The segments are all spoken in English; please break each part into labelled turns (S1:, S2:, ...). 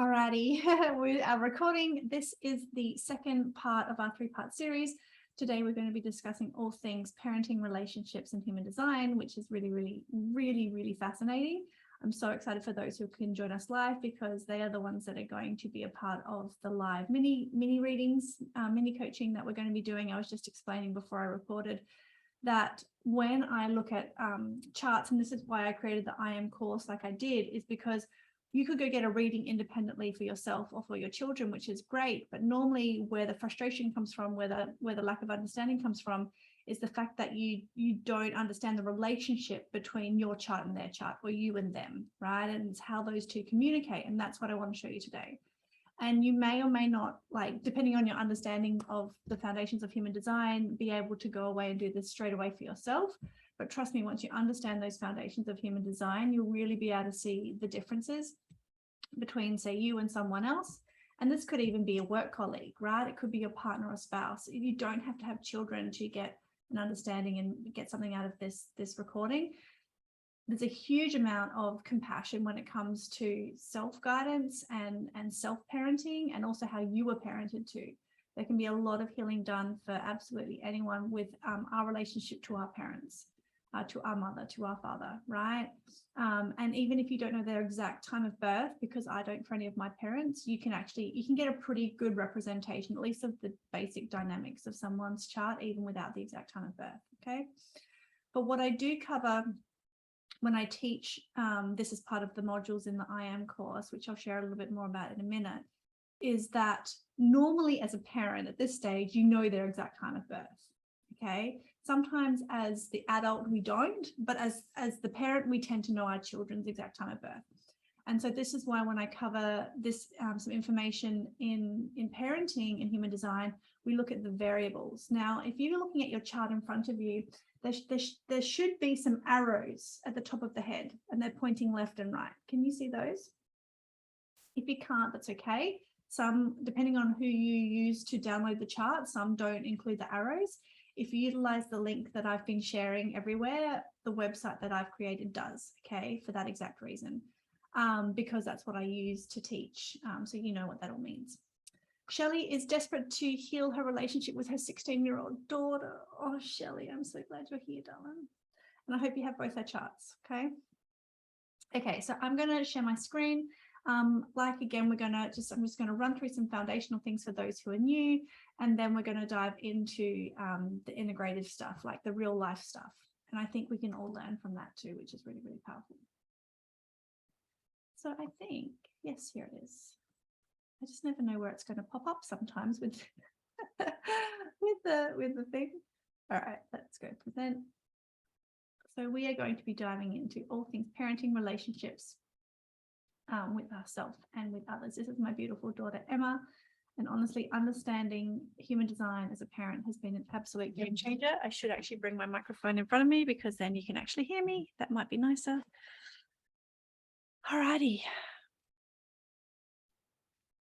S1: Alrighty, we are recording. This is the second part of our three-part series. Today we're going to be discussing all things parenting, relationships, and human design, which is really fascinating. I'm so excited for those who can join us live because they are the ones that are going to be a part of the live mini readings, mini coaching that we're going to be doing. I was just explaining before I recorded that when I look at charts, and this is why I created the I Am course like I did, is because you could go get a reading independently for yourself or for your children, which is great. But normally where the frustration comes from, where the lack of understanding comes from, is the fact that you don't understand the relationship between your chart and their chart, or you and them, right? And it's how those two communicate. And that's what I want to show you today. And you may or may not, like, depending on your understanding of the foundations of human design, be able to go away and do this straight away for yourself. But trust me, once you understand those foundations of human design, you'll really be able to see the differences between, say, you and someone else. And this could even be a work colleague, right? It could be your partner or spouse. You don't have to have children to get an understanding and get something out of this recording. There's a huge amount of compassion when it comes to self-guidance and self-parenting, and also how you were parented too. There can be a lot of healing done for absolutely anyone with our relationship to our parents, to our mother, to our father, right? And even if you don't know their exact time of birth, because I don't for any of my parents, you can get a pretty good representation, at least of the basic dynamics of someone's chart, even without the exact time of birth, okay? But what I do cover when I teach, this is part of the modules in the I Am course, which I'll share a little bit more about in a minute, is that normally as a parent at this stage, you know their exact time of birth, okay? Sometimes as the adult, we don't, but as the parent, we tend to know our children's exact time of birth. And so this is why when I cover this, some information in parenting and human design, we look at the variables. Now, if you're looking at your chart in front of you, there should be some arrows at the top of the head, and they're pointing left and right. Can you see those? If you can't, that's okay. Some, depending on who you use to download the chart, some don't include the arrows. If you utilize the link that I've been sharing everywhere, the website that I've created does, okay, for that exact reason, because that's what I use to teach. So you know what that all means. Shelley is desperate to heal her relationship with her 16-year-old daughter. Oh, Shelley, I'm so glad you're here, darling. And I hope you have both her charts, okay? Okay, so I'm going to share my screen. Again, I'm just going to run through some foundational things for those who are new, and then we're going to dive into the integrative stuff, like the real life stuff. And I think we can all learn from that too, which is really powerful. So I think, yes, here it is. I just never know where it's going to pop up sometimes with with the thing. All right, let's go present. So we are going to be diving into all things parenting, relationships, with ourselves and with others. This is my beautiful daughter, Emma. And honestly, understanding human design as a parent has been an absolute game changer. I should actually bring my microphone in front of me because then you can actually hear me. That might be nicer. Alrighty.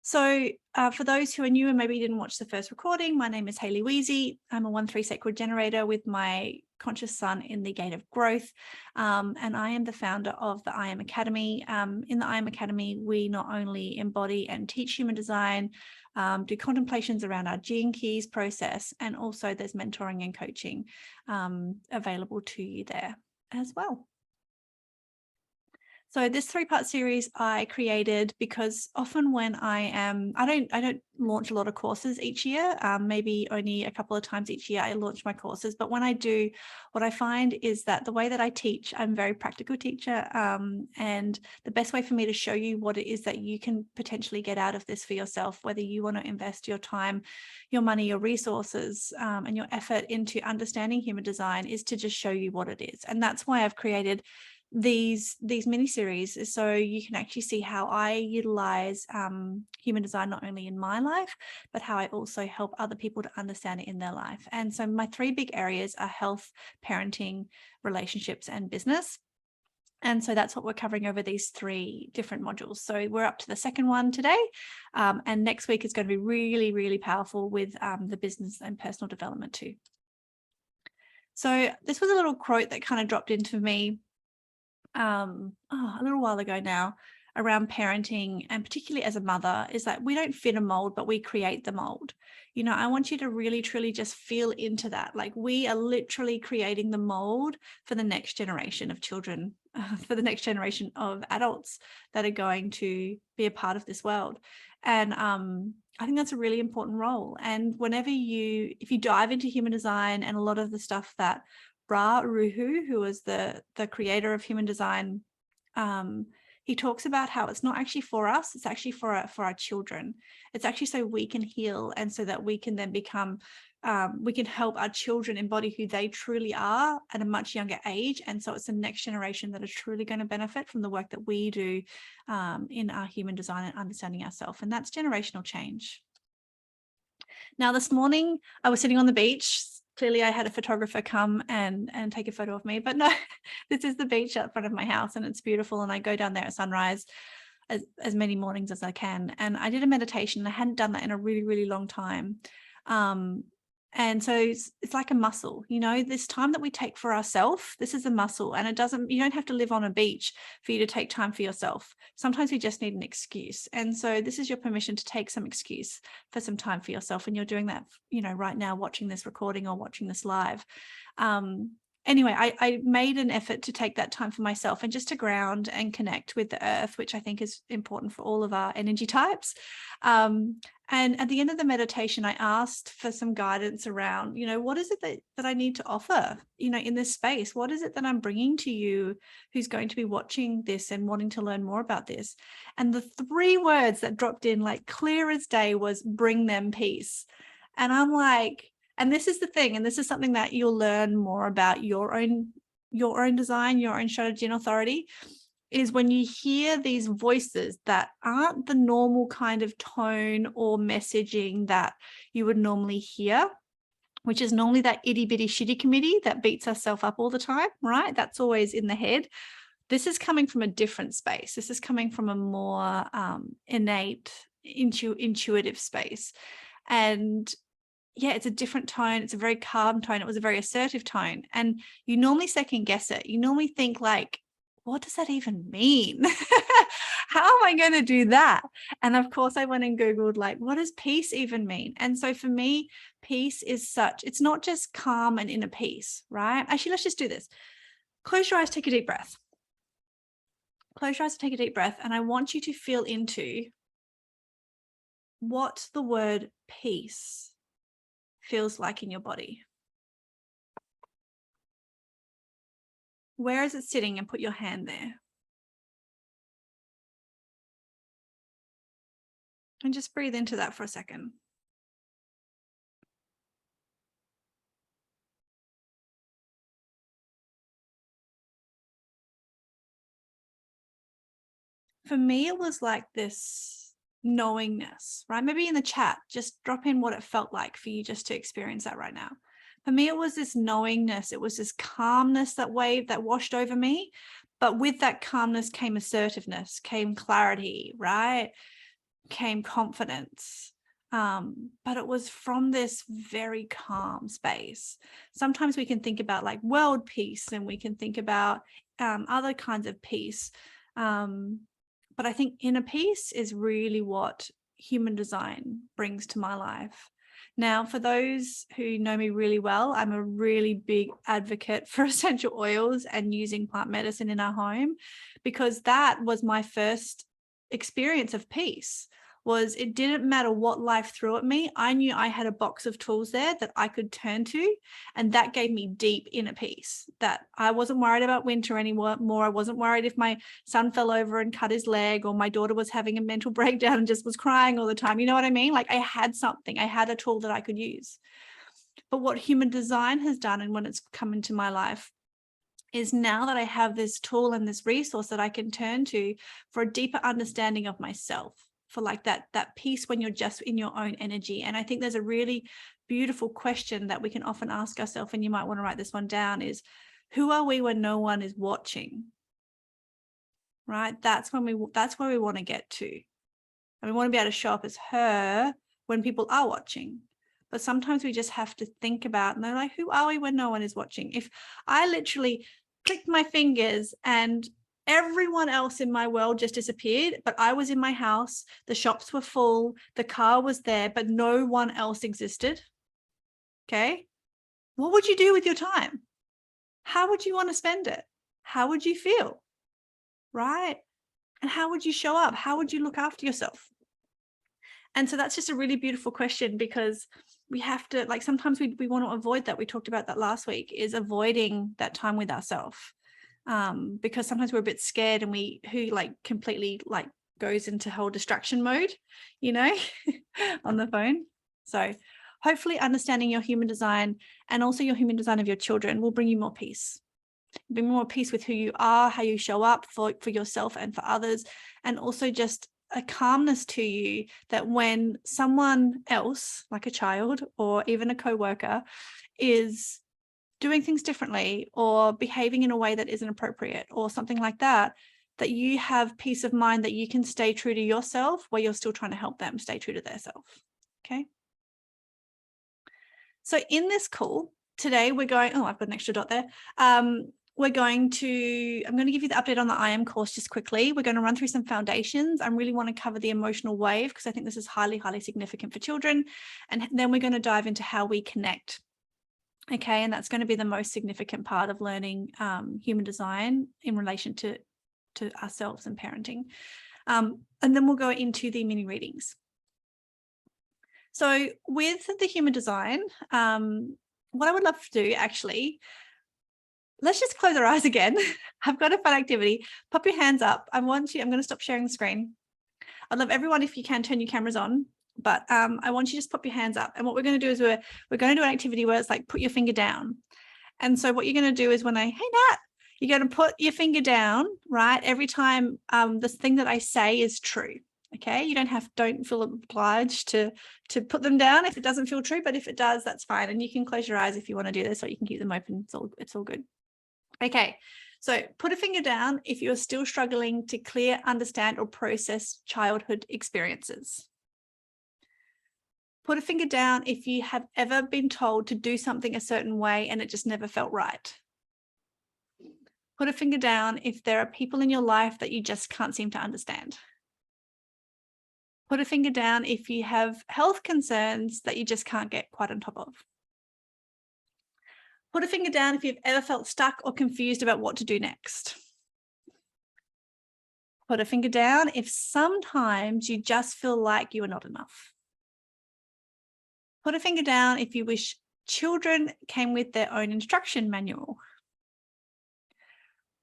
S1: So for those who are new and maybe didn't watch the first recording, my name is Hayley Wiese. I'm a 1-3 sacred generator with my conscious sun in the gate of growth. And I am the founder of the I Am Academy. In the I Am Academy, we not only embody and teach human design, do contemplations around our gene keys process, and also there's mentoring and coaching available to you there as well. So this 3-part series I created because often when I don't launch a lot of courses each year, maybe only a couple of times each year I launch my courses. But when I do, what I find is that the way that I teach, I'm a very practical teacher, and the best way for me to show you what it is that you can potentially get out of this for yourself, whether you want to invest your time, your money, your resources, and your effort into understanding human design, is to just show you what it is. And that's why I've created these mini series, so you can actually see how I utilize human design not only in my life, but how I also help other people to understand it in their life. And so my 3 big areas are health, parenting, relationships, and business. And so that's what we're covering over these 3 different modules. So we're up to the second one today. And next week is going to be really powerful with the business and personal development too. So this was a little quote that kind of dropped into me a little while ago now, around parenting, and particularly as a mother, is that we don't fit a mold, but we create the mold. You know, I want you to really, truly just feel into that. Like, we are literally creating the mold for the next generation of children, for the next generation of adults that are going to be a part of this world. And I think that's a really important role. And if you dive into human design and a lot of the stuff that Ra Uru, who was the creator of human design, he talks about how it's not actually for us, it's actually for our children. It's actually so we can heal, and so that we can then become, we can help our children embody who they truly are at a much younger age. And so it's the next generation that is truly going to benefit from the work that we do in our human design and understanding ourselves. And that's generational change. Now, this morning I was sitting on the beach. Clearly I had a photographer come and take a photo of me, but no, this is the beach out front of my house, and it's beautiful. And I go down there at sunrise as many mornings as I can. And I did a meditation. I hadn't done that in a really, really long time. And so it's like a muscle, you know, this time that we take for ourselves, this is a muscle, and you don't have to live on a beach for you to take time for yourself. Sometimes we just need an excuse. And so this is your permission to take some excuse for some time for yourself. And you're doing that, you know, right now, watching this recording or watching this live. Anyway, I made an effort to take that time for myself and just to ground and connect with the earth, which I think is important for all of our energy types. And at the end of the meditation, I asked for some guidance around, you know, what is it that I need to offer, you know, in this space? What is it that I'm bringing to you who's going to be watching this and wanting to learn more about this? And the 3 words that dropped in like clear as day was bring them peace. And I'm like, and this is the thing, and this is something that you'll learn more about your own design, your own strategy and authority, is when you hear these voices that aren't the normal kind of tone or messaging that you would normally hear, which is normally that itty bitty shitty committee that beats herself up all the time, right? That's always in the head. This is coming from a different space. This is coming from a more innate, intuitive space. And yeah, it's a different tone. It's a very calm tone. It was a very assertive tone. And you normally second guess it. You normally think like, what does that even mean? How am I going to do that? And of course I went and Googled, like, what does peace even mean? And so for me, peace is it's not just calm and inner peace, right? Actually, let's just do this. Close your eyes, take a deep breath. Close your eyes, take a deep breath. And I want you to feel into what the word peace feels like in your body. Where is it sitting? And put your hand there. And just breathe into that for a second. For me, it was like this knowingness, right? Maybe in the chat, just drop in what it felt like for you just to experience that right now. For me, it was this knowingness. It was this calmness that washed over me. But with that calmness came assertiveness, came clarity, right? Came confidence. But it was from this very calm space. Sometimes we can think about like world peace, and we can think about other kinds of peace. But I think inner peace is really what human design brings to my life. Now, for those who know me really well, I'm a really big advocate for essential oils and using plant medicine in our home, because that was my first experience of peace. Was it didn't matter what life threw at me. I knew I had a box of tools there that I could turn to, and that gave me deep inner peace, that I wasn't worried about winter anymore. I wasn't worried if my son fell over and cut his leg, or my daughter was having a mental breakdown and just was crying all the time. You know what I mean? Like, I had something, I had a tool that I could use. But what human design has done, and when it's come into my life, is now that I have this tool and this resource that I can turn to for a deeper understanding of myself, for like that peace when you're just in your own energy. And I think there's a really beautiful question that we can often ask ourselves, and you might want to write this one down, is who are we when no one is watching? Right? That's where we want to get to. And we want to be able to show up as her when people are watching. But sometimes we just have to think about, and they're like, who are we when no one is watching? If I literally clicked my fingers and Everyone else in my world just disappeared, but I was in my house, the shops were full, the car was there, but no one else existed. Okay. What would you do with your time? How would you want to spend it? How would you feel? Right? And how would you show up? How would you look after yourself? And so that's just a really beautiful question, because we have to, like, sometimes we want to avoid that. We talked about that last week, is avoiding that time with ourselves. Because sometimes we're a bit scared, and who completely goes into whole distraction mode, on the phone. So hopefully understanding your human design and also your human design of your children will bring you more peace. Bring more peace with who you are, how you show up for yourself and for others, and also just a calmness to you that when someone else, like a child or even a coworker, is doing things differently or behaving in a way that isn't appropriate or something like that, that you have peace of mind that you can stay true to yourself while you're still trying to help them stay true to their self. Okay. So in this call today, we're going, I've got an extra dot there. I'm going to give you the update on the I Am course just quickly. We're going to run through some foundations. I really want to cover the emotional wave because I think this is highly, highly significant for children. And then we're going to dive into how we connect. Okay, and that's going to be the most significant part of learning human design in relation to ourselves and parenting. And then we'll go into the mini readings. So with the human design, what I would love to do, actually, let's just close our eyes again. I've got a fun activity. Pop your hands up. I'm going to stop sharing the screen. I'd love everyone, if you can, turn your cameras on. But I want you to just pop your hands up. And what we're going to do is we're going to do an activity where it's like put your finger down. And so what you're going to do is when hey, Nat, you're going to put your finger down, right? Every time this thing that I say is true. Okay. You don't feel obliged to put them down if it doesn't feel true. But if it does, that's fine. And you can close your eyes if you want to do this, or you can keep them open. It's all good. Okay. So put a finger down if you're still struggling to clear, understand, or process childhood experiences. Put a finger down if you have ever been told to do something a certain way and it just never felt right. Put a finger down if there are people in your life that you just can't seem to understand. Put a finger down if you have health concerns that you just can't get quite on top of. Put a finger down if you've ever felt stuck or confused about what to do next. Put a finger down if sometimes you just feel like you are not enough. Put a finger down if you wish children came with their own instruction manual.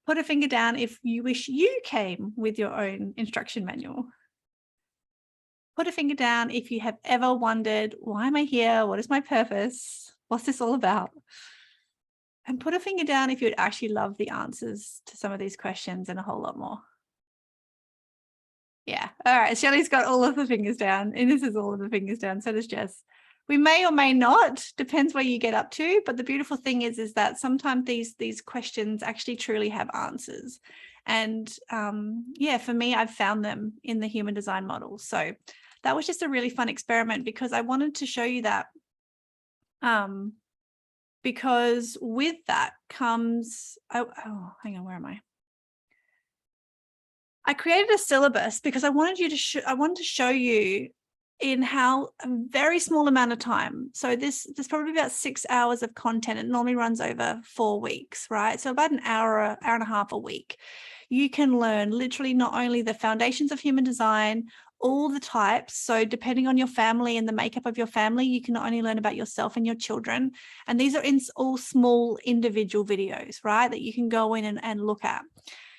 S1: Put a finger down if you wish you came with your own instruction manual. Put a finger down if you have ever wondered, why am I here? What is my purpose? What's this all about? And put a finger down if you'd actually love the answers to some of these questions and a whole lot more. Yeah. All right. Shelley's got all of the fingers down, and this is all of the fingers down. So does Jess. We may or may not, depends where you get up to. But the beautiful thing is that sometimes these questions actually truly have answers. And yeah, for me, I've found them in the human design model. So that was just a really fun experiment because I wanted to show you that. Because with that comes, hang on, where am I? I created a syllabus because I wanted to show you in how a very small amount of time. So there's probably about 6 hours of content. It normally runs over 4 weeks, right? So about an hour and a half a week. You can learn literally not only the foundations of human design, all the types. So depending on your family and the makeup of your family, you can not only learn about yourself and your children. And these are in all small individual videos, right? That you can go in and look at.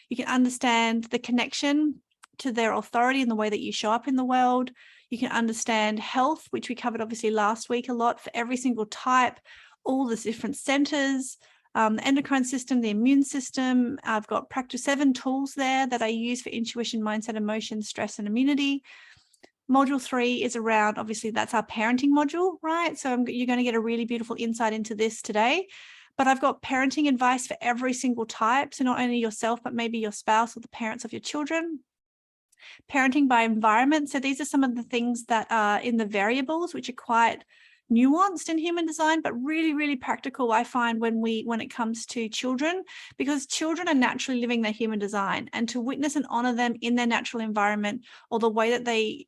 S1: You can understand the connection to their authority and the way that you show up in the world. You can understand health, which we covered obviously last week a lot for every single type, all the different centers, the endocrine system, the immune system. I've got practice 7 tools there that I use for intuition, mindset, emotion, stress, and immunity. Module 3 is around, obviously that's our parenting module, right? So you're going to get a really beautiful insight into this today. But I've got parenting advice for every single type. So not only yourself, but maybe your spouse or the parents of your children. Parenting by environment. So these are some of the things that are in the variables, which are quite nuanced in human design, but really, really practical, I find, when it comes to children, because children are naturally living their human design, and to witness and honor them in their natural environment, or the way that they,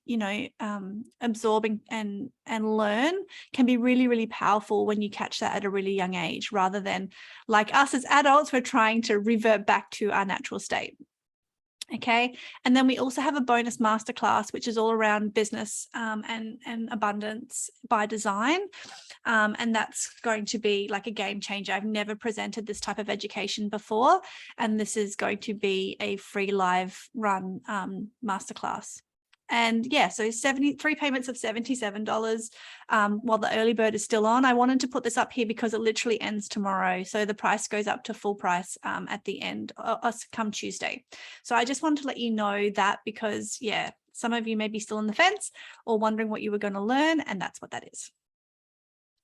S1: absorb and learn, can be really, really powerful when you catch that at a really young age, rather than like us as adults, we're trying to revert back to our natural state. Okay, and then we also have a bonus masterclass, which is all around business and abundance by design. And that's going to be like a game changer. I've never presented this type of education before, and this is going to be a free live run masterclass. And yeah, so 73 payments of $77 while the early bird is still on. I wanted to put this up here because it literally ends tomorrow. So the price goes up to full price at the end, come Tuesday. So I just wanted to let you know that, because yeah, some of you may be still on the fence or wondering what you were going to learn, and that's what that is.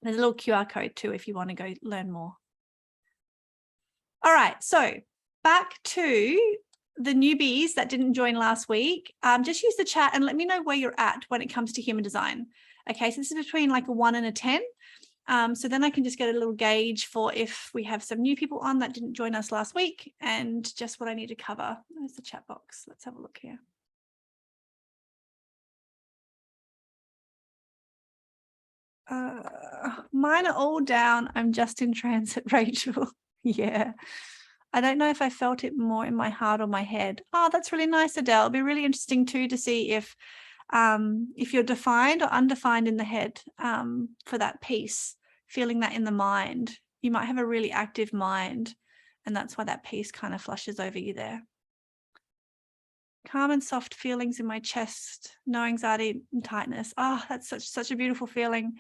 S1: There's a little QR code too if you want to go learn more. All right, so back to the newbies that didn't join last week. Just use the chat and let me know where you're at when it comes to human design. Okay, so this is between like a 1 and a 10. So then I can just get a little gauge for if we have some new people on that didn't join us last week, and just what I need to cover. There's the chat box. Let's have a look here. Mine are all down. I'm just in transit, Rachel. Yeah. I don't know if I felt it more in my heart or my head. Oh, that's really nice, Adele. It'll be really interesting too to see if you're defined or undefined in the head for that piece, feeling that in the mind. You might have a really active mind, and that's why that piece kind of flushes over you there. Calm and soft feelings in my chest, no anxiety and tightness. Oh, that's such a beautiful feeling.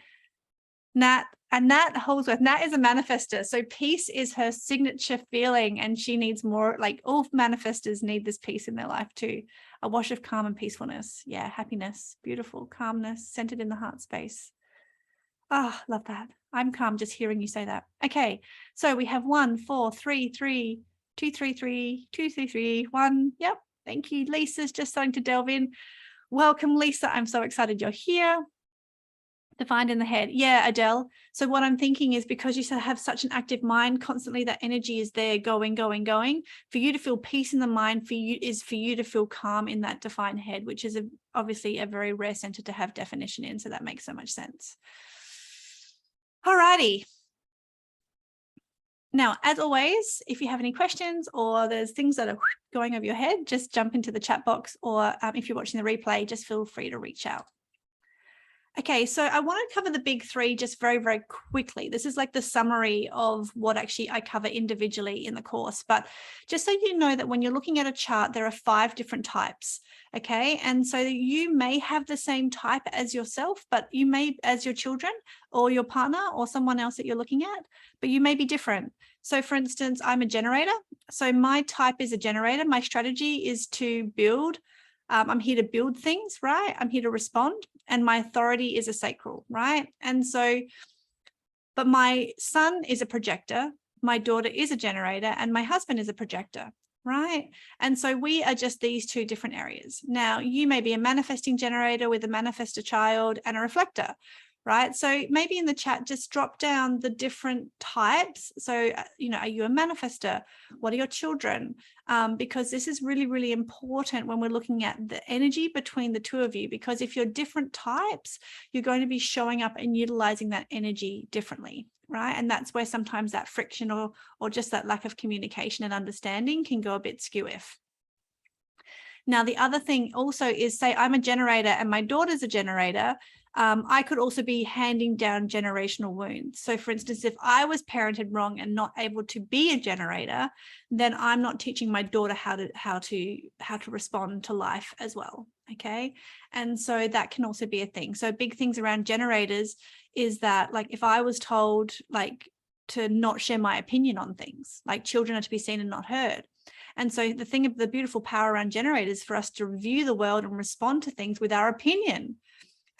S1: Nat Holsworth. Nat is a manifester, so peace is her signature feeling, and she needs more. Like, all manifestors need this peace in their life too. A wash of calm and peacefulness. Yeah, happiness, beautiful, calmness, centered in the heart space. Ah, love that. I'm calm just hearing you say that. Okay, so we have 1, 4, 3, 3, 2, 3, 3, 2, 3, 3, 1. Yep, thank you. Lisa's just starting to delve in. Welcome, Lisa. I'm so excited you're here. Defined in the head. Yeah, Adele. So what I'm thinking is, because you have such an active mind, constantly that energy is there going. For you to feel peace in the mind, for you to feel calm in that defined head, which is obviously a very rare center to have definition in. So that makes so much sense. All righty. Now, as always, if you have any questions or there's things that are going over your head, just jump into the chat box, or if you're watching the replay, just feel free to reach out. Okay, so I want to cover the big three just very, very quickly. This is like the summary of what actually I cover individually in the course. But just so you know that when you're looking at a chart, there are 5 different types. Okay, and so you may have the same type as yourself, but you may, as your children or your partner or someone else that you're looking at, but you may be different. So for instance, I'm a generator. So my type is a generator. My strategy is to build. I'm here to build things, right? I'm here to respond. And my authority is a sacral, right? And so, but my son is a projector, my daughter is a generator, and my husband is a projector, right? And so we are just these 2 different areas. Now, you may be a manifesting generator with a manifestor child and a reflector, right? So maybe in the chat, just drop down the different types. So, are you a manifestor? What are your children? Because this is really, really important when we're looking at the energy between the 2 of you, because if you're different types, you're going to be showing up and utilizing that energy differently, right? And that's where sometimes that friction or just that lack of communication and understanding can go a bit skew-if. Now, the other thing also is, say I'm a generator and my daughter's a generator, I could also be handing down generational wounds. So for instance, if I was parented wrong and not able to be a generator, then I'm not teaching my daughter how to respond to life as well. Okay. And so that can also be a thing. So big things around generators is that, like, if I was told to not share my opinion on things, like children are to be seen and not heard. And so the beautiful power around generators for us to review the world and respond to things with our opinion.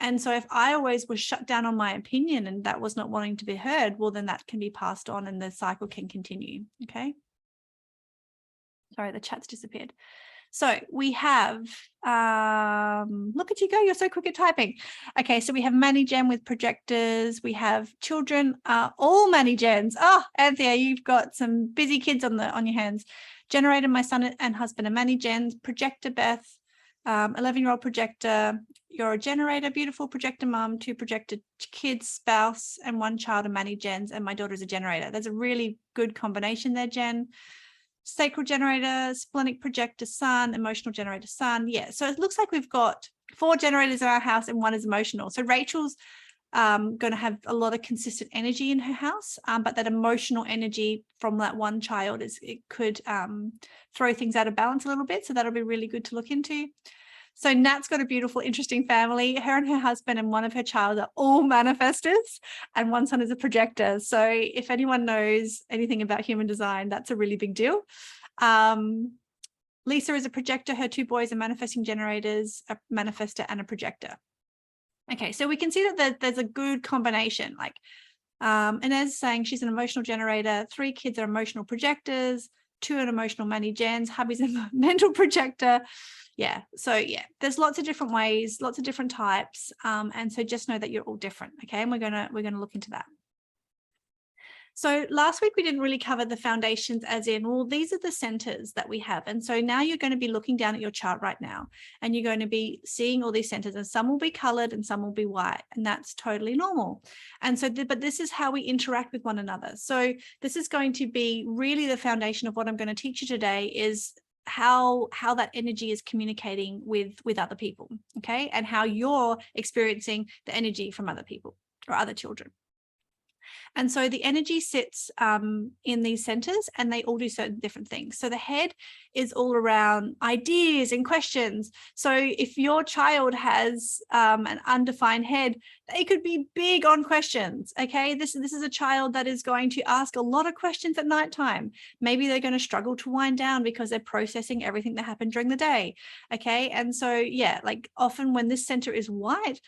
S1: And so if I always was shut down on my opinion and that was not wanting to be heard, well, then that can be passed on and the cycle can continue. Okay. Sorry, the chat's disappeared. So we have, look look at you go. You're so quick at typing. Okay, so we have Mani-Gen with projectors. We have children, all Mani-Gens. Oh, Anthea, you've got some busy kids on your hands. Generator, my son and husband are Mani-Gens. Projector, Beth, 11-year-old projector. You're a generator, beautiful projector mom, 2 projector kids, spouse, and 1 child of Mani-Gens, and my daughter is a generator. There's a really good combination there, Jen. Sacral generator, splenic projector son, emotional generator son. Yeah, so it looks like we've got 4 generators in our house and 1 is emotional. So Rachel's going to have a lot of consistent energy in her house, but that emotional energy from that 1 child it could throw things out of balance a little bit. So that'll be really good to look into. So Nat's got a beautiful, interesting family. Her and her husband and 1 of her child are all manifestors, and 1 son is a projector. So if anyone knows anything about human design, that's a really big deal. Lisa is a projector. Her 2 boys are manifesting generators, a manifestor and a projector. Okay, so we can see that there's a good combination. Like Inez saying she's an emotional generator. 3 kids are emotional projectors. 2 are emotional Mani-Gens. Hubby's a mental projector. Yeah, so yeah, there's lots of different ways, lots of different types, and so just know that you're all different. Okay, and we're gonna look into that. So last week we didn't really cover the foundations, as in, well, these are the centers that we have, and so now you're going to be looking down at your chart right now, and you're going to be seeing all these centers, and some will be colored and some will be white, and that's totally normal. And so, but this is how we interact with one another. So this is going to be really the foundation of what I'm going to teach you today, is how that energy is communicating with other people, okay, and how you're experiencing the energy from other people or other children. And so the energy sits in these centers, and they all do certain different things. So the head is all around ideas and questions. So if your child has an undefined head, they could be big on questions. Okay, this is a child that is going to ask a lot of questions at nighttime. Maybe they're going to struggle to wind down because they're processing everything that happened during the day. Okay, and so yeah, like often when this center is white,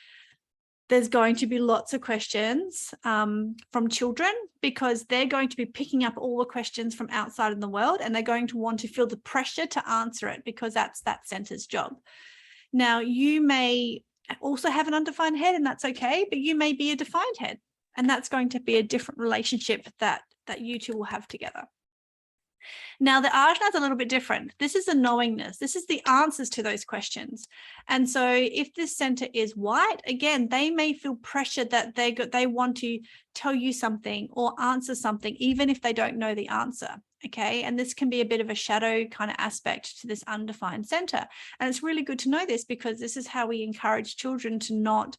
S1: there's going to be lots of questions from children, because they're going to be picking up all the questions from outside in the world, and they're going to want to feel the pressure to answer it, because that's that center's job. Now, you may also have an undefined head, and that's okay, but you may be a defined head, and that's going to be a different relationship that you two will have together. Now, the ajna is a little bit different. This is the knowingness. This is the answers to those questions. And so if this center is white, again, they may feel pressured that they want to tell you something or answer something, even if they don't know the answer. Okay, and this can be a bit of a shadow kind of aspect to this undefined center. And it's really good to know this, because this is how we encourage children to not,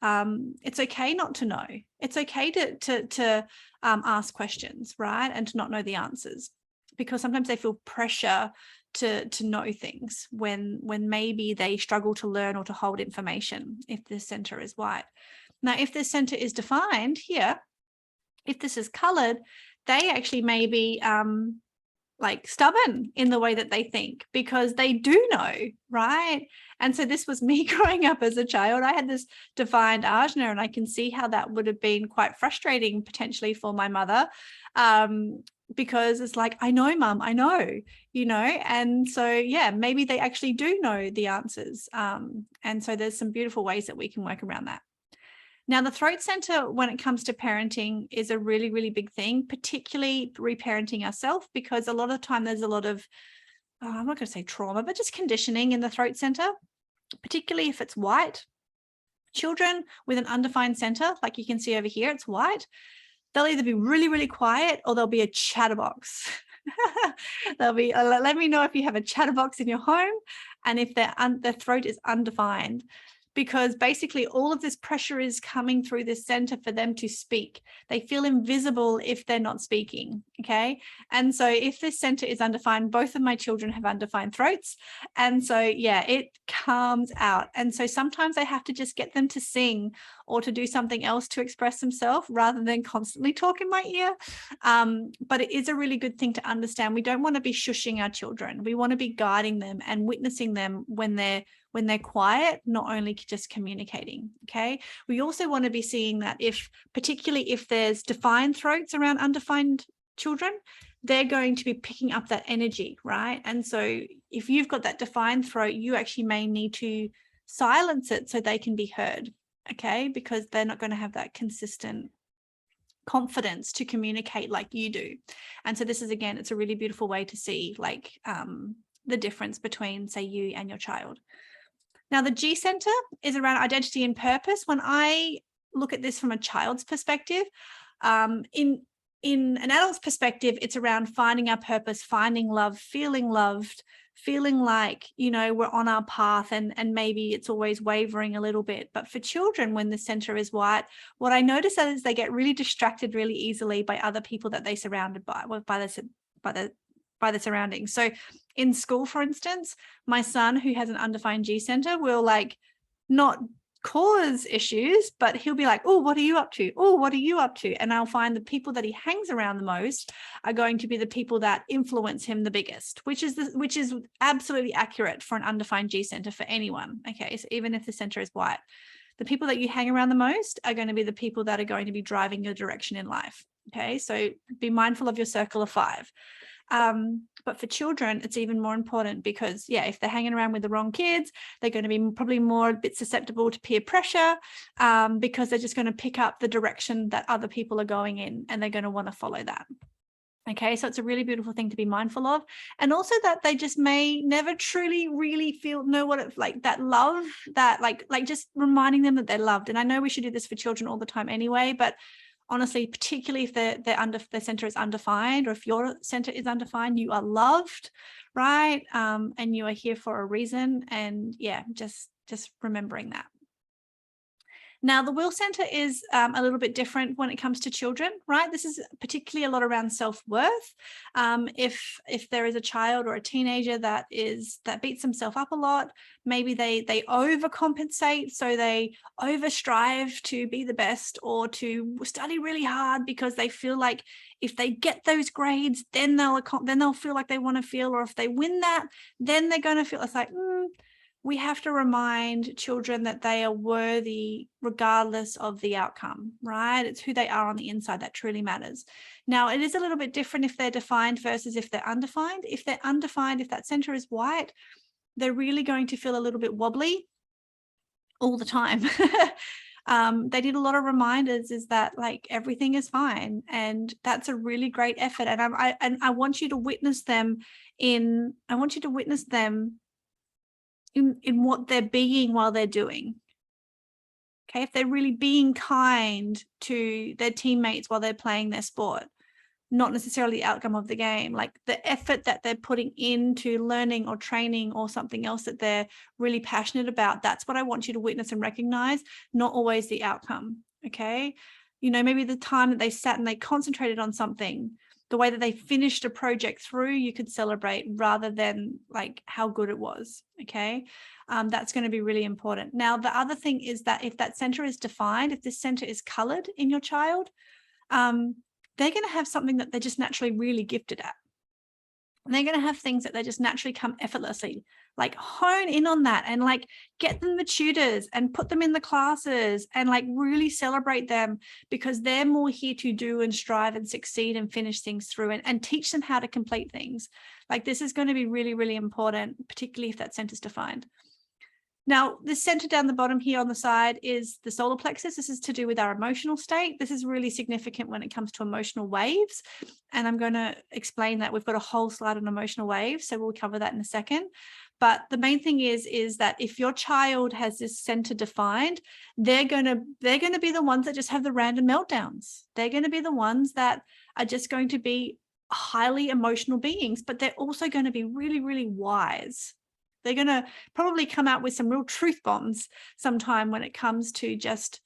S1: it's okay not to know. It's okay to ask questions, right? And to not know the answers, because sometimes they feel pressure to know things when maybe they struggle to learn or to hold information if this center is white. Now, if this center is defined here, if this is colored, they actually may be like stubborn in the way that they think, because they do know, right? And so this was me growing up as a child. I had this defined ajna, and I can see how that would have been quite frustrating potentially for my mother, because it's like, I know, Mum, I know, you know. And so yeah, maybe they actually do know the answers, and so there's some beautiful ways that we can work around that. Now, the throat center, when it comes to parenting, is a really, really big thing, particularly reparenting ourselves, because a lot of time there's a lot of, I'm not going to say trauma, but just conditioning in the throat center, particularly if it's white. Children with an undefined center, like you can see over here, it's white. They'll either be really, really quiet, or they'll be a chatterbox. They'll be, let me know if you have a chatterbox in your home, and if their throat is undefined, because basically all of this pressure is coming through this center for them to speak. They feel invisible if they're not speaking, okay? And so if this center is undefined, both of my children have undefined throats. And so, yeah, it comes out. And so sometimes I have to just get them to sing or to do something else to express themselves, rather than constantly talk in my ear. But it is a really good thing to understand. We don't want to be shushing our children. We want to be guiding them and witnessing them when they're quiet, not only just communicating, okay? We also want to be seeing that particularly if there's defined throats around undefined children, they're going to be picking up that energy, right? And so if you've got that defined throat, you actually may need to silence it so they can be heard, okay? Because they're not going to have that consistent confidence to communicate like you do. And so this is, again, it's a really beautiful way to see like the difference between, say, you and your child. Now, the G center is around identity and purpose. When I look at this from a child's perspective, in an adult's perspective, it's around finding our purpose, finding love, feeling loved, feeling like, you know, we're on our path, and maybe it's always wavering a little bit. But for children, when the center is white, what I notice is they get really distracted really easily by other people that they're surrounded by the surroundings. So in school, for instance, my son, who has an undefined G center, will like not cause issues, but he'll be like, oh, what are you up to? Oh, what are you up to? And I'll find the people that he hangs around the most are going to be the people that influence him the biggest, which is absolutely accurate for an undefined G center for anyone. Okay, so even if the center is white, the people that you hang around the most are going to be the people that are going to be driving your direction in life. Okay, so be mindful of your circle of 5. But for children, it's even more important because, yeah, if they're hanging around with the wrong kids, they're going to be probably more a bit susceptible to peer pressure, because they're just going to pick up the direction that other people are going in, and they're going to want to follow that. Okay, so it's a really beautiful thing to be mindful of. And also that they just may never truly really know what it's like, that love, that like just reminding them that they're loved. And I know we should do this for children all the time anyway, but honestly, particularly if their center is undefined, or if your center is undefined, you are loved, right? And you are here for a reason. And yeah, just remembering that. Now, the will center is a little bit different when it comes to children, right? This is particularly a lot around self-worth. If there is a child or a teenager that beats themselves up a lot, maybe they overcompensate, so they overstrive to be the best or to study really hard because they feel like if they get those grades, then they'll feel like they want to feel, or if they win that, then they're going to feel. It's like, we have to remind children that they are worthy regardless of the outcome, right? It's who they are on the inside that truly matters. Now, it is a little bit different if they're defined versus if they're undefined. If they're undefined, if that center is white, they're really going to feel a little bit wobbly all the time. They need a lot of reminders, is that like everything is fine, and that's a really great effort. And I want you to witness them in what they're being while they're doing. Okay, if they're really being kind to their teammates while they're playing their sport, not necessarily the outcome of the game, like the effort that they're putting into learning or training or something else that they're really passionate about, that's what I want you to witness and recognize, not always the outcome. Okay, you know, maybe the time that they sat and they concentrated on something, the way that they finished a project through, you could celebrate rather than like how good it was. Okay, that's going to be really important. Now, the other thing is that if that center is defined, if this center is colored in your child, they're going to have something that they're just naturally really gifted at. And they're going to have things that they just naturally come effortlessly. Like hone in on that and like get them the tutors and put them in the classes and like really celebrate them, because they're more here to do and strive and succeed and finish things through and teach them how to complete things. Like this is going to be really, really important, particularly if that center's defined. Now, this center down the bottom here on the side is the solar plexus. This is to do with our emotional state. This is really significant when it comes to emotional waves. And I'm going to explain that. We've got a whole slide on emotional waves, so we'll cover that in a second. But the main thing is that if your child has this center defined, they're going to be the ones that just have the random meltdowns. They're going to be the ones that are just going to be highly emotional beings, but they're also going to be really, really wise. They're going to probably come out with some real truth bombs sometime when it comes to just,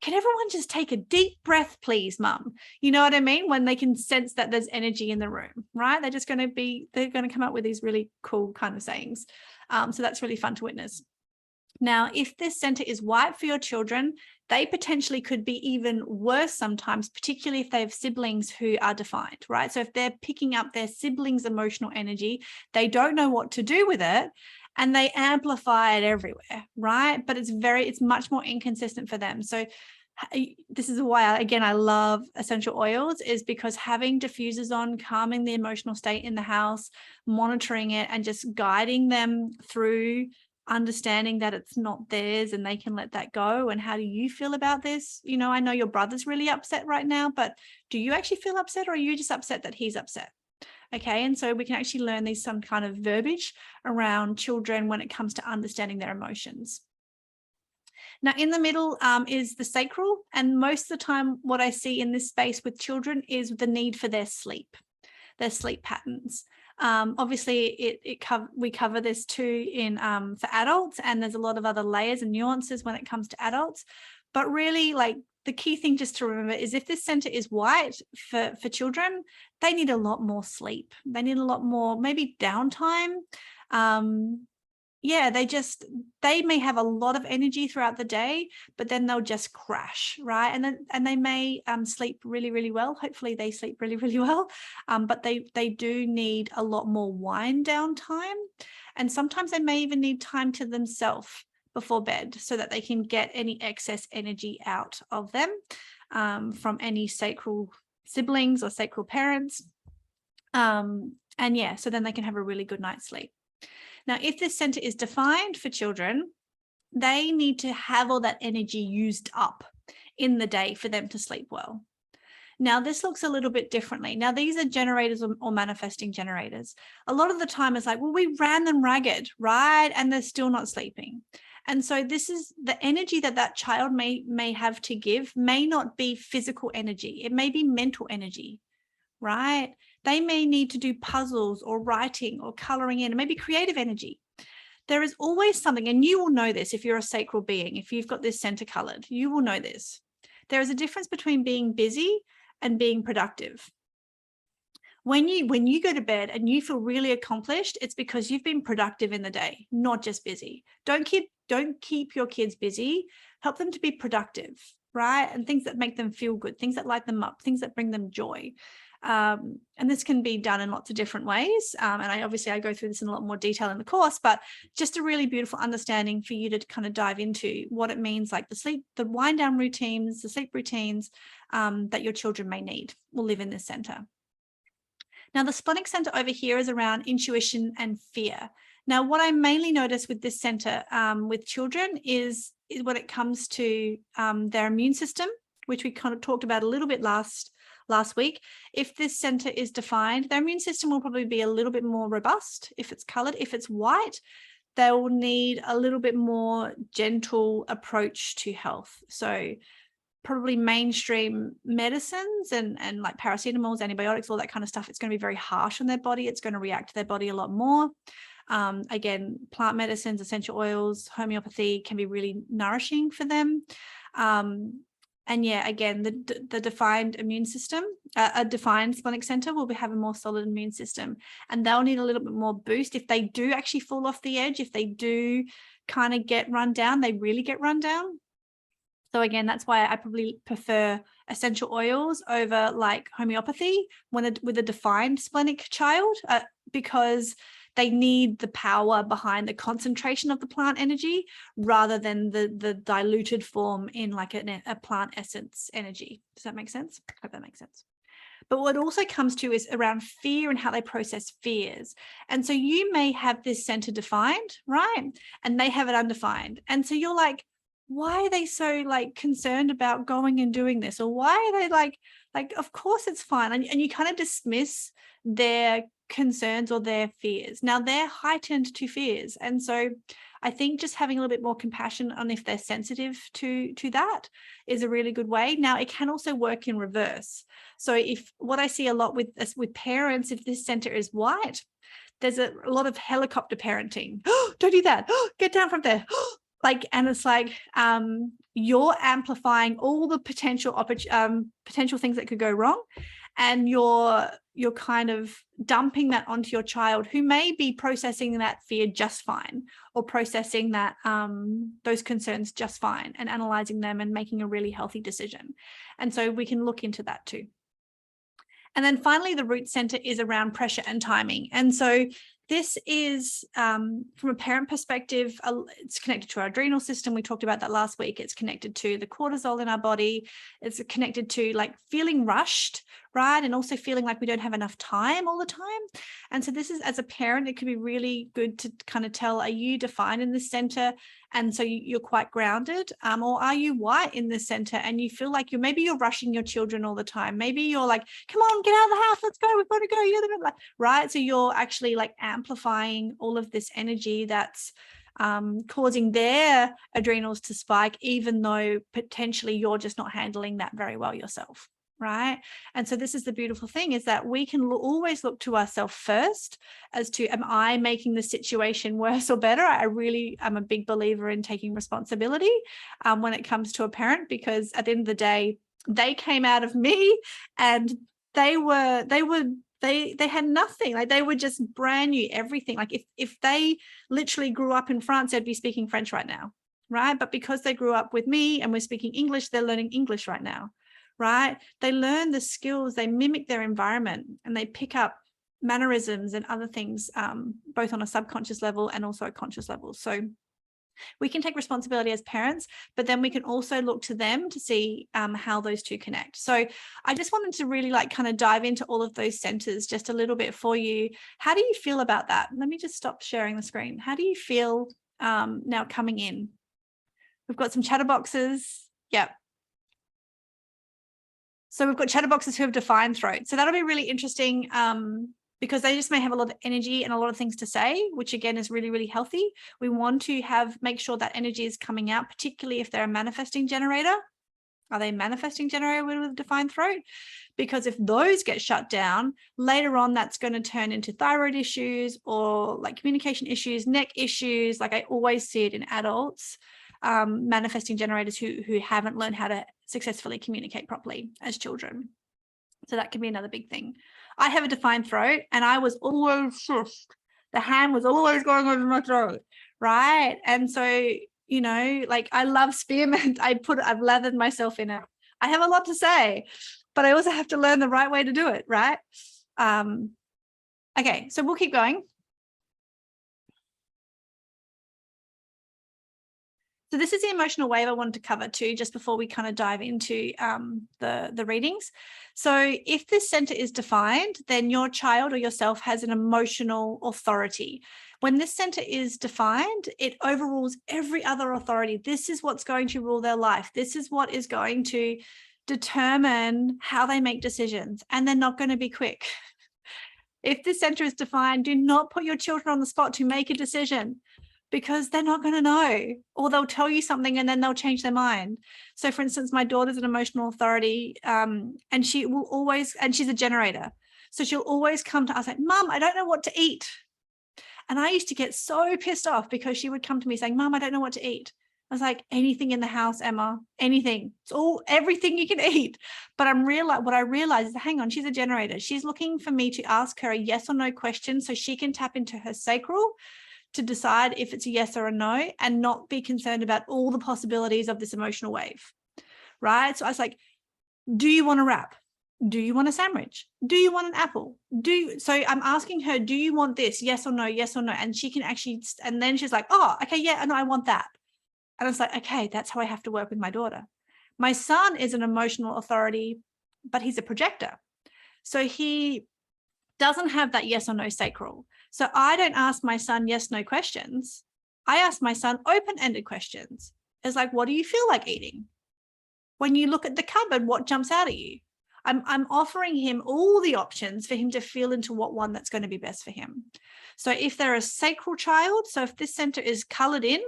S1: can everyone just take a deep breath, please, mum? You know what I mean? When they can sense that there's energy in the room, right? They're going to come up with these really cool kind of sayings. So that's really fun to witness. Now, if this center is white for your children, they potentially could be even worse sometimes, particularly if they have siblings who are defined, right? So if they're picking up their siblings' emotional energy, they don't know what to do with it and they amplify it everywhere, right? But it's much more inconsistent for them. So this is why, again, I love essential oils, is because having diffusers on, calming the emotional state in the house, monitoring it and just guiding them through understanding that it's not theirs and they can let that go. And how do you feel about this? You know, I know your brother's really upset right now, but do you actually feel upset, or are you just upset that he's upset? Okay, and so we can actually learn these some kind of verbiage around children when it comes to understanding their emotions. Now, in the middle is the sacral, and most of the time what I see in this space with children is the need for their sleep patterns. Obviously, we cover this too in for adults, and there's a lot of other layers and nuances when it comes to adults. But really, like, the key thing just to remember is if this center is white for children, they need a lot more sleep. They need a lot more, maybe downtime. Yeah, they may have a lot of energy throughout the day, but then they'll just crash, right? And they may sleep really, really well. Hopefully they sleep really, really well. But they do need a lot more wind down time. And sometimes they may even need time to themselves before bed so that they can get any excess energy out of them from any sacral siblings or sacral parents. And yeah, so then they can have a really good night's sleep. Now, if this center is defined for children, they need to have all that energy used up in the day for them to sleep well. Now, this looks a little bit differently. Now, these are generators or manifesting generators. A lot of the time it's like, well, we ran them ragged, right? And they're still not sleeping. And so this is the energy that child may have to give may not be physical energy. It may be mental energy, right? They may need to do puzzles or writing or coloring in, and maybe creative energy. There is always something, and you will know this if you're a sacral being, if you've got this center colored, you will know this. There is a difference between being busy and being productive. When you go to bed and you feel really accomplished, it's because you've been productive in the day, not just busy. Don't keep your kids busy. Help them to be productive, right? And things that make them feel good, things that light them up, things that bring them joy. And this can be done in lots of different ways. And I go through this in a lot more detail in the course, but just a really beautiful understanding for you to kind of dive into what it means, like the wind down routines, the sleep routines that your children may need will live in this center. Now, the Splenic Center over here is around intuition and fear. Now, what I mainly notice with this center with children is when it comes to their immune system, which we kind of talked about a little bit last week. If this center is defined, their immune system will probably be a little bit more robust if it's colored. If it's white, they will need a little bit more gentle approach to health. So probably mainstream medicines and like paracetamols, antibiotics, all that kind of stuff, it's going to be very harsh on their body. It's going to react to their body a lot more. Again, plant medicines, essential oils, homeopathy can be really nourishing for them. And yeah, again, the defined immune system, a defined splenic center will have a more solid immune system, and they'll need a little bit more boost. If they do actually fall off the edge, if they do kind of get run down, they really get run down. So again, that's why I probably prefer essential oils over like homeopathy with a defined splenic child, because they need the power behind the concentration of the plant energy rather than the diluted form in like a plant essence energy. Does that make sense? I hope that makes sense. But what also comes to is around fear and how they process fears. And so you may have this center defined, right? And they have it undefined. And so you're like, why are they so like concerned about going and doing this? Or why are they like, of course it's fine. And you kind of dismiss their concerns or their fears. Now they're heightened to fears. And so I think just having a little bit more compassion on if they're sensitive to that is a really good way. Now it can also work in reverse. So if what I see a lot with parents, if this center is white, there's a lot of helicopter parenting. Oh, don't do that. Oh, get down from there. And it's like you're amplifying all the potential things that could go wrong, and you're kind of dumping that onto your child, who may be processing that fear just fine, or processing that those concerns just fine, and analyzing them and making a really healthy decision. And so we can look into that too. And then finally, the root center is around pressure and timing. And so this is, from a parent perspective, it's connected to our adrenal system. We talked about that last week. It's connected to the cortisol in our body. It's connected to like feeling rushed, right? And also feeling like we don't have enough time all the time. And so this is, as a parent, it could be really good to kind of tell, are you defined in this center? And so you're quite grounded, or are you white in the center and you feel like maybe you're rushing your children all the time. Maybe you're like, come on, get out of the house. Let's go. We've got to go. Right. So you're actually like amplifying all of this energy that's causing their adrenals to spike, even though potentially you're just not handling that very well yourself. Right. And so this is the beautiful thing, is that we can always look to ourselves first as to, am I making the situation worse or better? I really am a big believer in taking responsibility when it comes to a parent, because at the end of the day, they came out of me and they had nothing. Like, they were just brand new, everything. Like if they literally grew up in France, they'd be speaking French right now. Right. But because they grew up with me and we're speaking English, they're learning English right now. Right? They learn the skills, they mimic their environment, and they pick up mannerisms and other things, both on a subconscious level and also a conscious level. So we can take responsibility as parents, but then we can also look to them to see how those two connect. So I just wanted to really like kind of dive into all of those centers just a little bit for you. How do you feel about that? Let me just stop sharing the screen. How do you feel now coming in? We've got some chatter boxes. Yep. So we've got chatterboxes who have defined throat. So that'll be really interesting because they just may have a lot of energy and a lot of things to say, which again is really, really healthy. We want to make sure that energy is coming out, particularly if they're a manifesting generator. Are they manifesting generator with a defined throat? Because if those get shut down, later on, that's going to turn into thyroid issues or like communication issues, neck issues. Like I always see it in adults. Manifesting generators who haven't learned how to successfully communicate properly as children. So that can be another big thing. I have a defined throat and I was always just, the hand was always going over my throat, right? And so, you know, like I love spearmint. I've lathered myself in it. I have a lot to say, but I also have to learn the right way to do it, right? Okay, so we'll keep going. So this is the emotional wave I wanted to cover too, just before we kind of dive into the readings. So if this center is defined, then your child or yourself has an emotional authority. When this center is defined, it overrules every other authority. This is what's going to rule their life. This is what is going to determine how they make decisions, and they're not going to be quick. If this center is defined, do not put your children on the spot to make a decision, because they're not going to know, or they'll tell you something and then they'll change their mind. So for instance, my daughter's an emotional authority and she will always, and she's a generator. So she'll always come to us like, Mom, I don't know what to eat. And I used to get so pissed off because she would come to me saying, Mom, I don't know what to eat. I was like, anything in the house, Emma, anything. It's everything you can eat. But what I realized is, hang on, she's a generator. She's looking for me to ask her a yes or no question so she can tap into her sacral to decide if it's a yes or a no, and not be concerned about all the possibilities of this emotional wave, right? So I was like, do you want a wrap? Do you want a sandwich? Do you want an apple? So I'm asking her, do you want this? Yes or no, yes or no. And she can actually, and then she's like, oh, okay, yeah, no, I want that. And I was like, okay, that's how I have to work with my daughter. My son is an emotional authority, but he's a projector. So he doesn't have that yes or no sacral. So I don't ask my son yes, no questions. I ask my son open-ended questions. It's like, what do you feel like eating? When you look at the cupboard, what jumps out at you? I'm offering him all the options for him to feel into what one that's going to be best for him. So if they're a sacral child, so if this center is colored in,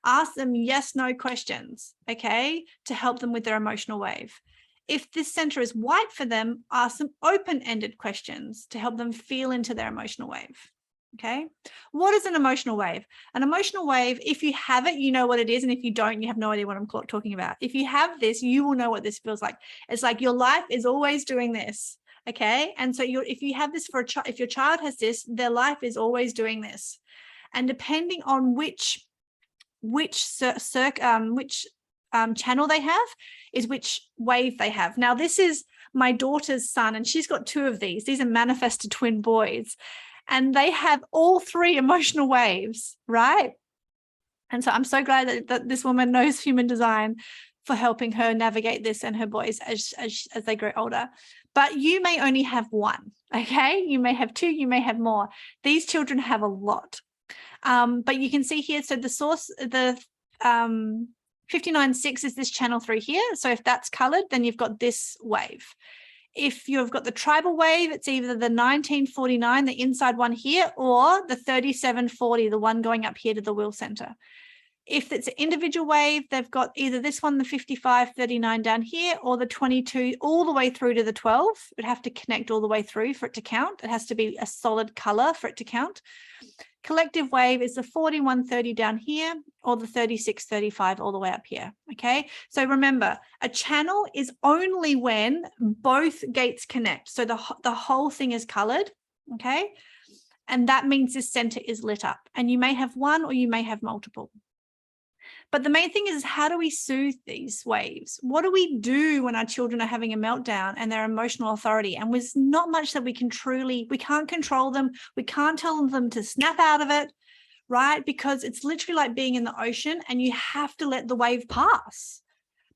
S1: ask them yes, no questions, okay, to help them with their emotional wave. If this center is white for them, ask them open-ended questions to help them feel into their emotional wave. Okay. What is an emotional wave? An emotional wave, if you have it, you know what it is. And if you don't, you have no idea what I'm talking about. If you have this, you will know what this feels like. It's like your life is always doing this. Okay. And so if you have this for a child, if your child has this, their life is always doing this. And depending on which channel they have is which wave they have. Now, this is my daughter's son, and she's got two of these. These are manifested twin boys. and they have all three emotional waves, right? And so I'm so glad that this woman knows human design for helping her navigate this and her boys as they grow older. But you may only have one, okay? You may have two, you may have more. These children have a lot. But you can see here, so the source, the 59.6 is this channel 3 here. So if that's colored, then you've got this wave. If you've got the tribal wave, it's either the 1949, the inside one here, or the 3740, the one going up here to the will center. If it's an individual wave, they've got either this one, the 5539 down here, or the 22 all the way through to the 12. It would have to connect all the way through for it to count. It has to be a solid color for it to count. Collective wave is the 4130 down here, or the 3635 all the way up here. Okay, so remember, a channel is only when both gates connect. So the whole thing is colored. Okay, and that means this center is lit up, and you may have one or you may have multiple. But the main thing is, how do we soothe these waves? What do we do when our children are having a meltdown and their emotional authority? And there's not much that we can't control them. We can't tell them to snap out of it, right? Because it's literally like being in the ocean, and you have to let the wave pass,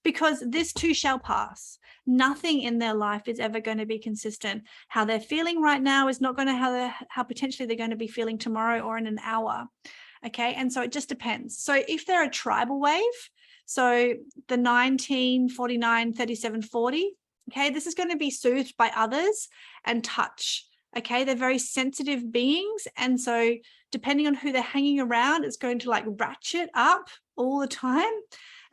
S1: because this too shall pass. Nothing in their life is ever going to be consistent. How they're feeling right now is not going to how potentially they're going to be feeling tomorrow or in an hour. Okay, and so it just depends. So if they're a tribal wave, so the 1949, 3740, okay, this is going to be soothed by others and touch. Okay, they're very sensitive beings, and so depending on who they're hanging around, it's going to like ratchet up all the time.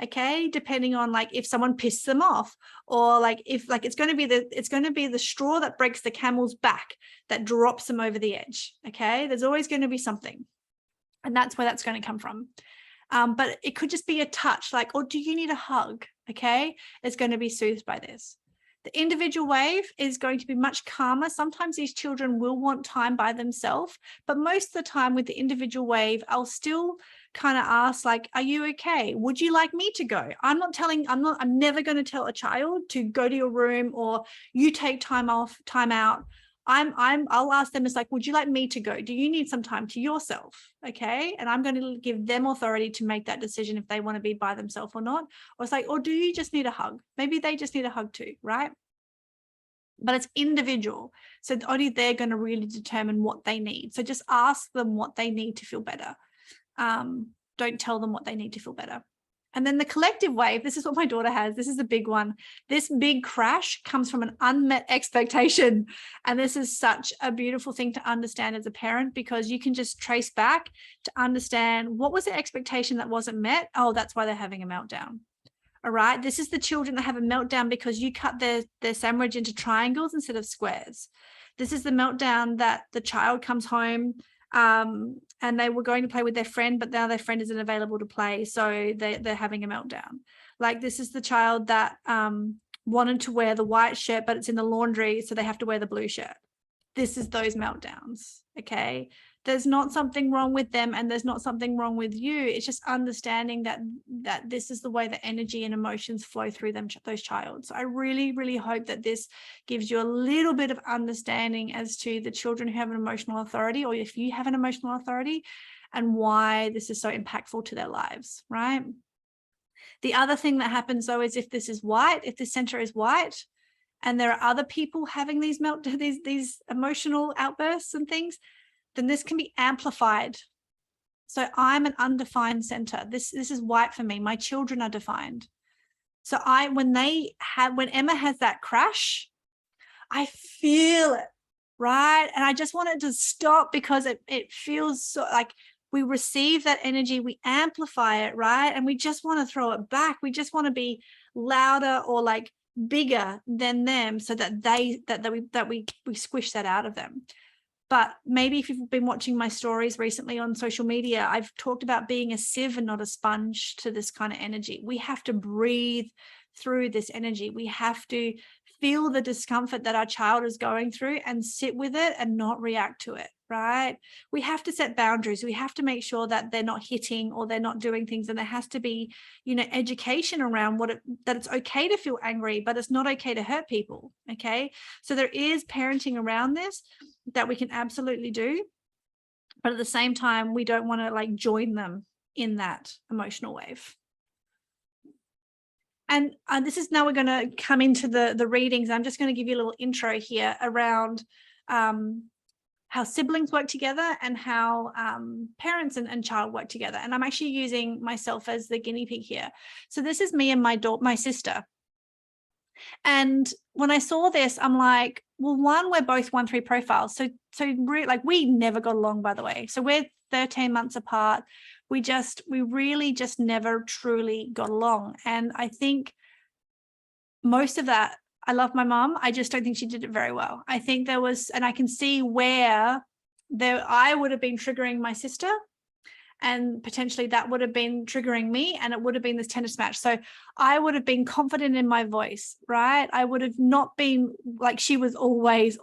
S1: Okay, depending on like if someone pissed them off, or like if like it's going to be the straw that breaks the camel's back that drops them over the edge. Okay, there's always going to be something. And that's where that's going to come from. But it could just be a touch, like, or do you need a hug? Okay, it's going to be soothed by this. The individual wave is going to be much calmer. Sometimes these children will want time by themselves, but most of the time with the individual wave, I'll still kind of ask, like, are you okay? Would you like me to go? I'm never going to tell a child to go to your room or you take time out. I'll ask them, it's like, would you like me to go? Do you need some time to yourself? Okay. And I'm going to give them authority to make that decision if they want to be by themselves or not. Or it's like, or do you just need a hug? Maybe they just need a hug too, right? But it's individual. So only they're going to really determine what they need. So just ask them what they need to feel better. Don't tell them what they need to feel better. And then the collective wave, this is what my daughter has. This is a big one. This big crash comes from an unmet expectation. And this is such a beautiful thing to understand as a parent, because you can just trace back to understand what was the expectation that wasn't met. Oh, that's why they're having a meltdown. All right. This is the children that have a meltdown because you cut their sandwich into triangles instead of squares. This is the meltdown that the child comes home and they were going to play with their friend, but now their friend isn't available to play, so they're having a meltdown. Like, this is the child that wanted to wear the white shirt, but it's in the laundry, so they have to wear the blue shirt. This is those meltdowns, okay? There's not something wrong with them, and there's not something wrong with you. It's just understanding that this is the way that energy and emotions flow through those child. So I really, really hope that this gives you a little bit of understanding as to the children who have an emotional authority, or if you have an emotional authority, and why this is so impactful to their lives, right? The other thing that happens though is if this center is white, and there are other people having these emotional outbursts and things, then this can be amplified. So I'm an undefined center. This is white for me. My children are defined. So when Emma has that crash, I feel it, right? And I just want it to stop, because it feels so like we receive that energy, we amplify it, right? And we just want to throw it back. We just want to be louder or like bigger than them, so that we squish that out of them. But maybe if you've been watching my stories recently on social media, I've talked about being a sieve and not a sponge to this kind of energy. We have to breathe through this energy. We have to feel the discomfort that our child is going through and sit with it and not react to it, right? We have to set boundaries. We have to make sure that they're not hitting or they're not doing things. And there has to be, education around that it's okay to feel angry, but it's not okay to hurt people, okay? So there is parenting around this. that we can absolutely do. But at the same time, we don't want to like join them in that emotional wave. And this is now we're going to come into the readings. I'm just going to give you a little intro here around how siblings work together and how parents and child work together. And I'm actually using myself as the guinea pig here. So this is me and my sister. And when I saw this, I'm like, well, one, we're both 1-3 profiles. So like we never got along, by the way. So we're 13 months apart. We really just never truly got along. And I think most of that, I love my mom. I just don't think she did it very well. I think there was, and I can see where I would have been triggering my sister, and potentially that would have been triggering me, and it would have been this tennis match. So I would have been confident in my voice, right? I would have not been like she was always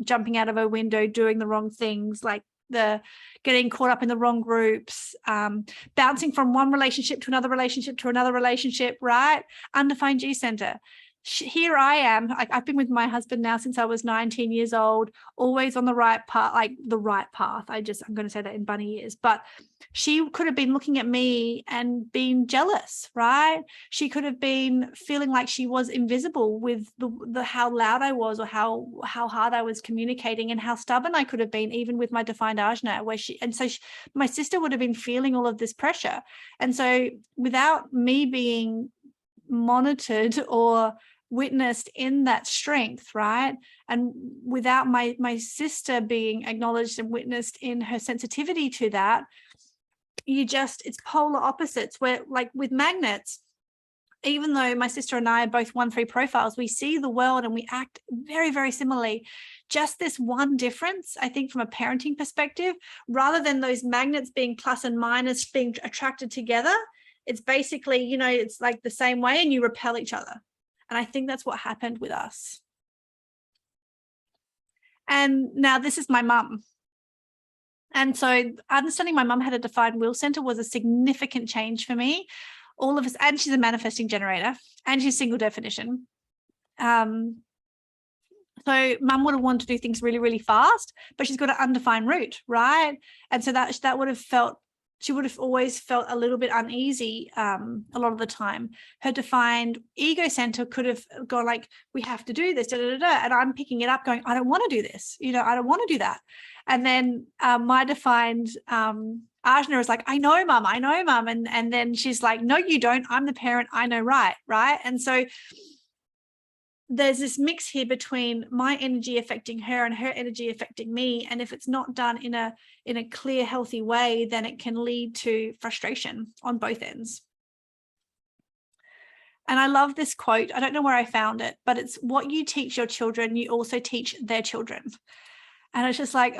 S1: jumping out of her window, doing the wrong things, like the getting caught up in the wrong groups, bouncing from one relationship to another relationship, right? Undefined G center. Here I am. I've been with my husband now since I was 19 years old, always on the right path, like the right path. I'm going to say that in bunny ears, but she could have been looking at me and being jealous, right? She could have been feeling like she was invisible with the how loud I was, or how hard I was communicating, and how stubborn I could have been, even with my defined ajna, my sister would have been feeling all of this pressure. And so without me being monitored or witnessed in that strength, right, and without my sister being acknowledged and witnessed in her sensitivity to that, it's polar opposites. Where like with magnets, even though my sister and I are both 1-3 profiles, we see the world and we act very, very similarly. Just this one difference, I think, from a parenting perspective, rather than those magnets being plus and minus being attracted together, it's basically, it's like the same way, and you repel each other. And I think that's what happened with us. And now this is my mum. And so understanding my mum had a defined will center was a significant change for me. All of us, and she's a manifesting generator, and she's single definition. So mum would have wanted to do things really, really fast, but she's got an undefined root, right? And so that would have felt, she would have always felt a little bit uneasy a lot of the time. Her defined ego center could have gone like, we have to do this, and I'm picking it up going, I don't want to do this, I don't want to do that. And then my defined ajna is like, I know mum, and then she's like, no, you don't, I'm the parent, I know, right? And so there's this mix here between my energy affecting her and her energy affecting me. And if it's not done in a clear, healthy way, then it can lead to frustration on both ends. And I love this quote. I don't know where I found it, but it's, what you teach your children, you also teach their children. And it's just like,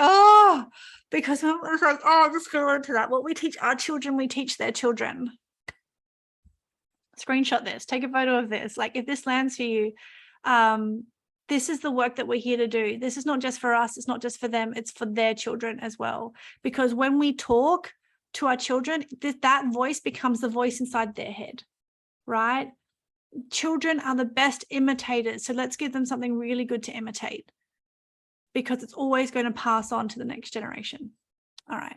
S1: because I was like, just go into that. What we teach our children, we teach their children. Screenshot this, take a photo of this. Like, if this lands for you, this is the work that we're here to do. This is not just for us. It's not just for them. It's for their children as well. Because when we talk to our children, that voice becomes the voice inside their head, right? Children are the best imitators. So let's give them something really good to imitate, because it's always going to pass on to the next generation. All right.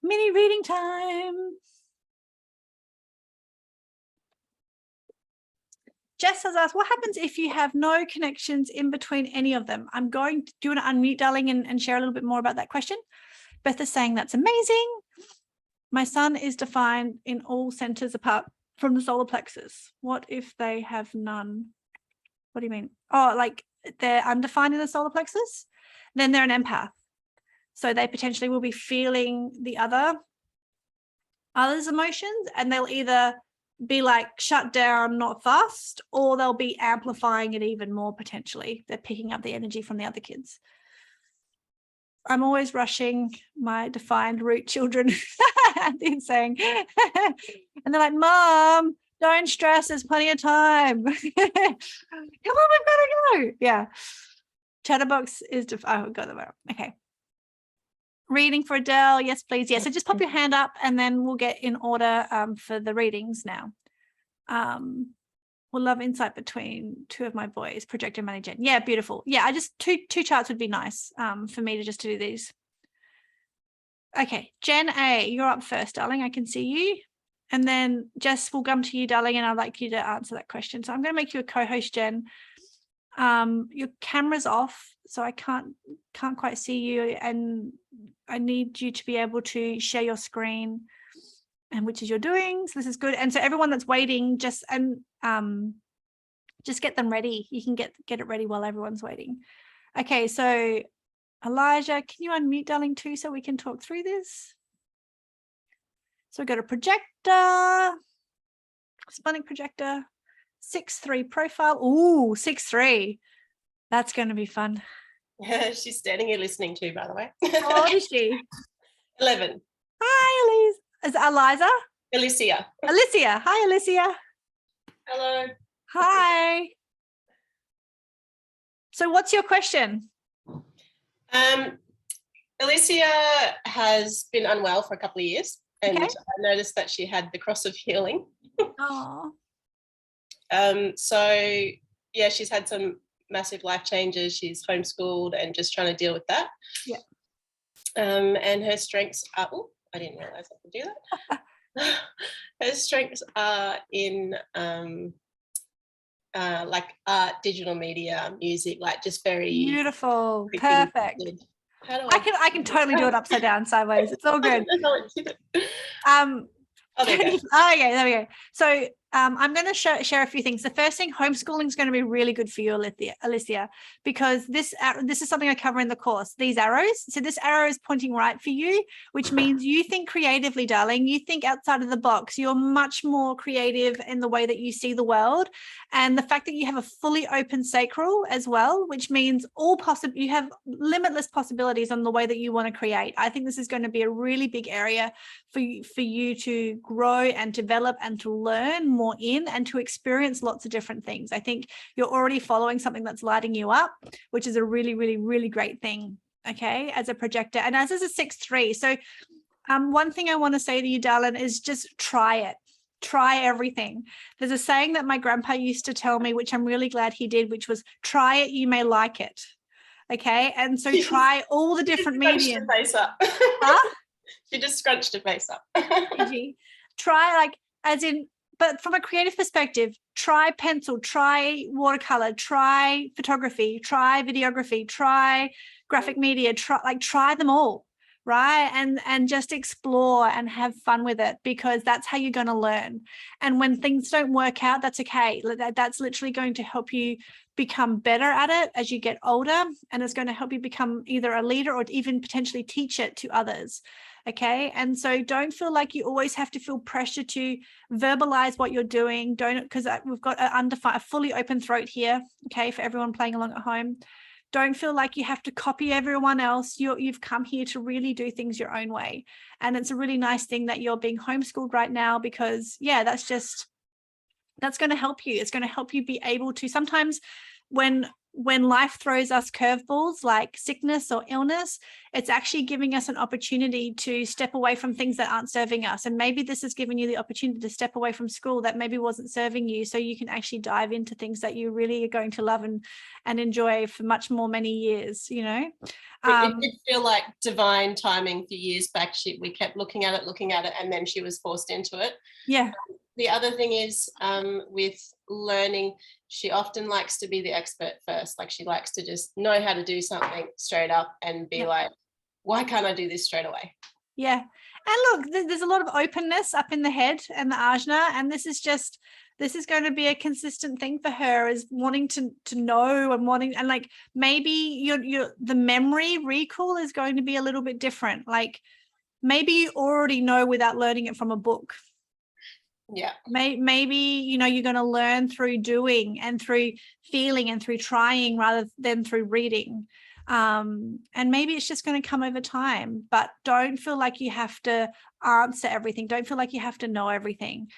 S1: Mini reading time. Jess has asked, what happens if you have no connections in between any of them? Do you want to unmute, darling, and share a little bit more about that question? Beth is saying that's amazing. My son is defined in all centers apart from the solar plexus. What if they have none? What do you mean? Oh, like they're undefined in the solar plexus? Then they're an empath. So they potentially will be feeling the other's emotions, and they'll either be like shut down, not fast, or they'll be amplifying it even more potentially. They're picking up the energy from the other kids. I'm always rushing my defined root children. They're saying, and they're like, Mom, don't stress, there's plenty of time. Come on, we've got to go. Yeah. Chatterbox is got them out. Okay. Reading for Adele, yes, please. Yeah, so just pop your hand up and then we'll get in order for the readings now. Will love insight between two of my boys, projector manager. Yeah, beautiful. Yeah, I just two charts would be nice for me to just do these. Okay, Jen A, you're up first, darling. I can see you. And then Jess will come to you, darling, and I'd like you to answer that question. So I'm going to make you a co-host, Jen. Your camera's off, so I can't quite see you, and I need you to be able to share your screen, and which is you're doing. So this is good. And so everyone that's waiting, just get them ready. You can get it ready while everyone's waiting. Okay, so Elijah, can you unmute, darling, too, so we can talk through this? So we've got a projector, splenic projector, 6'3" profile. Ooh, 6'3". That's going to be fun.
S2: Yeah, she's standing here listening too, by the way.
S1: How old is she?
S2: 11.
S1: Hi, Elise. Is it Eliza?
S2: Alicia.
S1: Alicia. Hi, Alicia.
S2: Hello.
S1: Hi. So what's your question?
S2: Alicia has been unwell for a couple of years, and
S1: Okay.
S2: I noticed that she had the cross of healing.
S1: Oh.
S2: So yeah, she's had some massive life changes. She's homeschooled and just trying to deal with that.
S1: Yeah.
S2: And her strengths are, I didn't realize I could do that. Her strengths are in like art, digital media, music, like just very
S1: beautiful. Perfect.
S2: How do
S1: I can totally do it upside down, sideways. It's all good.
S2: Oh, there you go.
S1: Okay, there we go. So I'm going to share a few things. The first thing, homeschooling is going to be really good for you, Alicia, because this is something I cover in the course. These arrows. So this arrow is pointing right for you, which means you think creatively, darling. You think outside of the box. You're much more creative in the way that you see the world. And the fact that you have a fully open sacral as well, which means you have limitless possibilities on the way that you want to create. I think this is going to be a really big area for you to grow and develop and to learn more in and to experience lots of different things. I think you're already following something that's lighting you up, which is a really, really, really great thing, okay, as a projector and as a 6'3". So one thing I want to say to you, darling, is just try it. Try everything. There's a saying that my grandpa used to tell me, which I'm really glad he did, which was, try it, you may like it. Okay. And so try all the different mediums. Huh?
S2: She just scrunched her face up.
S1: Try, like, as in, but from a creative perspective, try pencil, try watercolor, try photography, try videography, try graphic media, try them all, right? And just explore and have fun with it, because that's how you're going to learn. And when things don't work out, that's okay. That's literally going to help you become better at it as you get older, and it's going to help you become either a leader or even potentially teach it to others. Okay. And so don't feel like you always have to feel pressure to verbalize what you're doing. Because we've got a fully open throat here. Okay. For everyone playing along at home, don't feel like you have to copy everyone else. You've come here to really do things your own way. And it's a really nice thing that you're being homeschooled right now, because that's going to help you. It's going to help you be able to, sometimes when life throws us curveballs like sickness or illness, it's actually giving us an opportunity to step away from things that aren't serving us. And maybe this has given you the opportunity to step away from school that maybe wasn't serving you, so you can actually dive into things that you really are going to love and enjoy for much more many years, you know.
S2: It did feel like divine timing for years back. We kept looking at it, and then she was forced into it.
S1: Yeah.
S2: The other thing is with learning, she often likes to be the expert first. Like, she likes to just know how to do something straight up and be like, why can't I do this straight away? Yeah.
S1: And look, there's a lot of openness up in the head and the ajna, and this is going to be a consistent thing for her, is wanting to know and like maybe the memory recall is going to be a little bit different. Like, maybe you already know without learning it from a book.
S2: Yeah.
S1: Maybe, you're going to learn through doing and through feeling and through trying rather than through reading. And maybe it's just going to come over time, but don't feel like you have to answer everything. Don't feel like you have to know everything.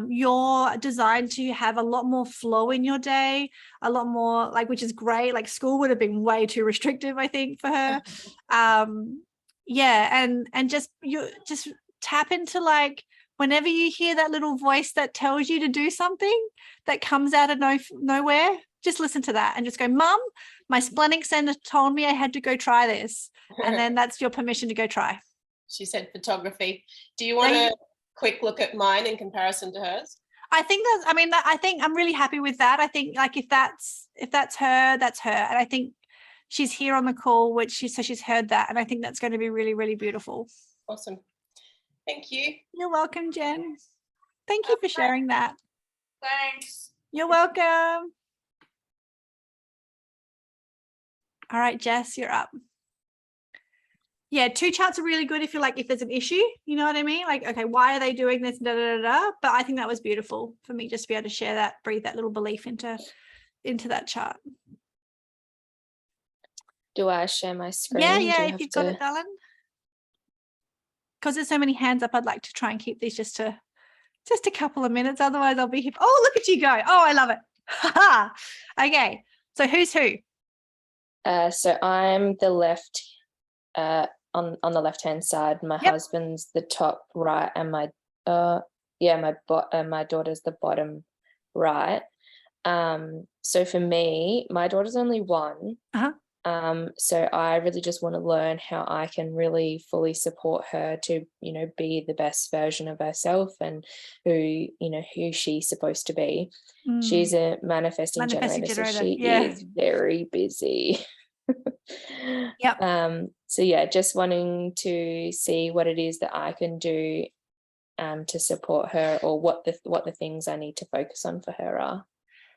S1: You're designed to have a lot more flow in your day, a lot more, like, which is great. Like, school would have been way too restrictive, I think, for her. And just tap into, like, whenever you hear that little voice that tells you to do something that comes out of nowhere, just listen to that and just go, Mum, my Splenic Center told me I had to go try this. And then that's your permission to go try.
S2: She said photography. Do you want a quick look at mine in comparison to hers?
S1: I think I think I'm really happy with that. I think like if that's her, that's her. And I think she's here on the call, so she's heard that. And I think that's going to be really, really beautiful.
S2: Awesome. Thank you.
S1: You're welcome, Jen. Thank you for sharing that.
S2: Thanks.
S1: You're welcome. All right, Jess, you're up. Yeah, 2 charts are really good if you're like, if there's an issue, you know what I mean? Like, okay, why are they doing this? Da, da, da, da. But I think that was beautiful for me just to be able to share that, breathe that little belief into that chart.
S3: Do I share my screen?
S1: Yeah, if you've got it, darling. Because there's so many hands up, I'd like to try and keep these just a couple of minutes. Otherwise, I'll be here. Oh, look at you go. Oh, I love it. Okay, so who's who?
S3: So I'm the left, on the left hand side. My husband's the top right, and my daughter's the bottom right. So for me, my daughter's only 1. So I really just want to learn how I can really fully support her to, be the best version of herself and who she's supposed to be. She's a manifesting generator, so she is very busy. So yeah, just wanting to see what it is that I can do to support her, or what the things I need to focus on for her are.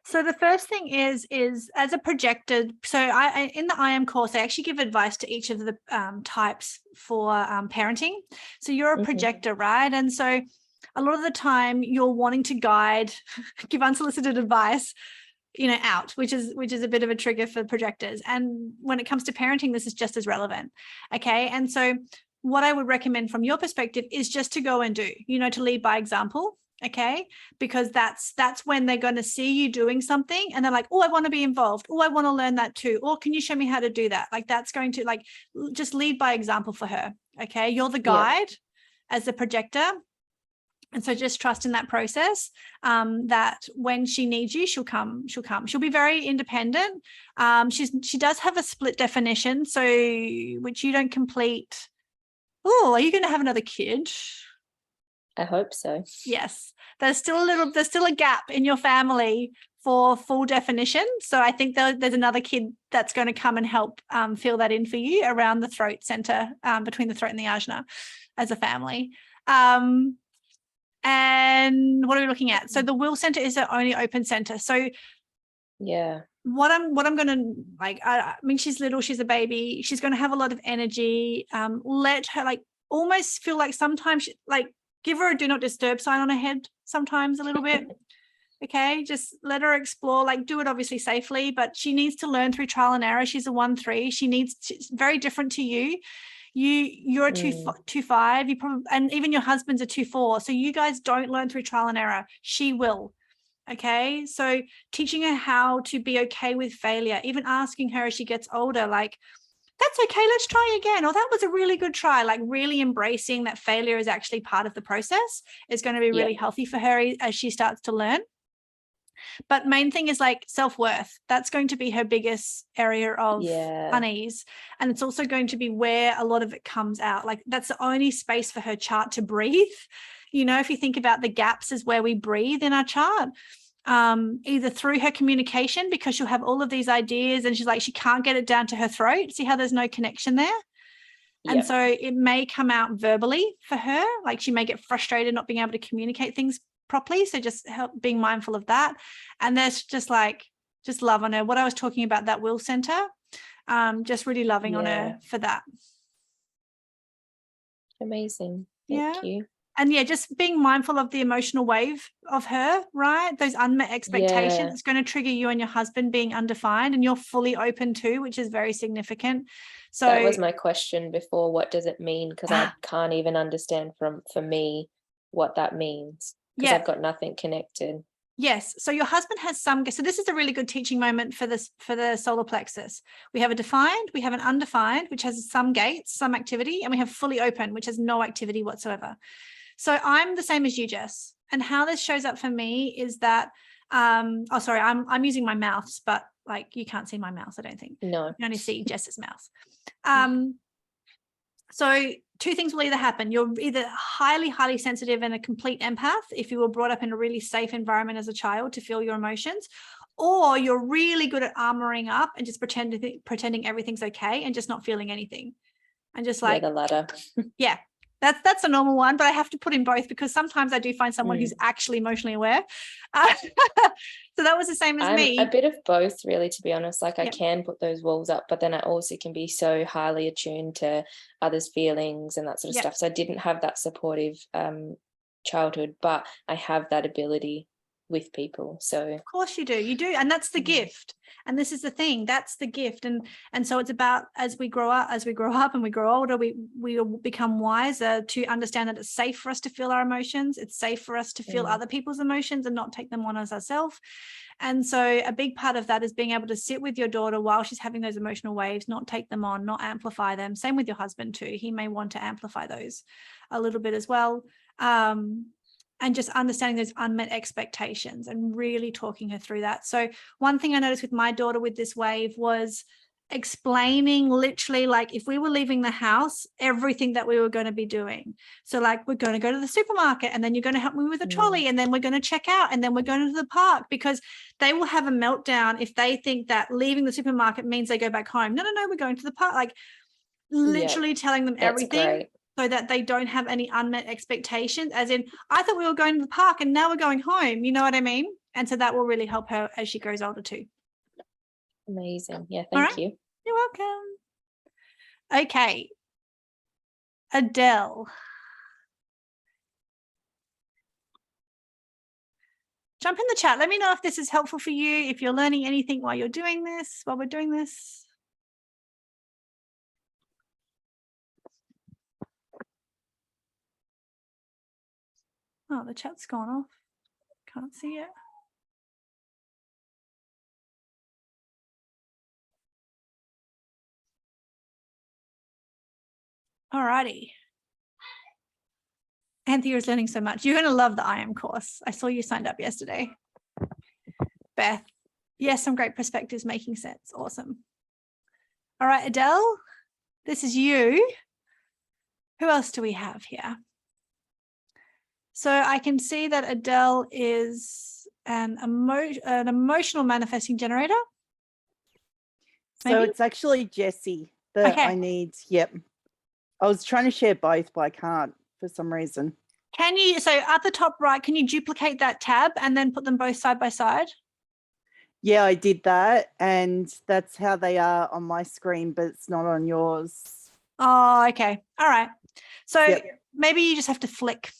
S1: So the first thing is as a projector. So I in the I Am course, I actually give advice to each of the types for parenting. So you're a projector, right? And so a lot of the time you're wanting to guide, give unsolicited advice, out, which is a bit of a trigger for projectors. And when it comes to parenting, this is just as relevant. Okay. And so what I would recommend from your perspective is just to go and do, to lead by example. Okay, because that's when they're going to see you doing something and they're like, oh, I want to be involved. Oh, I want to learn that too. Or can you show me how to do that? Like that's going to just lead by example for her. Okay, you're the guide as the projector. And so just trust in that process, that when she needs you, she'll come. She'll be very independent. She does have a split definition, so which you don't complete. Oh, are you going to have another kid?
S3: I hope so.
S1: Yes. There's still a gap in your family for full definition. So I think there's another kid that's going to come and help fill that in for you around the throat center, between the throat and the ajna as a family. And what are we looking at? So the will center is the only open center. So what I'm going to I mean, she's little, she's a baby, she's going to have a lot of energy. Let her almost feel like sometimes give her a do not disturb sign on her head sometimes a little bit. Okay, just let her explore, do it obviously safely, but she needs to learn through trial and error. She's a 1-3. She's very different to you. You're a 2-5. You probably, and even your husband's a 2-4. So you guys don't learn through trial and error. She will. Okay, so teaching her how to be okay with failure, even asking her as she gets older, that's okay, let's try again. Or that was a really good try. Really embracing that failure is actually part of the process is going to be really healthy for her as she starts to learn. But main thing is self-worth. That's going to be her biggest area of unease. And it's also going to be where a lot of it comes out. That's the only space for her chart to breathe. If you think about the gaps is where we breathe in our chart. Either through her communication, because she'll have all of these ideas and she can't get it down to her throat. See how there's no connection there? And so it may come out verbally for her. She may get frustrated not being able to communicate things properly. So just being mindful of that. And there's just love on her. What I was talking about, that will center, just really loving on her for that.
S3: Amazing. Thank you.
S1: And just being mindful of the emotional wave of her, right? Those unmet expectations. It's going to trigger you and your husband being undefined, and you're fully open too, which is very significant. So
S3: that was my question before. What does it mean? Because I can't even understand for me what that means, because I've got nothing connected.
S1: Yes. So your husband has so this is a really good teaching moment for the solar plexus. We have a defined, we have an undefined, which has some gates, some activity, and we have fully open, which has no activity whatsoever. So I'm the same as you, Jess. And how this shows up for me is that, I'm using my mouse, but like you can't see my mouse, I don't think.
S3: No.
S1: You only see Jess's mouse. So two things will either happen. You're either highly, highly sensitive and a complete empath if you were brought up in a really safe environment as a child to feel your emotions, or you're really good at armoring up and just pretending everything's okay and just not feeling anything. And just like,
S3: the latter.
S1: Yeah, that's a normal one, but I have to put in both because sometimes I do find someone who's actually emotionally aware. So that was the same as me.
S3: I'm a bit of both, really, to be honest. Like I can put those walls up, but then I also can be so highly attuned to others' feelings and that sort of stuff. So I didn't have that supportive childhood, but I have that ability with people. So
S1: of course you do, and that's the gift. And this is the thing, that's the gift. And so it's about, as we grow up and we grow older, we become wiser to understand that it's safe for us to feel our emotions. It's safe for us to feel other people's emotions and not take them on as ourselves. And so a big part of that is being able to sit with your daughter while she's having those emotional waves, not take them on, not amplify them. Same with your husband too. He may want to amplify those a little bit as well. And just understanding those unmet expectations and really talking her through that. So one thing I noticed with my daughter with this wave was explaining literally, like, if we were leaving the house, everything that we were going to be doing. So like, we're going to go to the supermarket and then you're going to help me with a trolley and then we're going to check out and then we're going to the park, because they will have a meltdown if they think that leaving the supermarket means they go back home. No, we're going to the park. Like literally telling them everything. Great. So that they don't have any unmet expectations, as in, I thought we were going to the park and now we're going home. You know what I mean? And so that will really help her as she grows older too.
S3: Amazing. Yeah, thank you.
S1: You're welcome. Okay. Adele. Jump in the chat. Let me know if this is helpful for you, if you're learning anything while we're doing this. Oh, the chat's gone off. Can't see it. All righty. Anthea is learning so much. You're going to love the I Am course. I saw you signed up yesterday. Beth. Yes, some great perspectives making sense. Awesome. All right, Adele, this is you. Who else do we have here? So I can see that Adele is an emotional manifesting generator. Maybe?
S4: So it's actually Jessie that I need. Yep. I was trying to share both, but I can't for some reason.
S1: Can you, so at the top right, can you duplicate that tab and then put them both side by side?
S4: Yeah, I did that. And that's how they are on my screen, but it's not on yours.
S1: Oh, okay. All right. So maybe you just have to flick.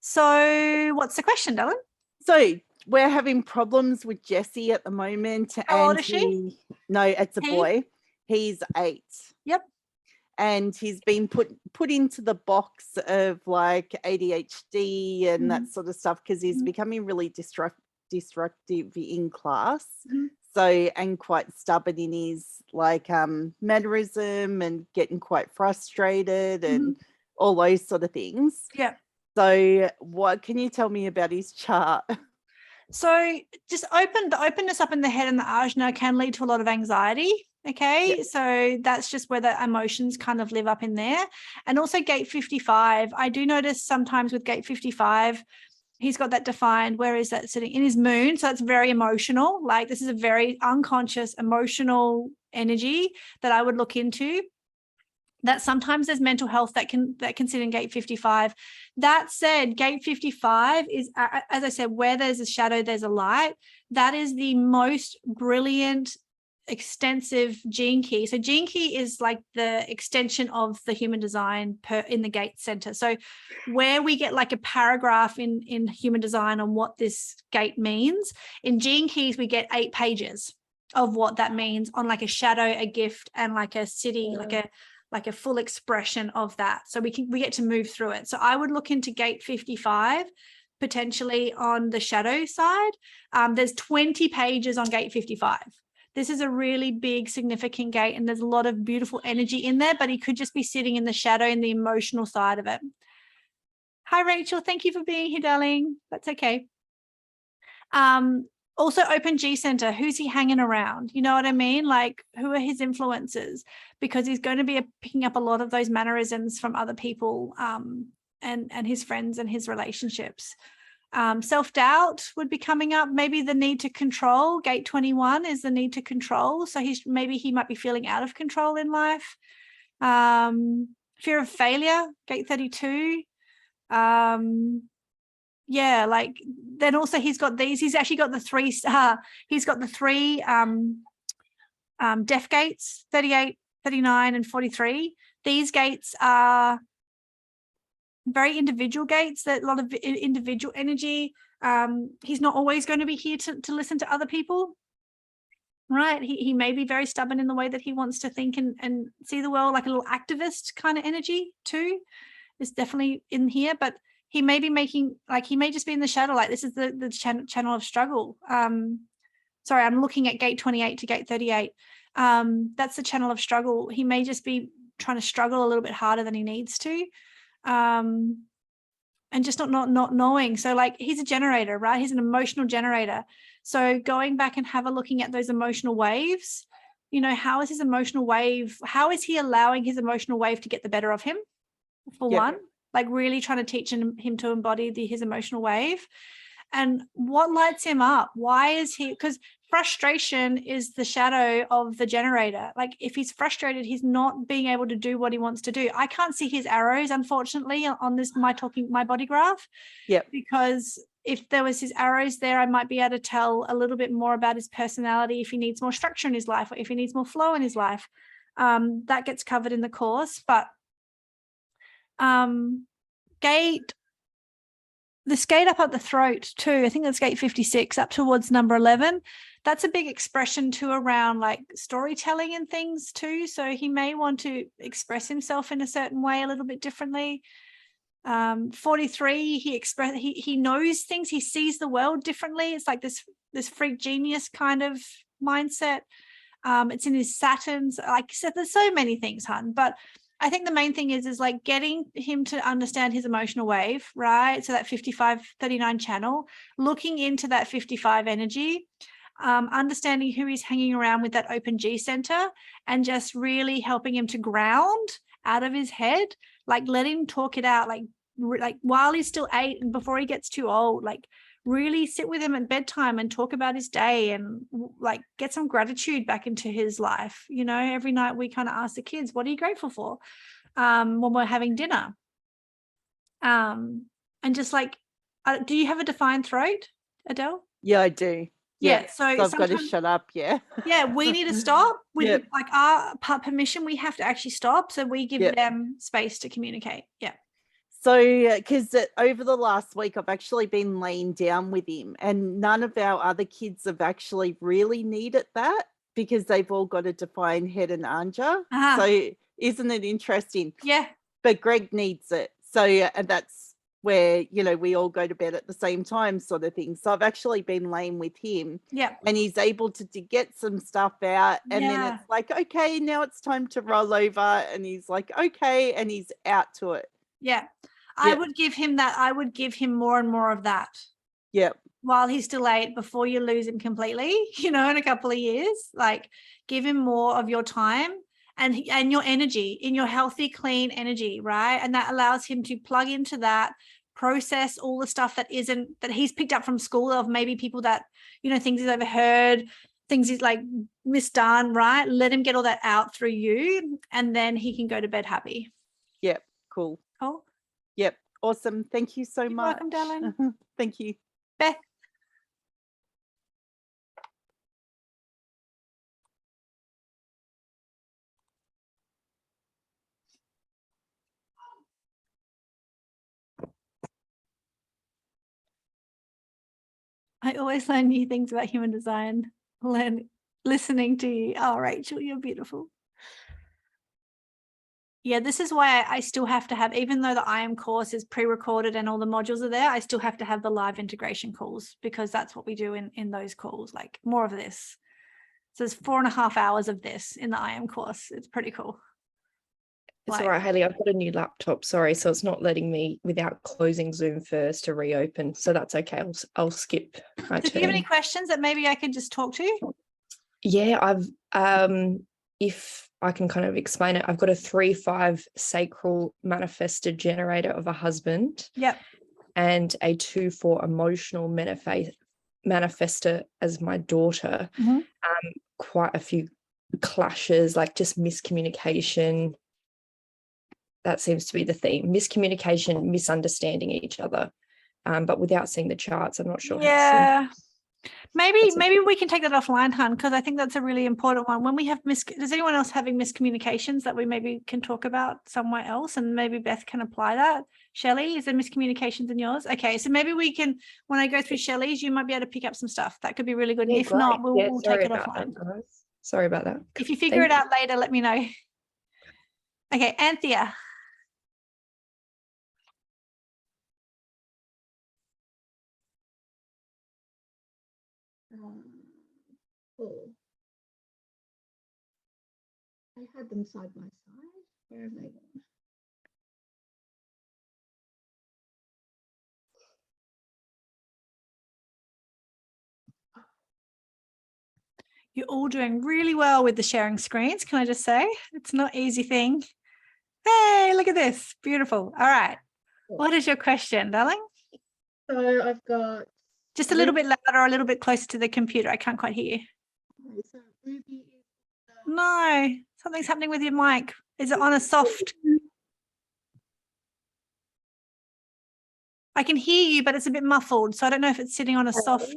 S1: So what's the question, Dylan?
S4: So we're having problems with Jessie at the moment.
S1: How old is she?
S4: No, it's a boy. He's 8.
S1: Yep.
S4: And he's been put into the box of like ADHD and that sort of stuff because he's becoming really disruptive in class. So, and quite stubborn in his like mannerism and getting quite frustrated and all those sort of things.
S1: Yeah.
S4: So what can you tell me about his chart?
S1: So just the openness up in the head and the ajna can lead to a lot of anxiety. Okay. Yep. So that's just where the emotions kind of live up in there. And also gate 55. I do notice sometimes with gate 55, he's got that defined. Where is that sitting? In his moon. So it's very emotional. Like this is a very unconscious emotional energy that I would look into. That sometimes there's mental health that can sit in gate 55. That said, gate 55 is, as I said, where there's a shadow, there's a light. That is the most brilliant, extensive gene key. So gene key is like the extension of the human design in the gate center. So where we get like a paragraph in human design on what this gate means, in gene keys we get 8 pages of what that means on like a shadow, a gift, and like a city, like a full expression of that. So we get to move through it. So I would look into gate 55 potentially on the shadow side. There's 20 pages on gate 55. This is a really big, significant gate, and there's a lot of beautiful energy in there, but he could just be sitting in the shadow in the emotional side of it. Hi, Rachel. Thank you for being here, darling. That's okay. Also open G center. Who's he hanging around? You know what I mean? Like, who are his influences? Because he's going to be picking up a lot of those mannerisms from other people, and his friends and his relationships. Self-doubt would be coming up. Maybe the need to control. Gate 21 is the need to control. So maybe he might be feeling out of control in life. Fear of failure. Gate 32. Yeah, like then also he's actually got the three death gates, 38, 39 and 43. These gates are very individual gates, that a lot of individual energy. He's not always going to be here to listen to other people, right? He may be very stubborn in the way that he wants to think and see the world, like a little activist kind of energy too. Is definitely in here, but he may be he may just be in the shadow, like this is the channel of struggle. Sorry, I'm looking at gate 28 to gate 38. That's the channel of struggle. He may just be trying to struggle a little bit harder than he needs to, and just not knowing. So like he's a generator, right? He's an emotional generator. So going back and looking at those emotional waves, you know, how is he allowing his emotional wave to get the better of him? For one, like really trying to teach him to embody his emotional wave. And what lights him up? Why is he? Because frustration is the shadow of the generator. Like if he's frustrated, he's not being able to do what he wants to do. I can't see his arrows, unfortunately, on this my body graph. Yep. Because if there was his arrows there, I might be able to tell a little bit more about his personality, if he needs more structure in his life, or if he needs more flow in his life. That gets covered in the course. But this gate up at the throat too, I think that's gate 56 up towards number 11. That's a big expression too around like storytelling and things too. So he may want to express himself in a certain way a little bit differently. 43, he knows things, he sees the world differently. It's like this freak genius kind of mindset. It's in his Saturns. Like I said, there's so many things, hun, but I think the main thing is like getting him to understand his emotional wave, right? So that 55-39 channel, looking into that 55 energy, understanding who he's hanging around with, that open G center, and just really helping him to ground out of his head, like let him talk it out, like while he's still 8 and before he gets too old, like really sit with him at bedtime and talk about his day and like get some gratitude back into his life. You know, every night we kind of ask the kids, what are you grateful for when we're having dinner? And just like, do you have a defined throat, Adele?
S4: Yeah, I do.
S1: Yeah, so
S4: I've got to shut up. Yeah,
S1: we need to stop with like our permission. We have to actually stop, so we give them space to communicate.
S4: So, because over the last week, I've actually been laying down with him, and none of our other kids have actually really needed that because they've all got a defined head and anja. So, isn't it interesting?
S1: Yeah.
S4: But Greg needs it. So, and that's where, you know, we all go to bed at the same time sort of thing. So I've actually been laying with him.
S1: Yeah.
S4: And he's able to get some stuff out. And then it's like, okay, now it's time to roll over. And he's like, okay. And he's out to it.
S1: Yeah. I would give him that. I would give him more and more of that.
S4: Yep.
S1: While he's still 8, before you lose him completely, you know, in a couple of years, like give him more of your time and your energy, in your healthy, clean energy, right? And that allows him to plug into that, process all the stuff that he's picked up from school, of maybe people that, you know, things he's overheard, things he's like misdone, right? Let him get all that out through you, and then he can go to bed happy.
S4: Yep. Cool.
S1: Cool.
S4: Yep. Awesome. Thank you so much.
S1: Welcome, darling.
S4: Thank you.
S1: Beth. I always learn new things about human design, listening to you. Oh, Rachel, you're beautiful. Yeah, this is why I still have to have, even though the IM course is pre-recorded and all the modules are there, I still have to have the live integration calls, because that's what we do in those calls, like more of this. So there's 4.5 hours of this in the IM course. It's pretty cool.
S3: It's all right, Hayley. I've got a new laptop. Sorry, so it's not letting me without closing Zoom first to reopen. So that's okay. I'll skip my
S1: Do
S3: turn.
S1: you have any questions that maybe I can just talk to?
S3: Yeah, I've if I can kind of explain it, I've got a 3-5 sacral manifested generator of a husband.
S1: Yep.
S3: And a 2-4 emotional manifester as my daughter.
S1: Mm-hmm.
S3: Quite a few clashes, like just miscommunication. That seems to be the theme. Miscommunication, misunderstanding each other. But without seeing the charts, I'm not sure how to see.
S1: Maybe we can take that offline, hun, because I think that's a really important one. When we have does anyone else having miscommunications that we maybe can talk about somewhere else, and maybe Beth can apply that? Shelley, is there miscommunications in yours? Okay, so maybe we can, when I go through Shelley's, you might be able to pick up some stuff. That could be really good.
S3: Yeah,
S1: if not, we'll take it offline.
S3: Sorry about that.
S1: If you figure it out later, let me know. Okay, Anthea.
S5: Cool. I had them side by side. Where have they gone?
S1: You're all doing really well with the sharing screens. Can I just say, it's not an easy thing. Hey, look at this. Beautiful. All right. Cool. What is your question, darling?
S5: So I've got
S1: just a little bit louder or a little bit closer to the computer. I can't quite hear you.
S5: Okay, so Ruby is
S1: no, something's happening with your mic. Is it on a soft? I can hear you, but it's a bit muffled. So I don't know if it's sitting on a soft.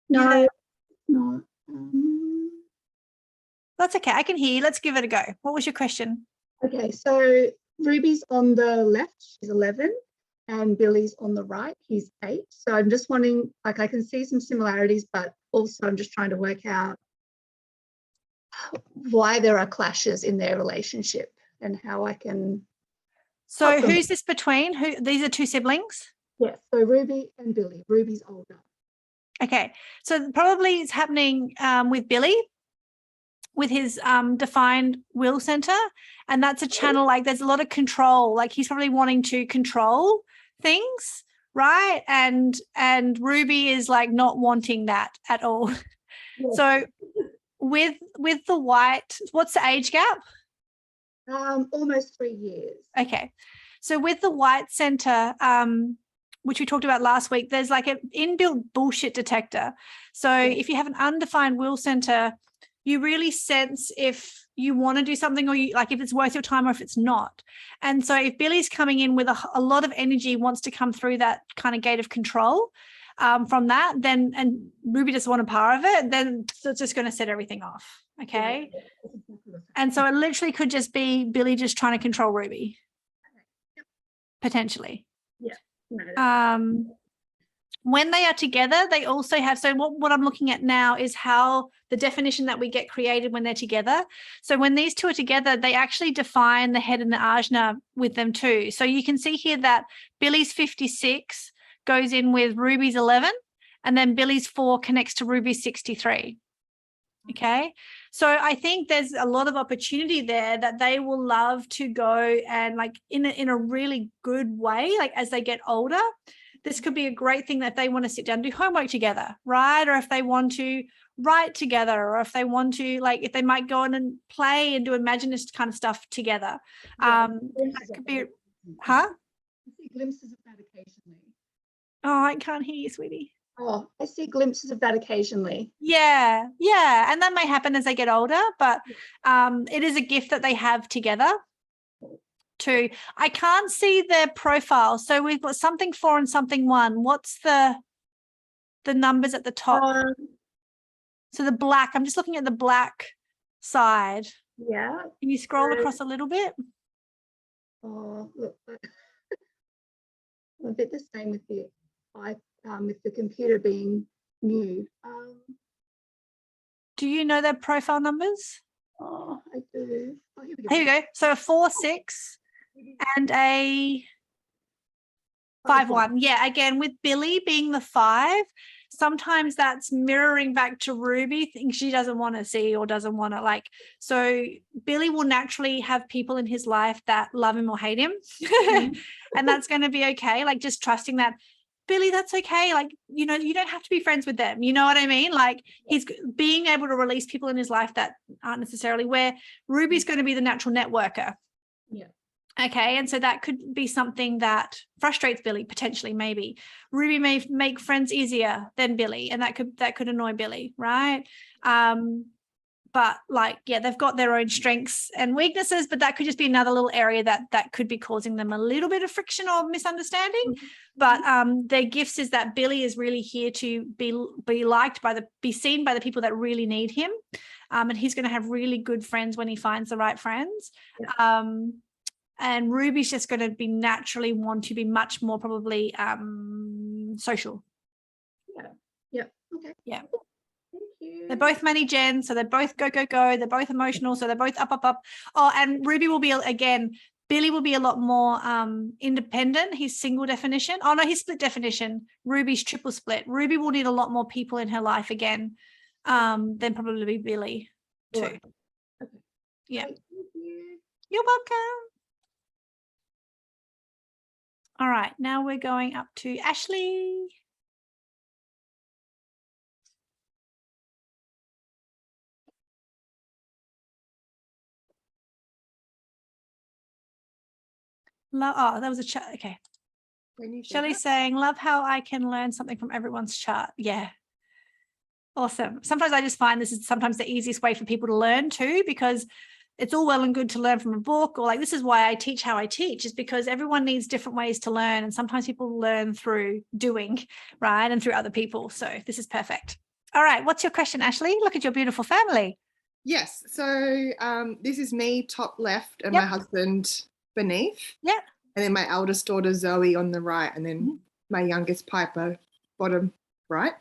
S5: No, no.
S1: That's okay. I can hear you. Let's give it a go. What was your question?
S5: Okay, so Ruby's on the left, she's 11, and Billy's on the right, he's 8. So I'm just wondering, like, I can see some similarities, but also I'm just trying to work out why there are clashes in their relationship and how I can.
S1: So who's this between? These are 2 siblings?
S5: Yes, so Ruby and Billy. Ruby's older.
S1: Okay, so probably it's happening with Billy, with his defined will center, and that's a channel, like there's a lot of control, like he's probably wanting to control things, right? And Ruby is like not wanting that at all. Yes. So with the white, what's the age gap?
S5: Almost 3 years.
S1: Okay, so with the white center, which we talked about last week, there's like an inbuilt bullshit detector. So if you have an undefined will center, you really sense if you want to do something, or you like if it's worth your time or if it's not. And so if Billy's coming in with a lot of energy, wants to come through that kind of gate of control from that, then, and Ruby doesn't want a part of it, then it's just going to set everything off. Okay. And so it literally could just be Billy just trying to control Ruby. Potentially.
S5: Yeah.
S1: When they are together, they also have, so what I'm looking at now is how the definition that we get created when they're together. So when these 2 are together, they actually define the head and the ajna with them too. So you can see here that Billy's 56 goes in with Ruby's 11, and then Billy's 4 connects to Ruby's 63. Okay, so I think there's a lot of opportunity there that they will love to go and like in a really good way, like as they get older. This could be a great thing that if they want to sit down and do homework together, right? Or if they want to write together, or if they want to, like, if they might go on and play and do imaginist kind of stuff together. That could be, huh?
S5: I see glimpses of that occasionally.
S1: Oh, I can't hear you, sweetie.
S5: Oh, I see glimpses of that occasionally.
S1: Yeah. And that may happen as they get older, but it is a gift that they have together. Too. I can't see their profile. So we've got something 4 and something 1. What's the numbers at the top? So the black, I'm just looking at the black side.
S5: Yeah.
S1: Can you scroll across a little bit?
S5: Oh, look. I'm a bit the same with the computer being new.
S1: Do you know their profile numbers?
S5: Oh, I do. Oh, here we go.
S1: Here we go. So a 4, 6 and a 5, 1. Yeah, again, with Billy being the 5, sometimes that's mirroring back to Ruby, things she doesn't want to see or doesn't want to like. So Billy will naturally have people in his life that love him or hate him. And that's going to be okay. Like just trusting that, Billy, that's okay. Like, you know, you don't have to be friends with them. You know what I mean? Like he's being able to release people in his life that aren't necessarily where Ruby's going to be the natural networker.
S5: Yeah.
S1: Okay. And so that could be something that frustrates Billy, potentially, maybe. Ruby may make friends easier than Billy, and that could annoy Billy, right? But like, yeah, they've got their own strengths and weaknesses, but that could just be another little area that could be causing them a little bit of friction or misunderstanding. But their gifts is that Billy is really here to be liked be seen by the people that really need him. And he's going to have really good friends when he finds the right friends. Yeah. And Ruby's just going to be naturally want to be much more probably social.
S5: Yeah. Okay.
S1: Yeah.
S5: Thank you.
S1: They're both money gen, so they're both go. They're both emotional, so they're both up. Oh, and Ruby will be, again, Billy will be a lot more independent. He's single definition. Oh, no, he's split definition. Ruby's triple split. Ruby will need a lot more people in her life again than probably Billy too.
S5: Right. Okay.
S1: Yeah.
S5: Thank you.
S1: You're welcome. All right, now we're going up to Ashley. Oh, that was a chat. Okay. Shelley's saying, love how I can learn something from everyone's chart. Yeah. Awesome. Sometimes I just find this is sometimes the easiest way for people to learn too, because it's all well and good to learn from a book, or like, this is why I teach how I teach, is because everyone needs different ways to learn. And sometimes people learn through doing, right? And through other people. So this is perfect. All right. What's your question, Ashley? Look at your beautiful family.
S6: Yes. So this is me top left and my husband beneath.
S1: Yeah.
S6: And then my eldest daughter Zoe on the right, and then my youngest Piper bottom right.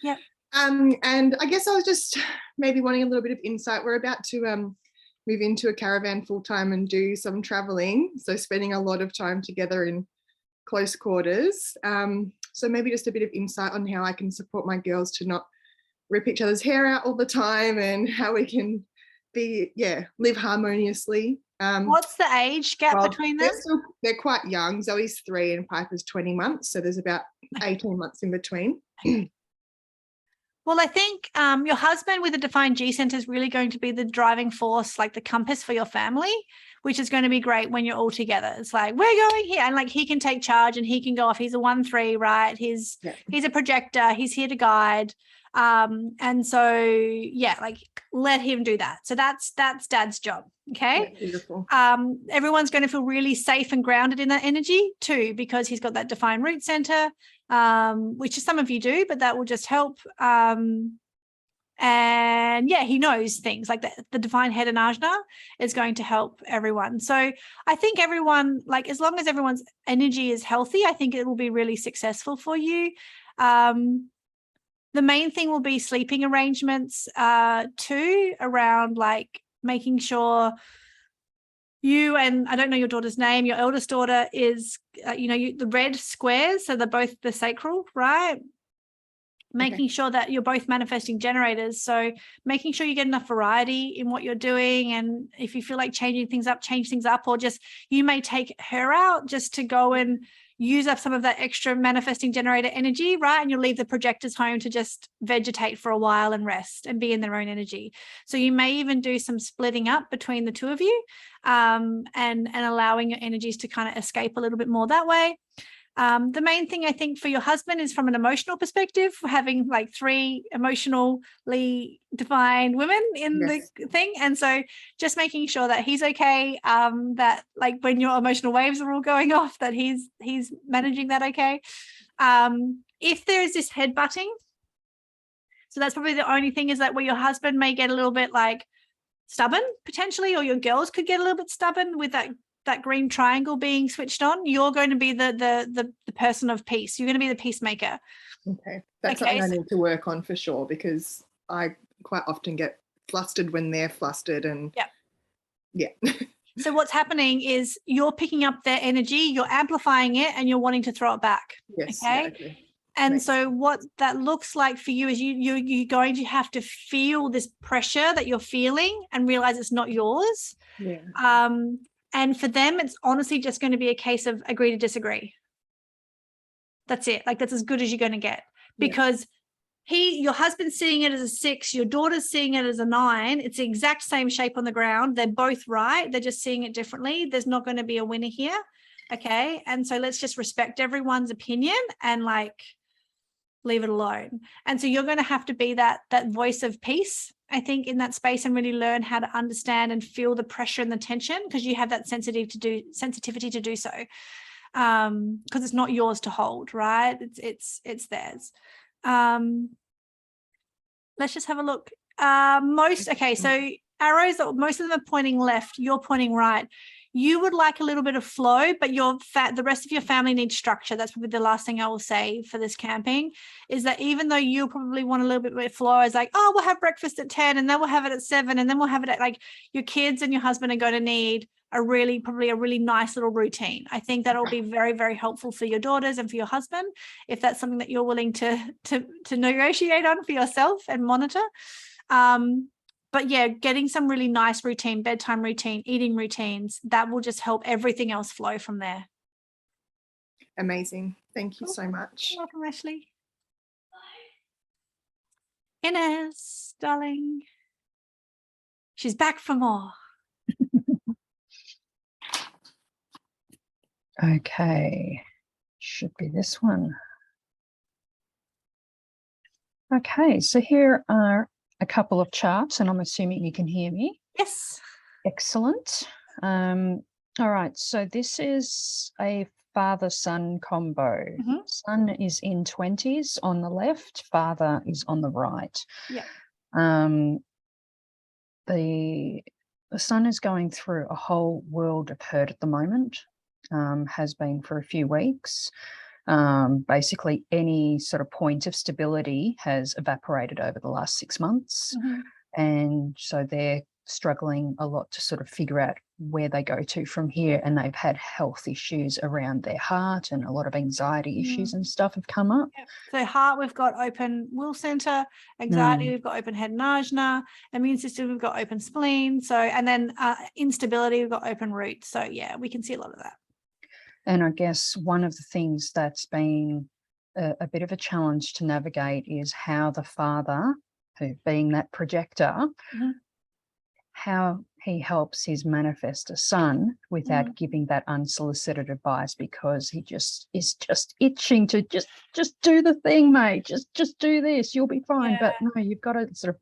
S1: Yeah.
S6: And I guess I was just maybe wanting a little bit of insight. We're about to move into a caravan full time and do some traveling, so spending a lot of time together in close quarters. So maybe just a bit of insight on how I can support my girls to not rip each other's hair out all the time, and how we can live harmoniously.
S1: What's the age gap between them?
S6: They're quite young. Zoe's 3 and Piper's 20 months. So there's about 18 months in between.
S1: Well, I think your husband with a defined G center is really going to be the driving force, like the compass for your family, which is going to be great when you're all together. It's like, we're going here. And like, he can take charge and he can go off. He's a 1-3, right? He's a projector. He's here to guide. And so, yeah, like let him do that. So that's Dad's job. Okay.
S6: Yeah, beautiful.
S1: Everyone's going to feel really safe and grounded in that energy too, because he's got that defined root center, which is some of you do, but that will just help. And yeah, he knows things like the divine head and ajna is going to help everyone. So I think everyone, like, as long as everyone's energy is healthy, I think it will be really successful for you. The main thing will be sleeping arrangements too, around like making sure you, and I don't know your daughter's name, your eldest daughter is, the red squares. So they're both the sacral, right? Making sure that you're both manifesting generators. So making sure you get enough variety in what you're doing. And if you feel like changing things up, change things up, or just you may take her out just to go and use up some of that extra manifesting generator energy, right? And you'll leave the projectors home to just vegetate for a while and rest and be in their own energy. So you may even do some splitting up between the two of you, and allowing your energies to kind of escape a little bit more that way. The main thing I think for your husband is from an emotional perspective, having like 3 emotionally defined women in the thing. And so just making sure that he's okay, that like when your emotional waves are all going off, that he's managing that okay. If there is this headbutting, so that's probably the only thing, is that where your husband may get a little bit like stubborn potentially, or your girls could get a little bit stubborn with that green triangle being switched on. You're going to be the person of peace. You're going to be the peacemaker.
S6: Okay. That's something I need to work on for sure, because I quite often get flustered when they're flustered. And
S1: So what's happening is you're picking up their energy, you're amplifying it, and you're wanting to throw it back.
S6: Yes.
S1: Okay.
S6: Exactly.
S1: And
S6: Right.
S1: so what that looks like for you is you're going to have to feel this pressure that you're feeling and realize it's not yours.
S3: Yeah.
S1: And for them, it's honestly just going to be a case of agree to disagree. That's it. Like, that's as good as you're going to get, because your husband's seeing it as a 6, your daughter's seeing it as a 9. It's the exact same shape on the ground. They're both right. They're just seeing it differently. There's not going to be a winner here. Okay. And so let's just respect everyone's opinion and like leave it alone. And so you're going to have to be that voice of peace, I think, in that space, and really learn how to understand and feel the pressure and the tension, because you have that sensitivity to do so. Because it's not yours to hold, right? It's theirs. Let's just have a look. So arrows, most of them are pointing left, you're pointing right. You would like a little bit of flow, but the rest of your family needs structure. That's probably the last thing I will say for this camping, is that even though you probably want a little bit more flow, it's like, oh, we'll have breakfast at 10 and then we'll have it at 7 and then we'll have it at, like, your kids and your husband are going to need probably a really nice little routine. I think that'll be very, very helpful for your daughters and for your husband, if that's something that you're willing to negotiate on for yourself and monitor. But yeah, getting some really nice routine, bedtime routine, eating routines, that will just help everything else flow from there.
S6: Amazing. Thank you so much.
S1: You're welcome, Ashley. Ines, darling. She's back for more.
S7: Okay, should be this one. Okay, so here are a couple of charts, and I'm assuming you can hear me.
S1: Yes.
S7: Excellent. All right, so this is a father-son combo. Son is in 20s on the left, father is on the right.
S1: Yeah.
S7: The son is going through a whole world of hurt at the moment, has been for a few weeks. Basically, any sort of point of stability has evaporated over the last 6 months. And so they're struggling a lot to sort of figure out where they go to from here. And they've had health issues around their heart, and a lot of anxiety issues and stuff have come up.
S1: So heart, we've got open will center. Anxiety, we've got open head and ajna. Immune system, we've got open spleen. So, and then instability, we've got open root. So yeah, we can see a lot of that.
S7: And I guess one of the things that's been a bit of a challenge to navigate is how the father, who being that projector, how he helps his manifestor son without giving that unsolicited advice, because he is just itching to just do the thing, mate. Just do this, you'll be fine. But no, you've got to sort of,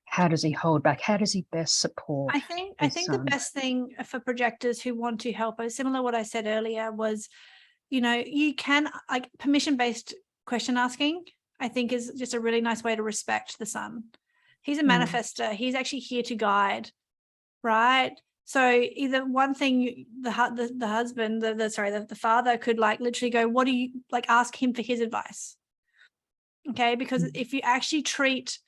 S7: how does he hold back? How does he best support?
S1: I think the best thing for projectors who want to help, similar to what I said earlier, was, you can, like, permission-based question asking, I think, is just a really nice way to respect the son. He's a manifestor. He's actually here to guide, right? So either one thing, the husband, the father could, like, literally go, what do you, like, ask him for his advice. Okay, because if you actually treat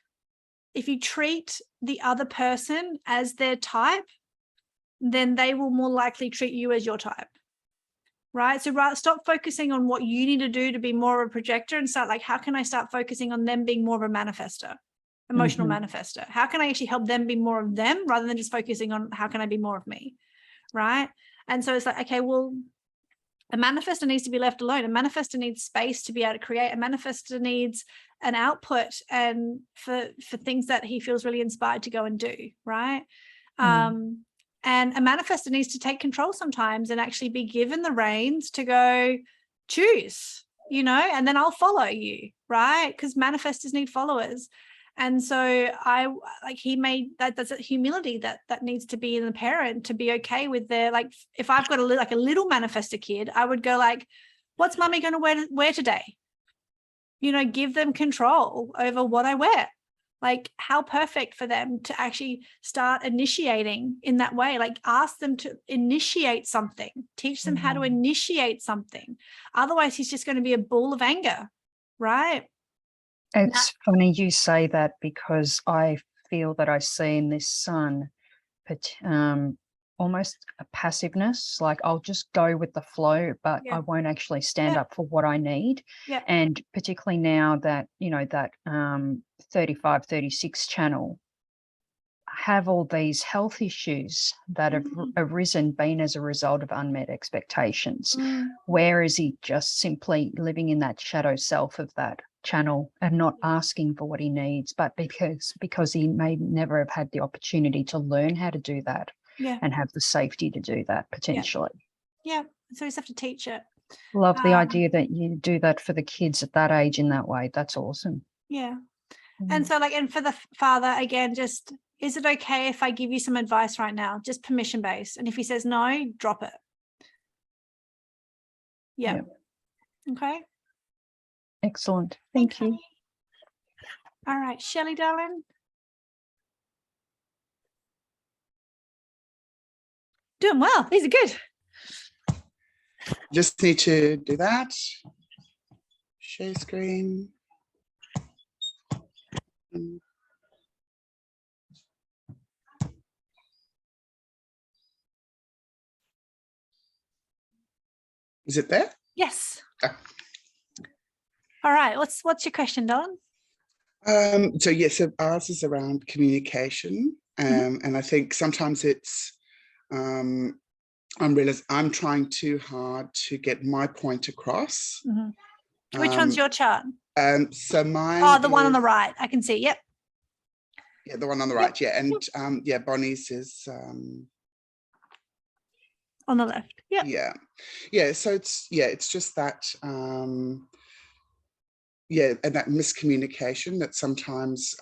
S1: the other person as their type, then they will more likely treat you as your type, right? So stop focusing on what you need to do to be more of a projector, and start, like, how can I start focusing on them being more of a manifestor, emotional manifestor? How can I actually help them be more of them, rather than just focusing on how can I be more of me, right? And so it's like, okay, well, a manifestor needs to be left alone. A manifestor needs space to be able to create. A manifestor needs an output and for things that he feels really inspired to go and do, right? And a manifestor needs to take control sometimes and actually be given the reins to go choose, and then I'll follow you, right? Because manifestors need followers. And so he made that's a humility that needs to be in the parent, to be okay with their, like, if I've got a little manifestor kid, I would go, like, what's mommy going to wear today? Give them control over what I wear. Like, how perfect for them to actually start initiating in that way. Like, ask them to initiate something, teach them how to initiate something. Otherwise, he's just going to be a ball of anger, right?
S7: It's funny you say that, because I feel that I see in this son almost a passiveness, like I'll just go with the flow, but I won't actually stand up for what I need. And particularly now that, you know, that 35, 36 channel have all these health issues that have arisen, been as a result of unmet expectations. Where is he just simply living in that shadow self of that channel and not asking for what he needs, but because he may never have had the opportunity to learn how to do that and have the safety to do that potentially.
S1: So we just have to teach it.
S7: Love the idea that you do that for the kids at that age in that way. That's awesome.
S1: And so, like, and for the father, again, just, is it okay if I give you some advice right now? Just permission based. And if he says no, drop it. Okay.
S7: Excellent. Thank you.
S1: All right, Shelley, darling. Doing well. These are good.
S8: Just need to do that. Share screen. Is it there?
S1: Yes.
S8: Ah.
S1: All right. What's your question, darling?
S8: So ours is around communication, and I think sometimes it's I'm trying too hard to get my point across.
S1: Which one's your chart?
S8: So mine.
S1: The one on the right. I can see. Yep.
S8: Yeah, the one on the right. Yeah, and Bonnie's is
S1: on the left.
S8: Yeah. So it's just that. And that miscommunication that sometimes,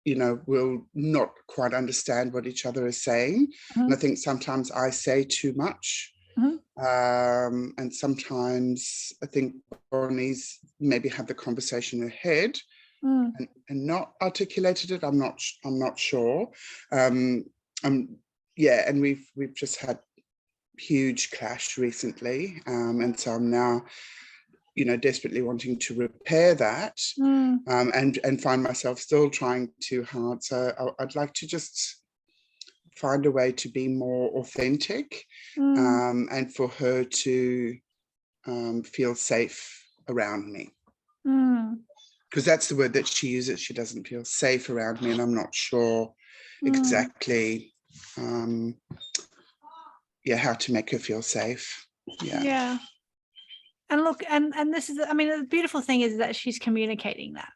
S8: we'll not quite understand what each other is saying. And I think sometimes I say too much. And sometimes I think Bonnie's maybe had the conversation in her head and not articulated it. I'm not sure. And we've just had huge clash recently. And so I'm now, desperately wanting to repair that, and find myself still trying too hard. So I'd like to just find a way to be more authentic, and for her to feel safe around me. Because that's the word that she uses. She doesn't feel safe around me, and I'm not sure exactly how to make her feel safe.
S1: And look, and this is, I mean, the beautiful thing is that she's communicating that,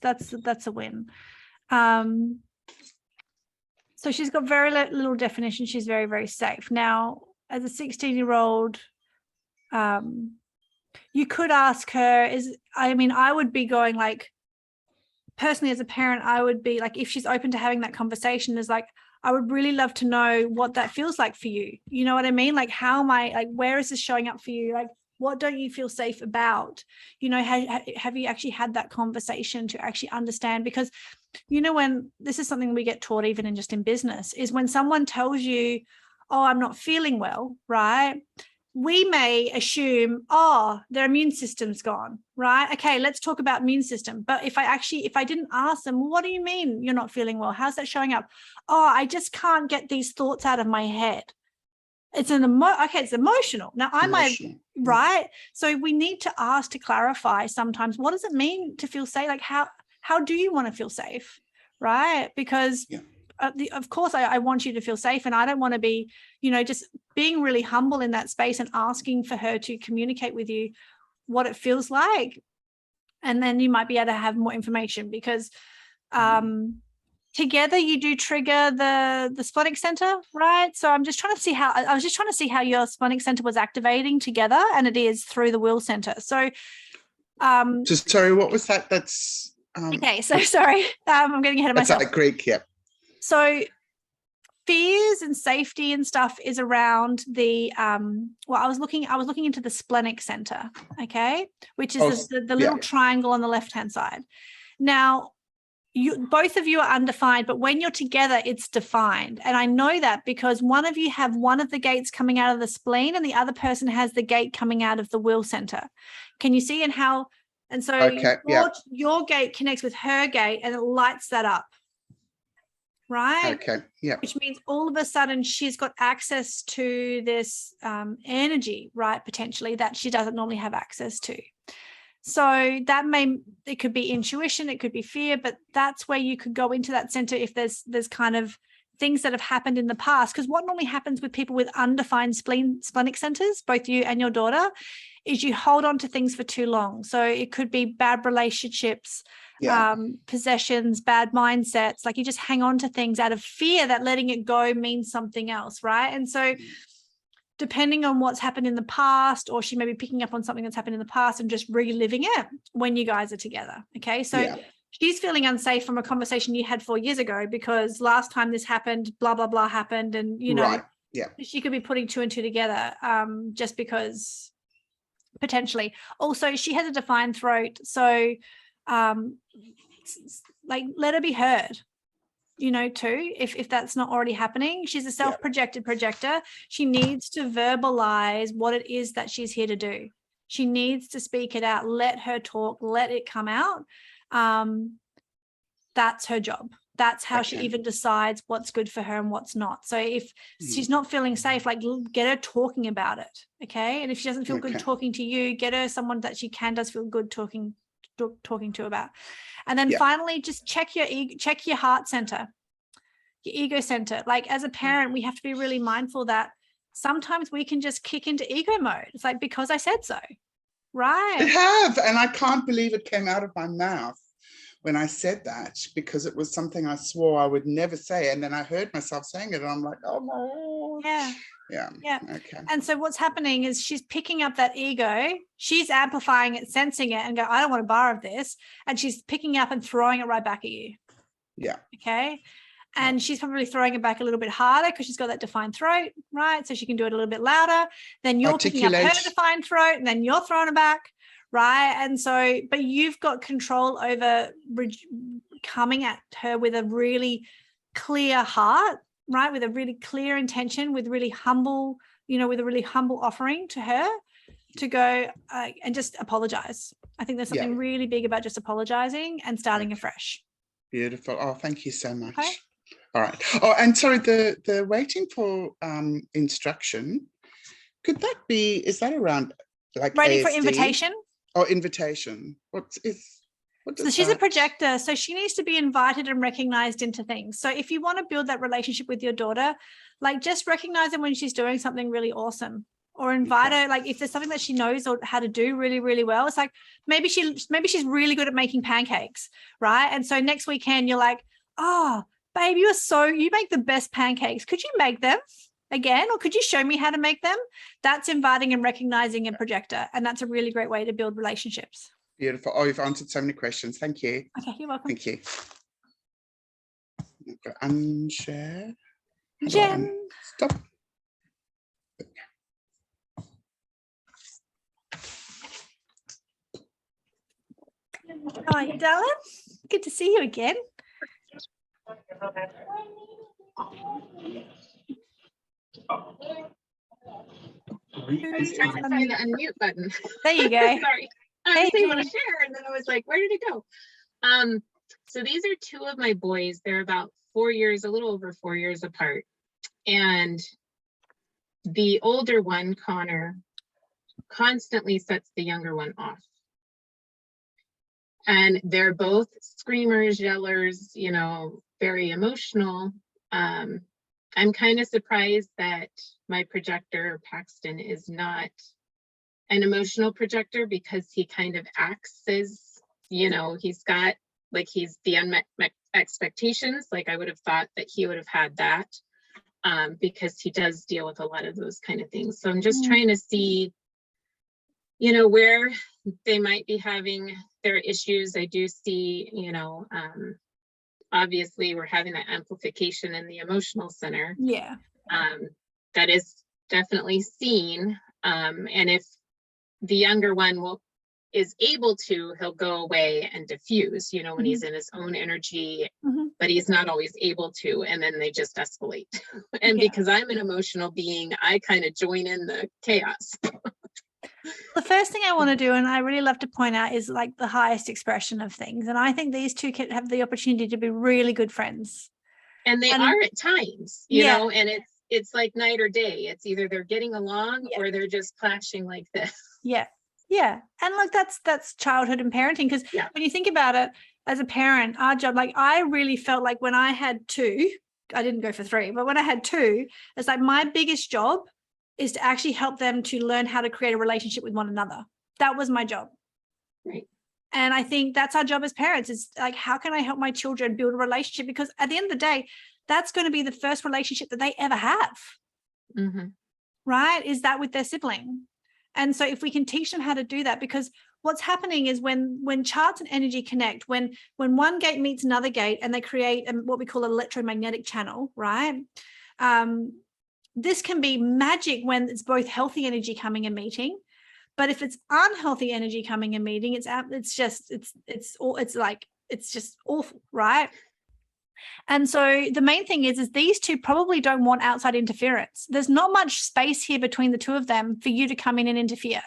S1: that's a win. So she's got very little definition. She's very, very safe. Now, as a 16-year-old, you could ask her, I would be going, like, personally as a parent, I would be like, if she's open to having that conversation, is like, I would really love to know what that feels like for you. You know what I mean? Like, how am I, like, where is this showing up for you? Like, what don't you feel safe about? Have you actually had that conversation to actually understand? Because, when this is something we get taught even in business, is when someone tells you, oh, I'm not feeling well, right? We may assume, oh, their immune system's gone, right? Okay, let's talk about immune system. But if I didn't ask them, what do you mean you're not feeling well? How's that showing up? Oh, I just can't get these thoughts out of my head. It's it's emotional. Now right? So we need to ask to clarify sometimes, what does it mean to feel safe? Like, how do you want to feel safe, right? Because of course I want you to feel safe, and I don't want to be, just being really humble in that space and asking for her to communicate with you what it feels like. And then you might be able to have more information, because together you do trigger the Splenic Center, right? So I was just trying to see how your Splenic Center was activating together, and it is through the Will Center. So
S8: just sorry, what was that? That's
S1: okay, so sorry, I'm getting ahead of myself.
S8: That's like Greek, yeah.
S1: So fears and safety and stuff is around the I was looking into the Splenic Center, okay, which is the little triangle on the left hand side. Now, both of you are undefined, but when you're together, it's defined. And I know that because one of you have one of the gates coming out of the spleen, and the other person has the gate coming out of the Will Center. Can you see? And so your gate connects with her gate, and it lights that up. right?
S8: Okay. Yeah.
S1: Which means all of a sudden she's got access to this energy, right? Potentially that she doesn't normally have access to. So that it could be intuition, it could be fear, but that's where you could go into that center if there's kind of things that have happened in the past. Because what normally happens with people with undefined splenic centers, both you and your daughter, is you hold on to things for too long. So it could be bad relationships, possessions, bad mindsets. Like you just hang on to things out of fear that letting it go means something else, right? And so depending on what's happened in the past, or she may be picking up on something that's happened in the past and just reliving it when you guys are together. Okay. So she's feeling unsafe from a conversation you had 4 years ago because last time this happened, blah, blah, blah happened. And, you know, she could be putting 2 and 2 together just because potentially. Also, she has a defined throat. So like let her be heard. You know, too, if that's not already happening. She's a self-projected projector. She needs to verbalize what it is that she's here to do. She needs to speak it out. Let her talk. Let it come out. That's her job. That's how she even decides what's good for her and what's not. So if she's not feeling safe, like get her talking about it. Okay. And if she doesn't feel good talking to you, get her someone that she does feel good talking to about. And then finally, just check your heart center, your ego center. Like as a parent, we have to be really mindful that sometimes we can just kick into ego mode. It's like, because I said so, right?
S8: It have, and I can't believe it came out of my mouth when I said that, because it was something I swore I would never say. And then I heard myself saying it and I'm like, oh no. Yeah. Okay.
S1: And so what's happening is she's picking up that ego, she's amplifying it, sensing it, and go, I don't want a bar of this. And she's picking up and throwing it right back at you.
S8: Yeah.
S1: Okay. And she's probably throwing it back a little bit harder because she's got that defined throat, right? So she can do it a little bit louder. Then you're picking up her defined throat and then you're throwing it back, right? And so, but you've got control over coming at her with a really clear heart, right? With a really clear intention, with really humble, with a really humble offering to her to go and just apologize. I think there's something really big about just apologizing and starting afresh.
S8: Beautiful. Oh, thank you so much. Okay. All right. Oh, and sorry, the waiting for instruction, could that be, is that around like
S1: waiting
S8: ASD?
S1: For invitation?
S8: Oh, invitation.
S1: So she's a projector, so she needs to be invited and recognized into things. So if you want to build that relationship with your daughter, like just recognize her when she's doing something really awesome, or invite her. Like if there's something that she knows or how to do really, really well, it's like maybe she's really good at making pancakes, right? And so next weekend you're like, oh, babe, you make the best pancakes. Could you make them again, or could you show me how to make them? That's inviting and recognizing a projector, and that's a really great way to build relationships.
S8: Beautiful. Oh, you've answered so many questions. Thank you.
S1: Okay, you're welcome.
S8: Thank you. Unshare.
S1: Jen.
S8: Stop.
S1: How are you, darling? Good to see you again.
S9: I was trying to find the unmute button.
S1: There you go.
S9: Sorry. I was able to share, and then I was like, where did it go? So these are 2 of my boys. They're about 4 years, a little over 4 years apart. And the older one, Connor, constantly sets the younger one off. And they're both screamers, yellers, very emotional. I'm kind of surprised that my projector, Paxton, is not an emotional projector, because he kind of acts as, he's got, like, he's the unmet expectations. Like I would have thought that he would have had that because he does deal with a lot of those kind of things. So I'm just trying to see, where they might be having their issues. I do see, obviously we're having that amplification in the emotional center.
S1: Yeah.
S9: That is definitely seen. And if the younger one is able to, he'll go away and diffuse, when he's in his own energy, but he's not always able to, and then they just escalate. And because I'm an emotional being, I kind of join in the chaos.
S1: The first thing I want to do, and I really love to point out, is like the highest expression of things. And I think these 2 can have the opportunity to be really good friends.
S9: And they are at times, you know, and it's like night or day. It's either they're getting along or they're just clashing like this.
S1: Yeah. And look, that's childhood and parenting, because when you think about it, as a parent, our job, like I really felt like when I had two, I didn't go for three, but when I had two, it's like my biggest job is to actually help them to learn how to create a relationship with one another. That was my job.
S9: Right.
S1: And I think that's our job as parents, is like, how can I help my children build a relationship? Because at the end of the day, that's going to be the first relationship that they ever have.
S9: Mm-hmm.
S1: Right? Is that with their sibling. And so if we can teach them how to do that, because what's happening is when charts and energy connect, when one gate meets another gate and they create what we call an electromagnetic channel, right? This can be magic when it's both healthy energy coming and meeting. But if it's unhealthy energy coming and meeting, it's just awful, right? And so the main thing is these two probably don't want outside interference. There's not much space here between the two of them for you to come in and interfere.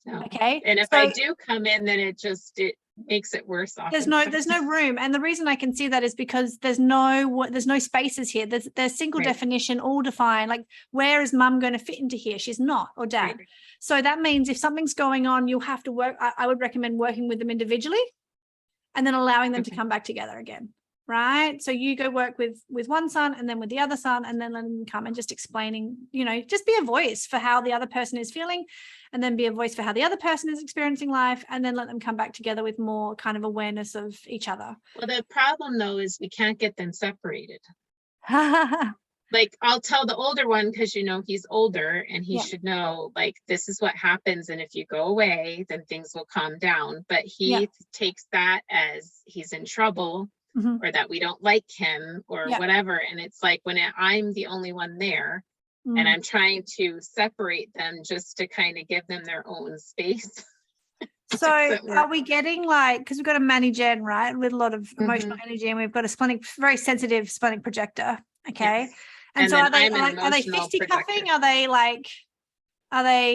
S9: No.
S1: Okay.
S9: And if I do come in, then it makes it worse.
S1: There's no room. And the reason I can see that is because there's no spaces here. There's single definition, all defined. Like, where is mum going to fit into here? She's not, or dad. Right. So that means if something's going on, you'll have to work. I would recommend working with them individually and then allowing them to come back together again. Right. So you go work with one son and then with the other son, and then let them come and just explaining, just be a voice for how the other person is feeling, and then be a voice for how the other person is experiencing life, and then let them come back together with more kind of awareness of each other.
S9: Well, the problem though is we can't get them separated. Like, I'll tell the older one, because he's older and he should know, like, this is what happens, and if you go away, then things will calm down. But he takes that as he's in trouble. Mm-hmm. Or that we don't like him or whatever. And it's like when I'm the only one there and I'm trying to separate them just to kind of give them their own space.
S1: So are we getting because we've got a Mani-Gen, right, with a lot of emotional energy, and we've got a very sensitive splenic projector. Okay. Yes. And so are they fisticuffing? Are they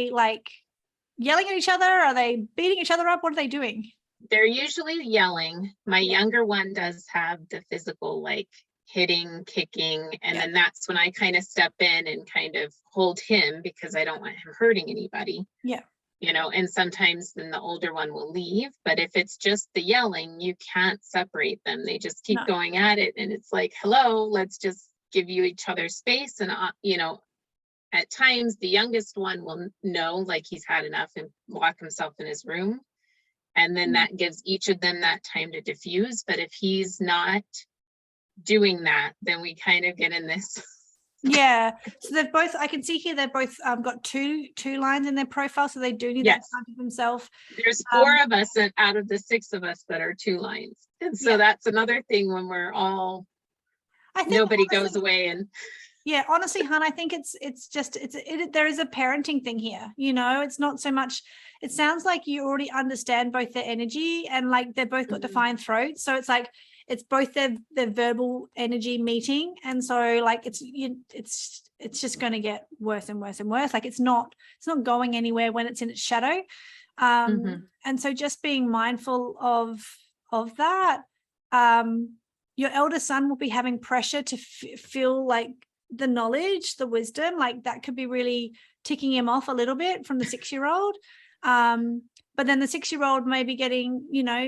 S1: yelling at each other? Are they beating each other up? What are they doing?
S9: They're usually yelling. My younger one does have the physical, like hitting, kicking. And then that's when I kind of step in and kind of hold him, because I don't want him hurting anybody.
S1: Yeah.
S9: And sometimes then the older one will leave. But if it's just the yelling, you can't separate them. They just keep going at it. And it's like, hello, let's just give you each other space. And, at times the youngest one will know, like, he's had enough and lock himself in his room. And then that gives each of them that time to diffuse. But if he's not doing that, then we kind of get in this.
S1: Yeah. So they've both, I can see here, they've both got two lines in their profile. So they do need that time to themselves.
S9: There's 4 of us out of the 6 of us that are 2 lines. And so that's another thing when we're all, nobody goes away and.
S1: Yeah, honestly, hon, I think there is a parenting thing here. It's not so much, it sounds like you already understand both their energy, and like they've both got defined throats. So it's like, it's both their verbal energy meeting. And so like, it's just going to get worse and worse and worse. Like it's not going anywhere when it's in its shadow. And so just being mindful of that, your elder son will be having pressure to feel like the knowledge, the wisdom, like that could be really ticking him off a little bit from the 6-year-old. But then the 6-year-old may be getting,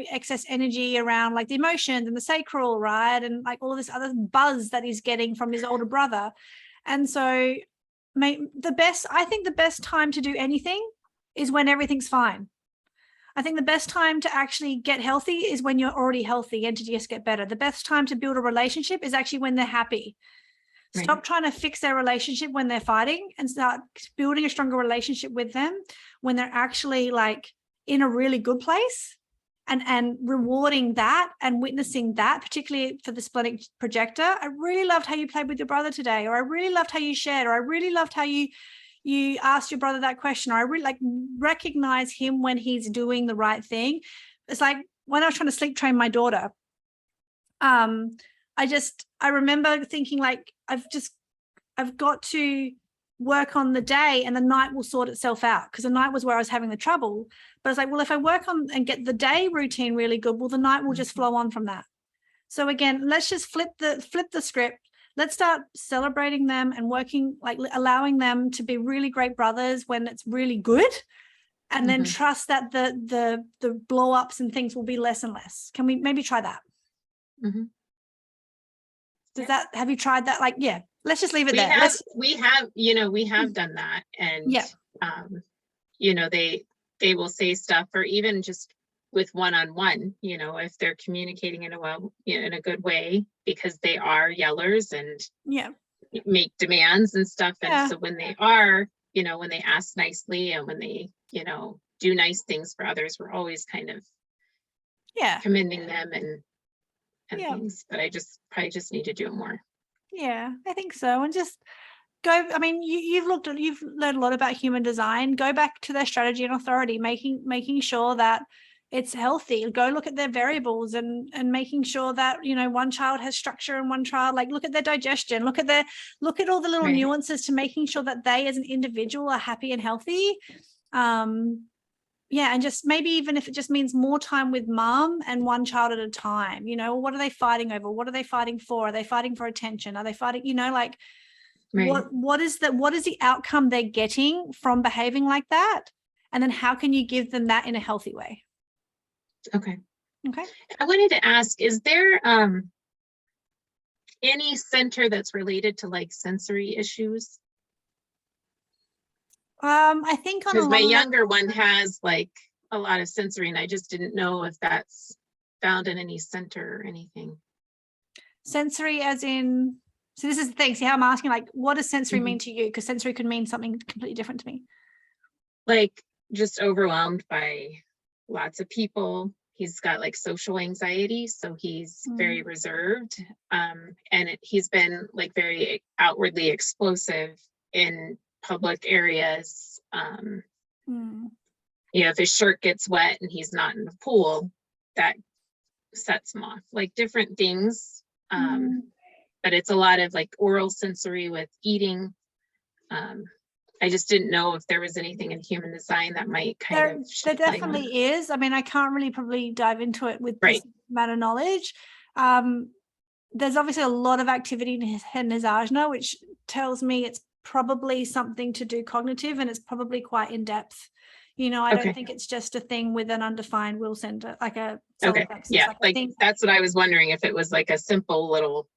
S1: excess energy around like the emotions and the sacral, right? And like all of this other buzz that he's getting from his older brother. And so I think the best time to do anything is when everything's fine. I think the best time to actually get healthy is when you're already healthy and to just get better. The best time to build a relationship is actually when they're happy. Stop trying to fix their relationship when they're fighting, and start building a stronger relationship with them when they're actually like in a really good place, and rewarding that and witnessing that, particularly for the splenic projector. I really loved how you played with your brother today, or I really loved how you shared, or I really loved how you asked your brother that question, or I really recognize him when he's doing the right thing. It's like when I was trying to sleep train my daughter, I remember thinking like, I've got to work on the day and the night will sort itself out, because the night was where I was having the trouble. But it's like, well, if I work on and get the day routine really good, well, the night will just flow on from that. So again, let's just flip the script. Let's start celebrating them and working, like allowing them to be really great brothers when it's really good, and then trust that the blow ups and things will be less and less. Can we maybe try that? Does that, have you tried that? Like, yeah, let's just leave it there.
S9: We have done that, and you know, they will say stuff, or even just with one-on-one, you know, if they're communicating in a good way, because they are yellers and make demands and stuff. And so when they are, you know, when they ask nicely and when they, you know, do nice things for others, we're always kind of commending them and things. But I probably just need to do it more.
S1: Yeah, I think so. And just go, I mean, you've learned a lot about human design. Go back to their strategy and authority, making sure that it's healthy. Go look at their variables and making sure that, you know, one child has structure and one child, like, look at their digestion, look at all the little nuances to making sure that they as an individual are happy and healthy. And just maybe even if it just means more time with mom and one child at a time, you know, what are they fighting over? What are they fighting for? Are they fighting for attention? Are they fighting, you know, like what is the outcome they're getting from behaving like that? And then how can you give them that in a healthy way? Okay.
S9: I wanted to ask, is there any center that's related to like sensory issues?
S1: I think
S9: because my younger one has like a lot of sensory, and I just didn't know if that's found in any center or anything.
S1: Sensory as in, so this is the thing, see how I'm asking, like, what does sensory mean to you? Because sensory could mean something completely different to me. Like
S9: Just overwhelmed by lots of people. He's got like social anxiety, so he's very reserved, and he's been like very outwardly explosive in public areas. You know, if his shirt gets wet and he's not in the pool, that sets him off, like different things. But it's a lot of like oral sensory with eating. I just didn't know if there was anything in human design that might kind of.
S1: There definitely is. I mean, I can't really probably dive into it with this amount of knowledge. There's obviously a lot of activity in his ajna, which tells me it's probably something to do cognitive, and it's probably quite in depth. You know, I don't think it's just a thing with an undefined will center, like a plexus.
S9: Yeah, like that's what I was wondering, if it was like a simple little.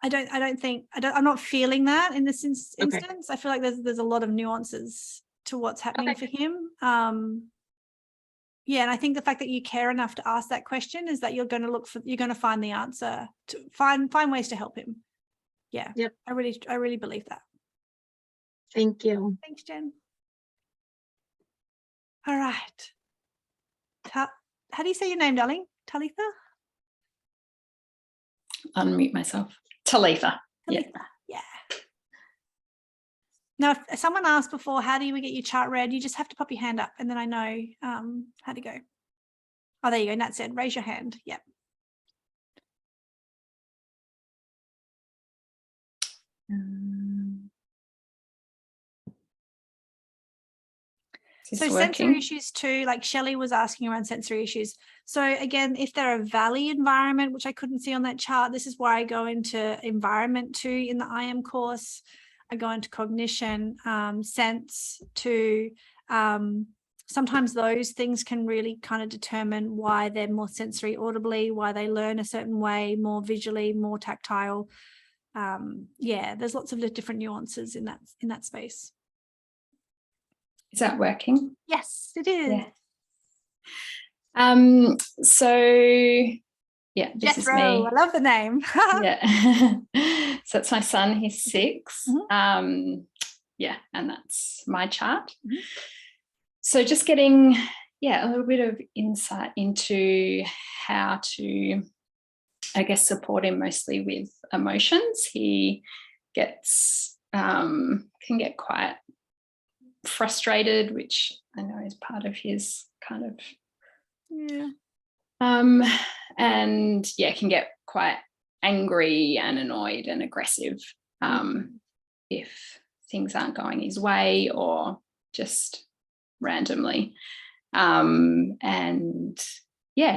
S1: I'm not feeling that in this instance. I feel like there's a lot of nuances to what's happening for him. And I think the fact that you care enough to ask that question is that you're going to find the answer, to find ways to help him. Yeah. Yep. I really believe that.
S9: Thank you.
S1: Thanks, Jen. All right. How do you say your name, darling? Talitha?
S10: Unmute myself. Talitha. Yeah.
S1: Now, if someone asked before, how do we get your chart read? You just have to pop your hand up, and then I know how to go. Oh, there you go. Nat said, raise your hand. Yep. So sensory issues too, like Shelley was asking around sensory issues. So again, if they're a valley environment, which I couldn't see on that chart, this is where I go into environment too in the IM course. I go into cognition, sense too. Sometimes those things can really kind of determine why they're more sensory audibly, why they learn a certain way, more visually, more tactile. There's lots of different nuances in that space.
S10: Is that working?
S1: Yes, it is.
S10: Yeah. This is me.
S1: I love the name.
S10: Yeah. So it's my son, he's 6. And that's my chart. So just getting, a little bit of insight into how to, I guess, support him mostly with emotions. He gets, can get quite frustrated, which I know is part of his kind of and can get quite angry and annoyed and aggressive if things aren't going his way or just randomly,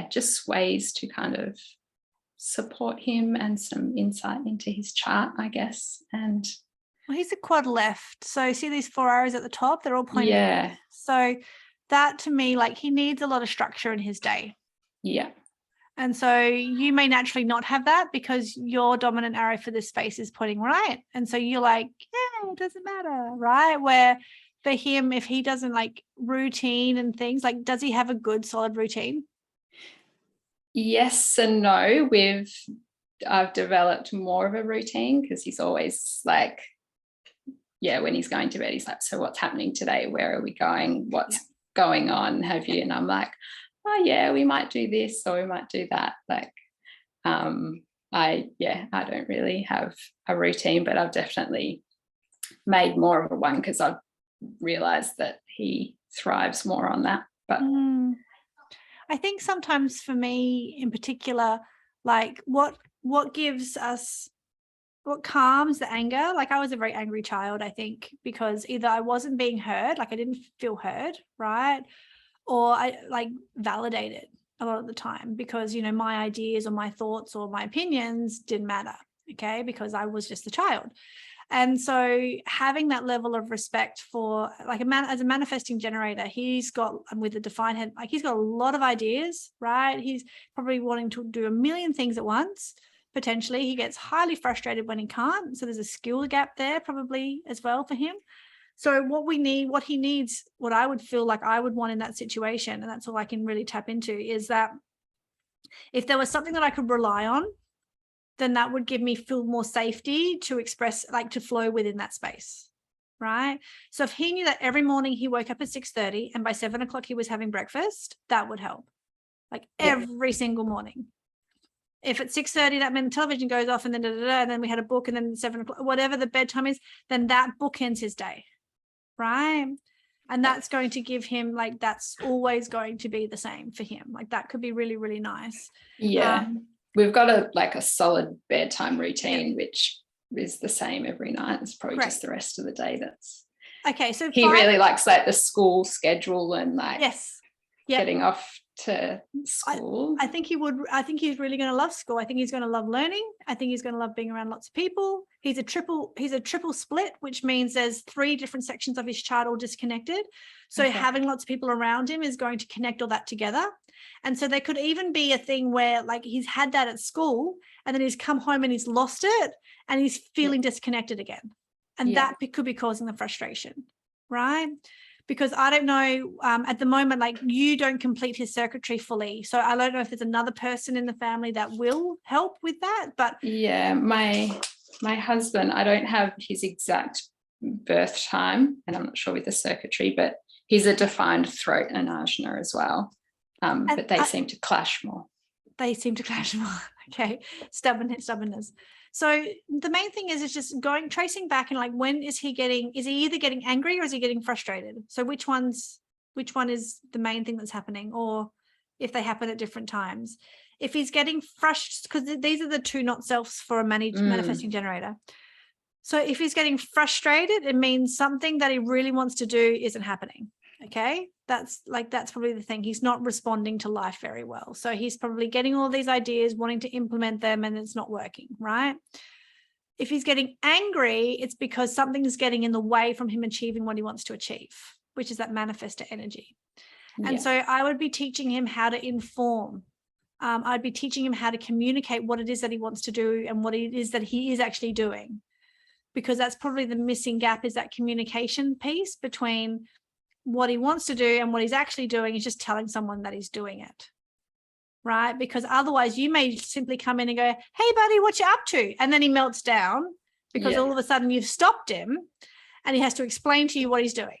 S10: just ways to kind of support him and some insight into his chart, I guess. And
S1: well, he's a quad left. So see these 4 arrows at the top, they're all pointing.
S10: Yeah.
S1: So that to me, like he needs a lot of structure in his day.
S10: Yeah.
S1: And so you may naturally not have that because your dominant arrow for this space is pointing right. And so you're like, yeah, it doesn't matter, right? Where for him, if he doesn't like routine and things, like does he have a good solid routine?
S10: Yes and no. I've developed more of a routine because he's always like, yeah, when he's going to bed, he's like, so what's happening today? Where are we going? What's going on? Have you? And I'm like, oh yeah, we might do this or we might do that. Like, I don't really have a routine, but I've definitely made more of a one because I've realized that he thrives more on that. But
S1: I think sometimes for me in particular, like what calms the anger, like I was a very angry child, I think, because either I wasn't being heard, like I didn't feel heard, right? Or I like validated a lot of the time because, you know, my ideas or my thoughts or my opinions didn't matter, okay, because I was just a child. And so having that level of respect for like as a manifesting generator, he's got, with the defined head, like he's got a lot of ideas, right? He's probably wanting to do a million things at once. Potentially he gets highly frustrated when he can't. So there's a skill gap there probably as well for him. So what he needs, what I would feel like I would want in that situation, and that's all I can really tap into, is that if there was something that I could rely on, then that would give me feel more safety to express, like to flow within that space, right? So if he knew that every morning he woke up at 6:30 and by 7 o'clock he was having breakfast, that would help, like every single morning. If at 6:30 that meant the television goes off and then and then we had a book and then 7 o'clock, whatever the bedtime is, then that bookends his day, right? And that's going to give him, like, that's always going to be the same for him. Like that could be really, really nice.
S10: Yeah. We've got a solid bedtime routine, which is the same every night. It's probably just the rest of the day that's
S1: okay. So
S10: he really likes like the school schedule and like getting off to school.
S1: I think he's really going to love school. I think he's going to love learning. I think he's going to love being around lots of people. He's a triple split, which means there's 3 different sections of his chart all disconnected. So having lots of people around him is going to connect all that together. And so there could even be a thing where like he's had that at school and then he's come home and he's lost it and he's feeling disconnected again. And that could be causing the frustration, right? Because I don't know, at the moment, like you don't complete his circuitry fully. So I don't know if there's another person in the family that will help with that. But
S10: yeah, my husband, I don't have his exact birth time and I'm not sure with the circuitry, but he's a defined throat and ajna as well. But they seem to clash more.
S1: They seem to clash more. Okay. Stubbornness. So the main thing is just tracing back and like, when is he either getting angry or is he getting frustrated? So which one is the main thing that's happening, or if they happen at different times? If he's getting frustrated, because these are the 2 not selves for a manifesting generator. So if he's getting frustrated, it means something that he really wants to do isn't happening. Okay. That's probably the thing. He's not responding to life very well. So he's probably getting all these ideas, wanting to implement them, and it's not working, right? If he's getting angry, it's because something is getting in the way from him achieving what he wants to achieve, which is that manifestor energy. And so I would be teaching him how to inform. I'd be teaching him how to communicate what it is that he wants to do and what it is that he is actually doing, because that's probably the missing gap, is that communication piece between what he wants to do and what he's actually doing is just telling someone that he's doing it, right? Because otherwise you may simply come in and go, hey buddy, what you up to? And then he melts down because all of a sudden you've stopped him and he has to explain to you what he's doing,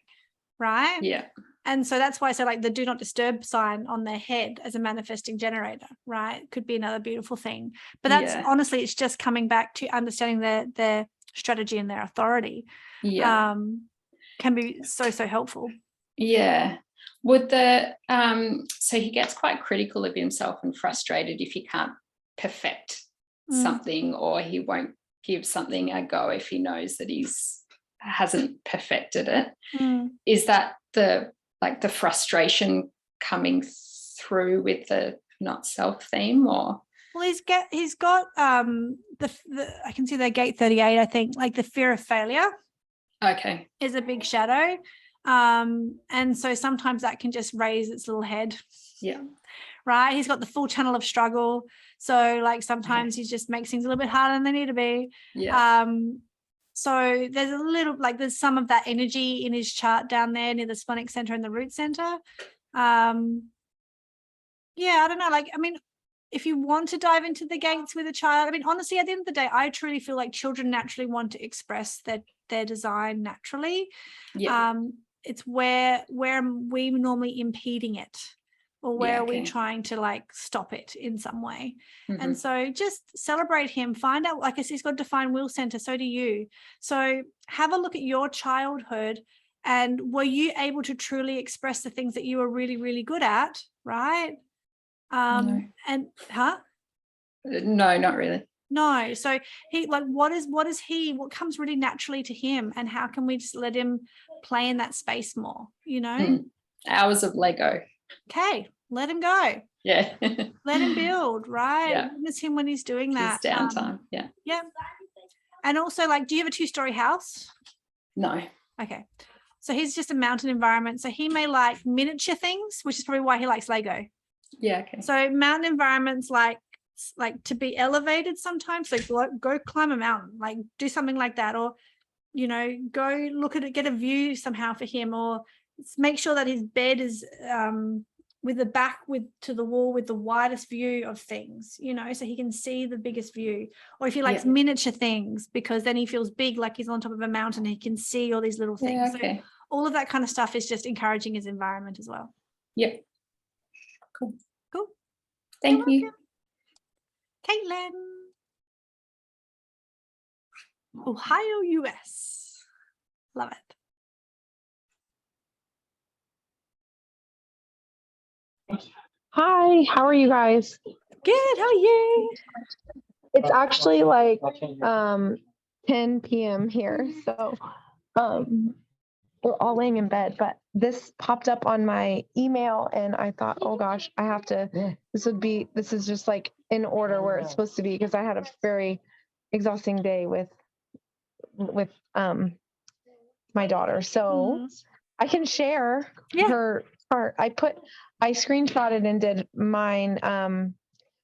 S1: right?
S10: Yeah.
S1: And so that's why I say like the do not disturb sign on their head as a manifesting generator, right? Could be another beautiful thing. But that's honestly, it's just coming back to understanding their strategy and their authority. Can be so helpful.
S10: Yeah. So he gets quite critical of himself and frustrated if he can't perfect something, or he won't give something a go if he knows that hasn't perfected it. Is that the frustration coming through with the not self theme, or?
S1: Well, he's got the I can see the gate 38, I think, like the fear of failure.
S10: Okay.
S1: Is a big shadow. And so sometimes that can just raise its little head.
S10: Yeah.
S1: Right. He's got the full channel of struggle. So like sometimes he just makes things a little bit harder than they need to be.
S10: Yeah.
S1: So there's a little, like there's some of that energy in his chart down there near the splenic center and the root center. Yeah, I don't know. Like, I mean, if you want to dive into the gates with a child, I mean, honestly, at the end of the day, I truly feel like children naturally want to express their design naturally.
S10: Yeah.
S1: It's where we normally impeding it, or where are we
S10: okay.
S1: trying to like stop it in some way.
S10: Mhm.
S1: And so just celebrate him, find out, like I said, he's got a defined will center, so do you. So have a look at your childhood, and were you able to truly express the things that you were really, really good at, right?
S10: No.
S1: And
S10: No, not really.
S1: no. So he, like, what comes really naturally to him, and how can we just let him play in that space more, you know?
S10: Hours of Lego.
S1: Okay, let him go.
S10: Yeah.
S1: Let him build, right?
S10: Yeah.
S1: Witness him when he's doing that.
S10: His downtime. Yeah.
S1: Yeah. And also, like, do you have a 2-story house?
S10: No.
S1: Okay. So he's just a mountain environment. So he may like miniature things, which is probably why he likes Lego.
S10: Yeah. Okay.
S1: So mountain environments like to be elevated sometimes. So go climb a mountain, like do something like that, or, you know, go look at it, get a view somehow for him, or make sure that his bed is with the back to the wall with the widest view of things, you know, so he can see the biggest view. Or if he likes miniature things, because then he feels big, like he's on top of a mountain, he can see all these little things.
S10: Yeah, okay.
S1: So all of that kind of stuff is just encouraging his environment as well.
S10: Yep. Cool.
S1: Cool.
S10: Thank you.
S1: Caitlin. Ohio, US. Love it.
S11: Hi, how are you guys?
S1: Good, how are you?
S11: It's actually like 10 p.m. here, so we're all laying in bed, but this popped up on my email and I thought, oh gosh, I have to, this is just like in order where it's supposed to be, because I had a very exhausting day with my daughter. So I can share her part. I screenshotted and did mine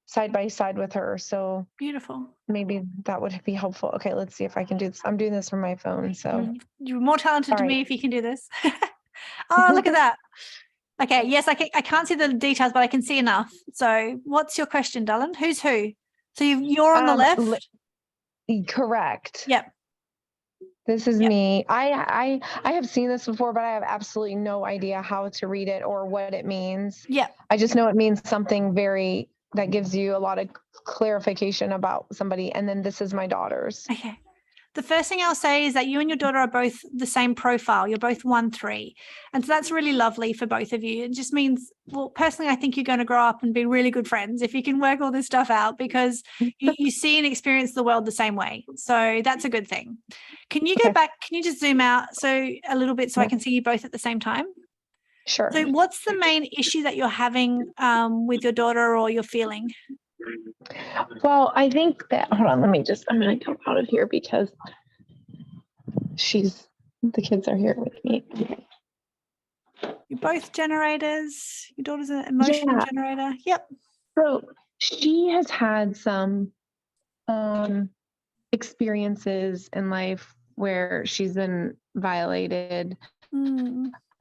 S11: side by side with her. So
S1: beautiful.
S11: Maybe that would be helpful. Okay, let's see if I can do this. I'm doing this from my phone. So
S1: you're more talented than me if you can do this. Oh, look at that. Okay, yes, I can't see the details, but I can see enough. So what's your question, darling? Who's who? So you're on the left?
S11: Correct.
S1: Yep.
S11: This is me. I have seen this before, but I have absolutely no idea how to read it or what it means.
S1: Yeah.
S11: I just know it means something that gives you a lot of clarification about somebody. And then this is my daughter's.
S1: Okay. The first thing I'll say is that you and your daughter are both the same profile. You're both 1-3. And so that's really lovely for both of you. It just means, well, personally, I think you're going to grow up and be really good friends if you can work all this stuff out, because you see and experience the world the same way. So that's a good thing. Can you go back? Can you just zoom out a little bit so I can see you both at the same time?
S11: Sure.
S1: So what's the main issue that you're having with your daughter, or you're feeling?
S11: Well, I think that, hold on, I'm going to come out of here because the kids are here with me.
S1: You're both generators. Your daughter's an emotional generator. Yep.
S11: So she has had some experiences in life where she's been violated.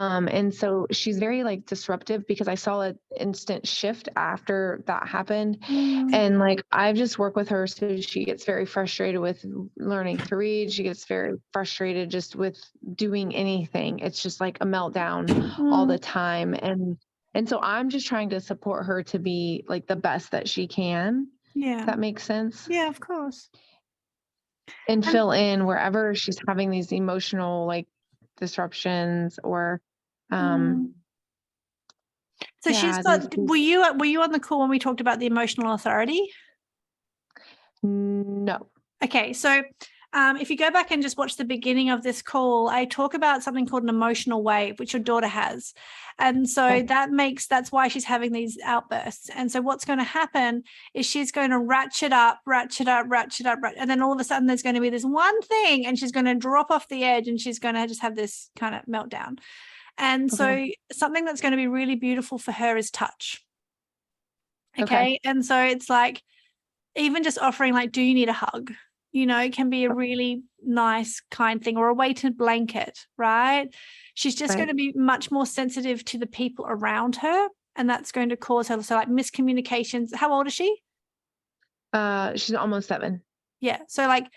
S11: And so she's very like disruptive, because I saw an instant shift after that happened. And like, I've just worked with her. So she gets very frustrated with learning to read. She gets very frustrated just with doing anything. It's just like a meltdown all the time. And so I'm just trying to support her to be like the best that she can.
S1: Yeah.
S11: If that makes sense.
S1: Yeah, of course.
S11: And fill in wherever she's having these emotional like disruptions or
S1: so she's got, were you on the call when we talked about the emotional authority?
S11: No.
S1: Okay, so if you go back and just watch the beginning of this call, I talk about something called an emotional wave, which your daughter has. And so that's why she's having these outbursts. And so what's going to happen is she's going to ratchet up, and then all of a sudden there's going to be this one thing, and she's going to drop off the edge, and she's going to just have this kind of meltdown. And so something that's going to be really beautiful for her is touch. Okay. And so it's like, even just offering, like, do you need a hug? You know, it can be a really nice, kind thing, or a weighted blanket, right? She's just going to be much more sensitive to the people around her, and that's going to cause her, so like miscommunications. How old is she?
S11: She's almost 7.
S1: Yeah. So like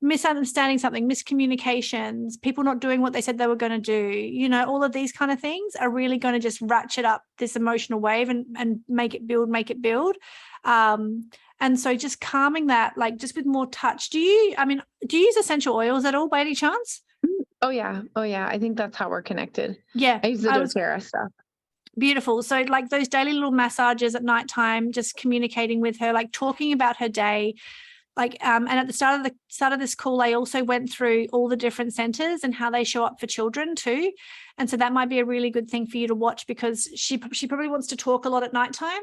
S1: misunderstanding something, miscommunications, people not doing what they said they were going to do, you know, all of these kind of things are really going to just ratchet up this emotional wave and make it build. And so just calming that, like, just with more touch. Do you use essential oils at all by any chance?
S11: Oh yeah. I think that's how we're connected.
S1: Yeah.
S11: I use the doTERRA stuff.
S1: Beautiful. So like those daily little massages at nighttime, just communicating with her, like talking about her day. Like, and at the start of this call, I also went through all the different centers and how they show up for children too. And so that might be a really good thing for you to watch, because she probably wants to talk a lot at nighttime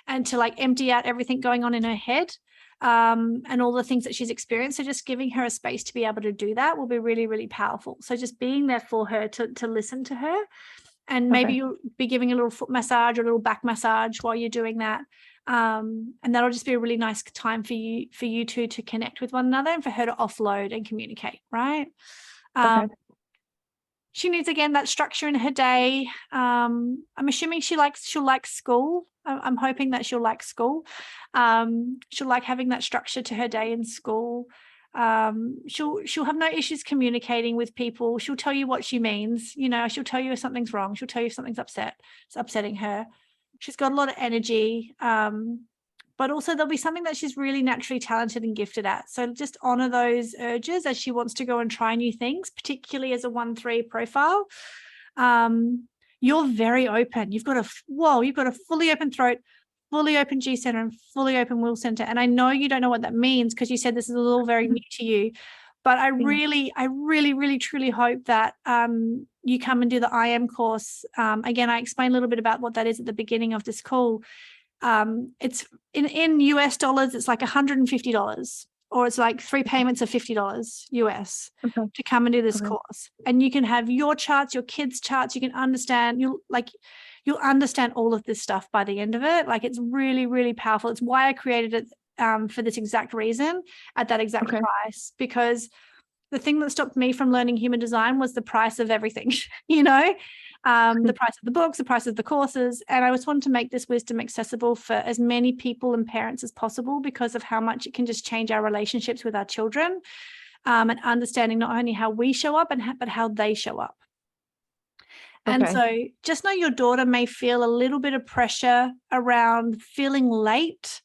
S1: and to like empty out everything going on in her head, and all the things that she's experienced. So just giving her a space to be able to do that will be really, really powerful. So just being there for her to listen to her, and maybe you'll be giving a little foot massage or a little back massage while you're doing that. And that'll just be a really nice time for you two to connect with one another, and for her to offload and communicate, right? She needs, again, that structure in her day. I'm assuming she'll like school. I'm hoping that she'll like school. She'll like having that structure to her day in school. She'll have no issues communicating with people. She'll tell you what she means. You know, she'll tell you if something's wrong. She'll tell you if something's it's upsetting her. She's got a lot of energy, but also there'll be something that she's really naturally talented and gifted at. So just honor those urges as she wants to go and try new things, particularly as a 1-3 profile. You're very open. You've got a fully open throat, fully open G center, and fully open will center. And I know you don't know what that means, because you said this is a little very new to you. But I really, really, truly hope that you come and do the IM course. Again, I explained a little bit about what that is at the beginning of this call. It's in US dollars, it's like $150, or it's like 3 payments of $50 US to come and do this course. And you can have your charts, your kids' charts. You can understand, you'll understand all of this stuff by the end of it. Like, it's really, really powerful. It's why I created it. For this exact reason, at that exact price, because the thing that stopped me from learning human design was the price of everything, you know, the price of the books, the price of the courses. And I just wanted to make this wisdom accessible for as many people and parents as possible, because of how much it can just change our relationships with our children, and understanding not only how we show up, but how they show up. And so just know your daughter may feel a little bit of pressure around feeling late,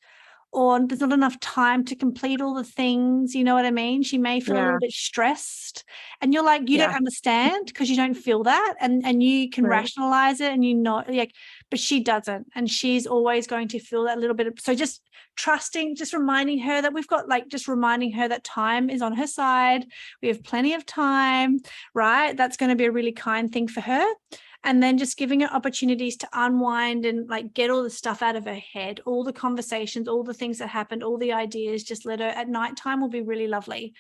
S1: or there's not enough time to complete all the things, you know what I mean? She may feel a little bit stressed, and you're like, you don't understand, because you don't feel that, and you can rationalize it, and you know, like, but she doesn't, and she's always going to feel that little bit of, so just trusting, just reminding her that we've got, like, just reminding her that time is on her side. We have plenty of time, right? That's going to be a really kind thing for her. And then just giving her opportunities to unwind and like get all the stuff out of her head, all the conversations, all the things that happened, all the ideas, just let her at nighttime will be really lovely.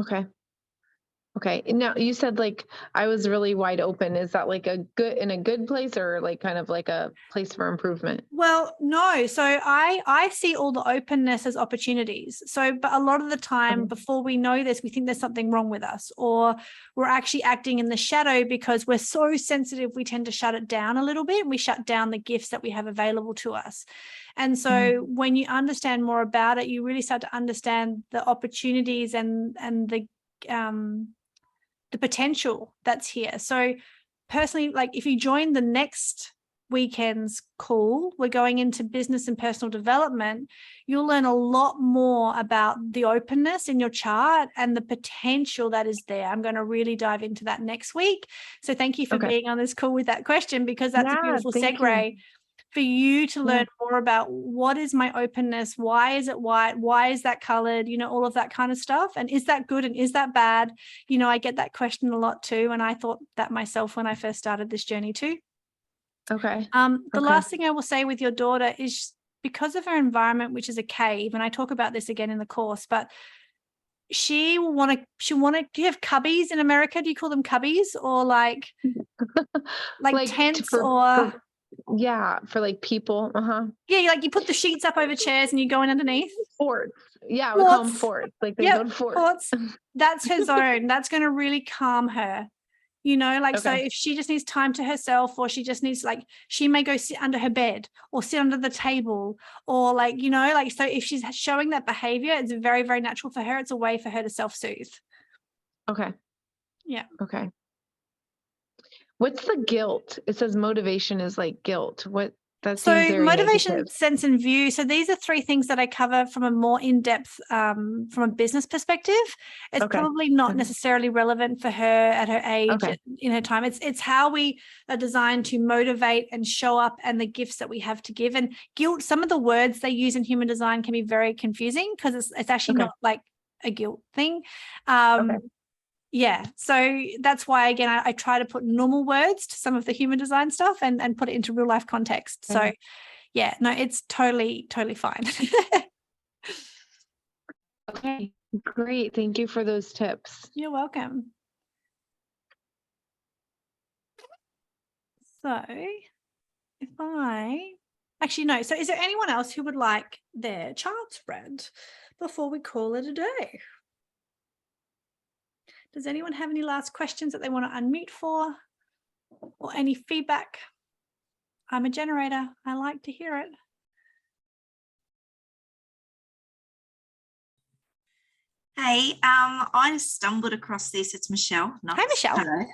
S11: Okay. Now you said like I was really wide open. Is that like in a good place, or like kind of like a place for improvement?
S1: Well, no. So I see all the openness as opportunities. So, but a lot of the time before we know this, we think there's something wrong with us, or we're actually acting in the shadow because we're so sensitive. We tend to shut it down a little bit. We shut down the gifts that we have available to us. And so when you understand more about it, you really start to understand the opportunities and the potential that's here. So personally, like if you join the next weekend's call, we're going into business and personal development, you'll learn a lot more about the openness in your chart and the potential that is there. I'm going to really dive into that next week. So thank you for being on this call with that question, because that's a beautiful segue for you to learn more about what is my openness, why is it white, why is that colored, all of that kind of stuff, and is that good and is that bad? I get that question a lot too, and I thought that myself when I first started this journey too.
S11: Okay.
S1: The last thing I will say with your daughter is, because of her environment, which is a cave, and I talk about this again in the course, but she will want to, do you have cubbies in America? Do you call them cubbies, or like tents, or
S11: for like people?
S1: Yeah, you put the sheets up over chairs and you go in underneath.
S11: Forts. Yeah, we call them forts. Like they go to forts.
S1: That's her zone. That's going to really calm her. So if she just needs time to herself, or she just needs, she may go sit under her bed or sit under the table, or so if she's showing that behavior, it's very, very natural for her. It's a way for her to self-soothe.
S11: Okay.
S1: Yeah.
S11: Okay. What's the guilt? It says motivation is like guilt. That seems very
S1: motivation,
S11: negative.
S1: sense, and view. So these are 3 things that I cover from a more in-depth, from a business perspective. It's probably not necessarily relevant for her at her age, in her time. It's how we are designed to motivate and show up, and the gifts that we have to give. And guilt, some of the words they use in human design can be very confusing, because it's actually not like a guilt thing. Yeah, so that's why, again, I try to put normal words to some of the human design stuff and put it into real life context. So yeah, no, it's totally fine.
S11: Okay, great. Thank you for those tips.
S1: You're welcome. So so is there anyone else who would like their charts read before we call it a day? Does anyone have any last questions that they want to unmute for, or any feedback? I'm a generator. I like to hear it.
S12: Hey, I stumbled across this. It's Michelle.
S1: Hi, Michelle.
S12: Hello.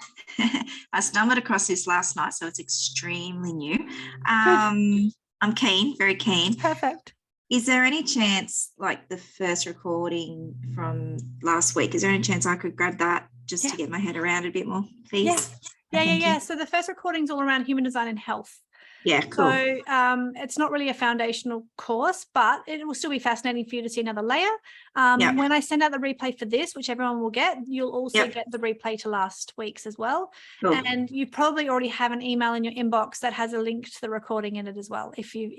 S12: I stumbled across this last night, so it's extremely new. I'm keen, very keen.
S1: Perfect.
S12: Is there any chance, like the first recording from last week, is there any chance I could grab that just to get my head around it a bit more, please?
S1: Yeah. So the first recording's all around human design and health.
S12: Yeah, cool.
S1: So it's not really a foundational course, but it will still be fascinating for you to see another layer. When I send out the replay for this, which everyone will get, you'll also get the replay to last week's as well. Cool. And you probably already have an email in your inbox that has a link to the recording in it as well, if you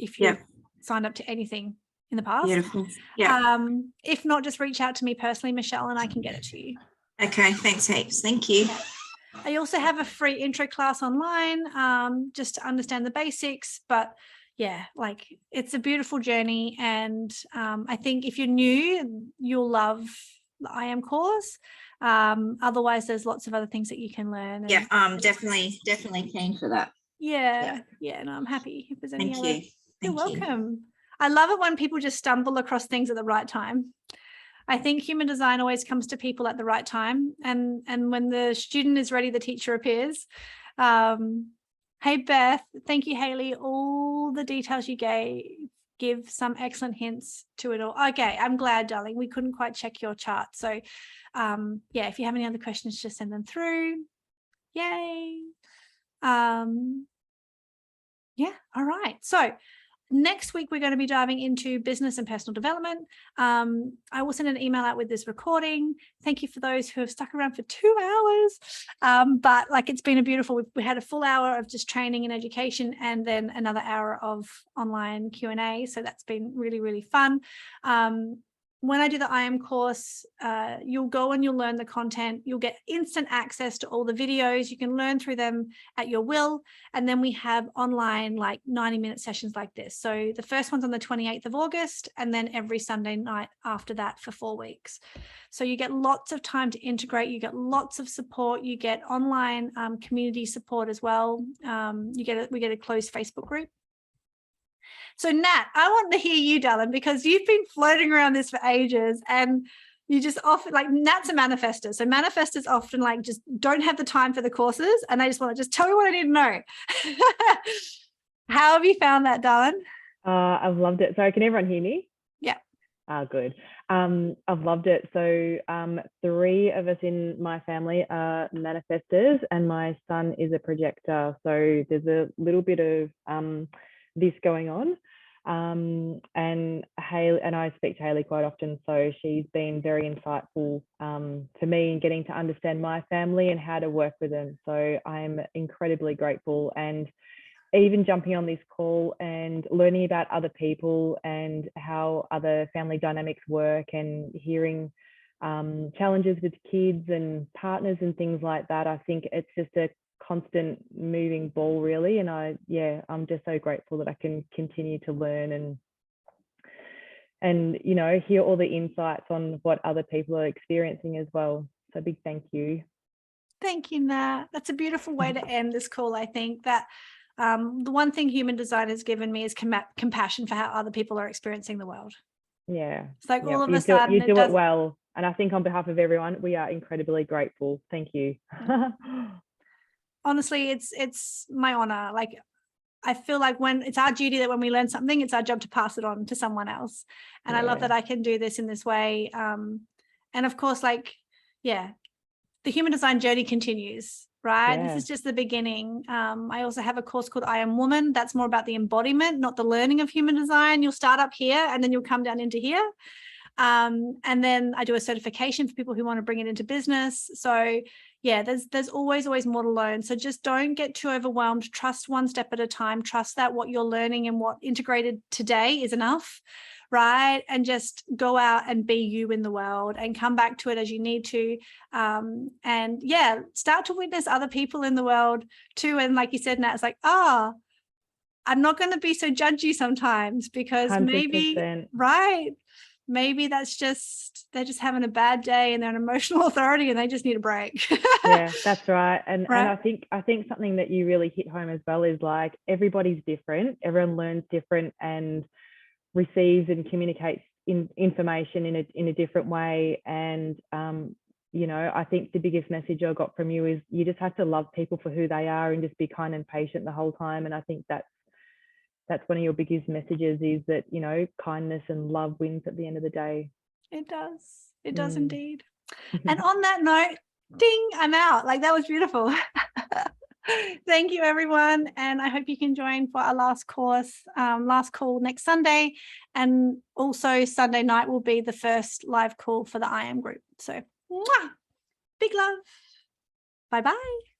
S1: signed up to anything in the past.
S12: Beautiful. Yeah.
S1: If not, just reach out to me personally, Michelle, and I can get it to you.
S12: Okay, thanks heaps. Thank you.
S1: Yeah. I also have a free intro class online, just to understand the basics, but it's a beautiful journey. And I think if you're new, you'll love the I Am course. Otherwise, there's lots of other things that you can learn.
S12: And, definitely keen for that.
S1: Yeah. No, I'm happy. If there's any
S12: Thank
S1: other.
S12: you.
S1: You're welcome. I love it when people just stumble across things at the right time. I think human design always comes to people at the right time, and when the student is ready, the teacher appears. Hey Beth, thank you, Hayley. All the details you give some excellent hints to it all. Okay, I'm glad, darling. We couldn't quite check your chart, so if you have any other questions, just send them through. Yay. All right. So next week, we're going to be diving into business and personal development. I will send an email out with this recording. Thank you for those who have stuck around for 2 hours. But it's been a beautiful, we had a full hour of just training and education, and then another hour of online Q&A. So that's been really, really fun. When I do the I Am course, you'll go and you'll learn the content. You'll get instant access to all the videos. You can learn through them at your will. And then we have online 90-minute sessions like this. So the first one's on the 28th of August, and then every Sunday night after that for 4 weeks. So you get lots of time to integrate. You get lots of support. You get online community support as well. We get a closed Facebook group. So Nat, I want to hear you, darling, because you've been floating around this for ages, and you just often Nat's a manifester. So manifestors often just don't have the time for the courses, and they just want to just tell me what I need to know. How have you found that, darling?
S13: I've loved it. Sorry, can everyone hear me?
S1: Yeah.
S13: Good. I've loved it. So 3 of us in my family are manifestors, and my son is a projector. So there's a little bit of this going on. And Hayley and I speak to Hayley quite often, so she's been very insightful for me in getting to understand my family and how to work with them. So I'm incredibly grateful, and even jumping on this call and learning about other people and how other family dynamics work, and hearing challenges with kids and partners and things like that. I think it's just a constant moving ball, really. And I'm just so grateful that I can continue to learn and you know, hear all the insights on what other people are experiencing as well. So big thank you.
S1: Thank you, Nat. That's a beautiful way to end this call. I think that the one thing human design has given me is compassion for how other people are experiencing the world.
S13: Yeah.
S1: It's like all of a sudden
S13: you do it well. And I think on behalf of everyone, we are incredibly grateful. Thank you.
S1: Honestly, it's my honor. Like, I feel like when it's our duty that when we learn something, it's our job to pass it on to someone else. And I love that I can do this in this way. And of course, like, the human design journey continues, right? This is just the beginning. I also have a course called I Am Woman. That's more about the embodiment, not the learning of human design. You'll start up here and then you'll come down into here. And then I do a certification for people who want to bring it into business. So there's always more to learn. So just don't get too overwhelmed. Trust one step at a time. Trust that what you're learning and what integrated today is enough, right? And just go out and be you in the world and come back to it as you need to. And start to witness other people in the world too. And like you said, Nat, it's like, I'm not going to be so judgy sometimes, because
S13: 100%.
S1: maybe that's just, they're just having a bad day and they're an emotional authority and they just need a break.
S13: Yeah, that's right. And I think something that you really hit home as well is, like, everybody's different. Everyone learns different and receives and communicates information in a different way. And you know, I think the biggest message I got from you is you just have to love people for who they are and just be kind and patient the whole time. And I think that's one of your biggest messages, is that, you know, kindness and love wins at the end of the day.
S1: It does indeed. And on that note, ding, I'm out. Like, that was beautiful. Thank you, everyone. And I hope you can join for our last call next Sunday. And also Sunday night will be the first live call for the I Am group. So big love. Bye-bye.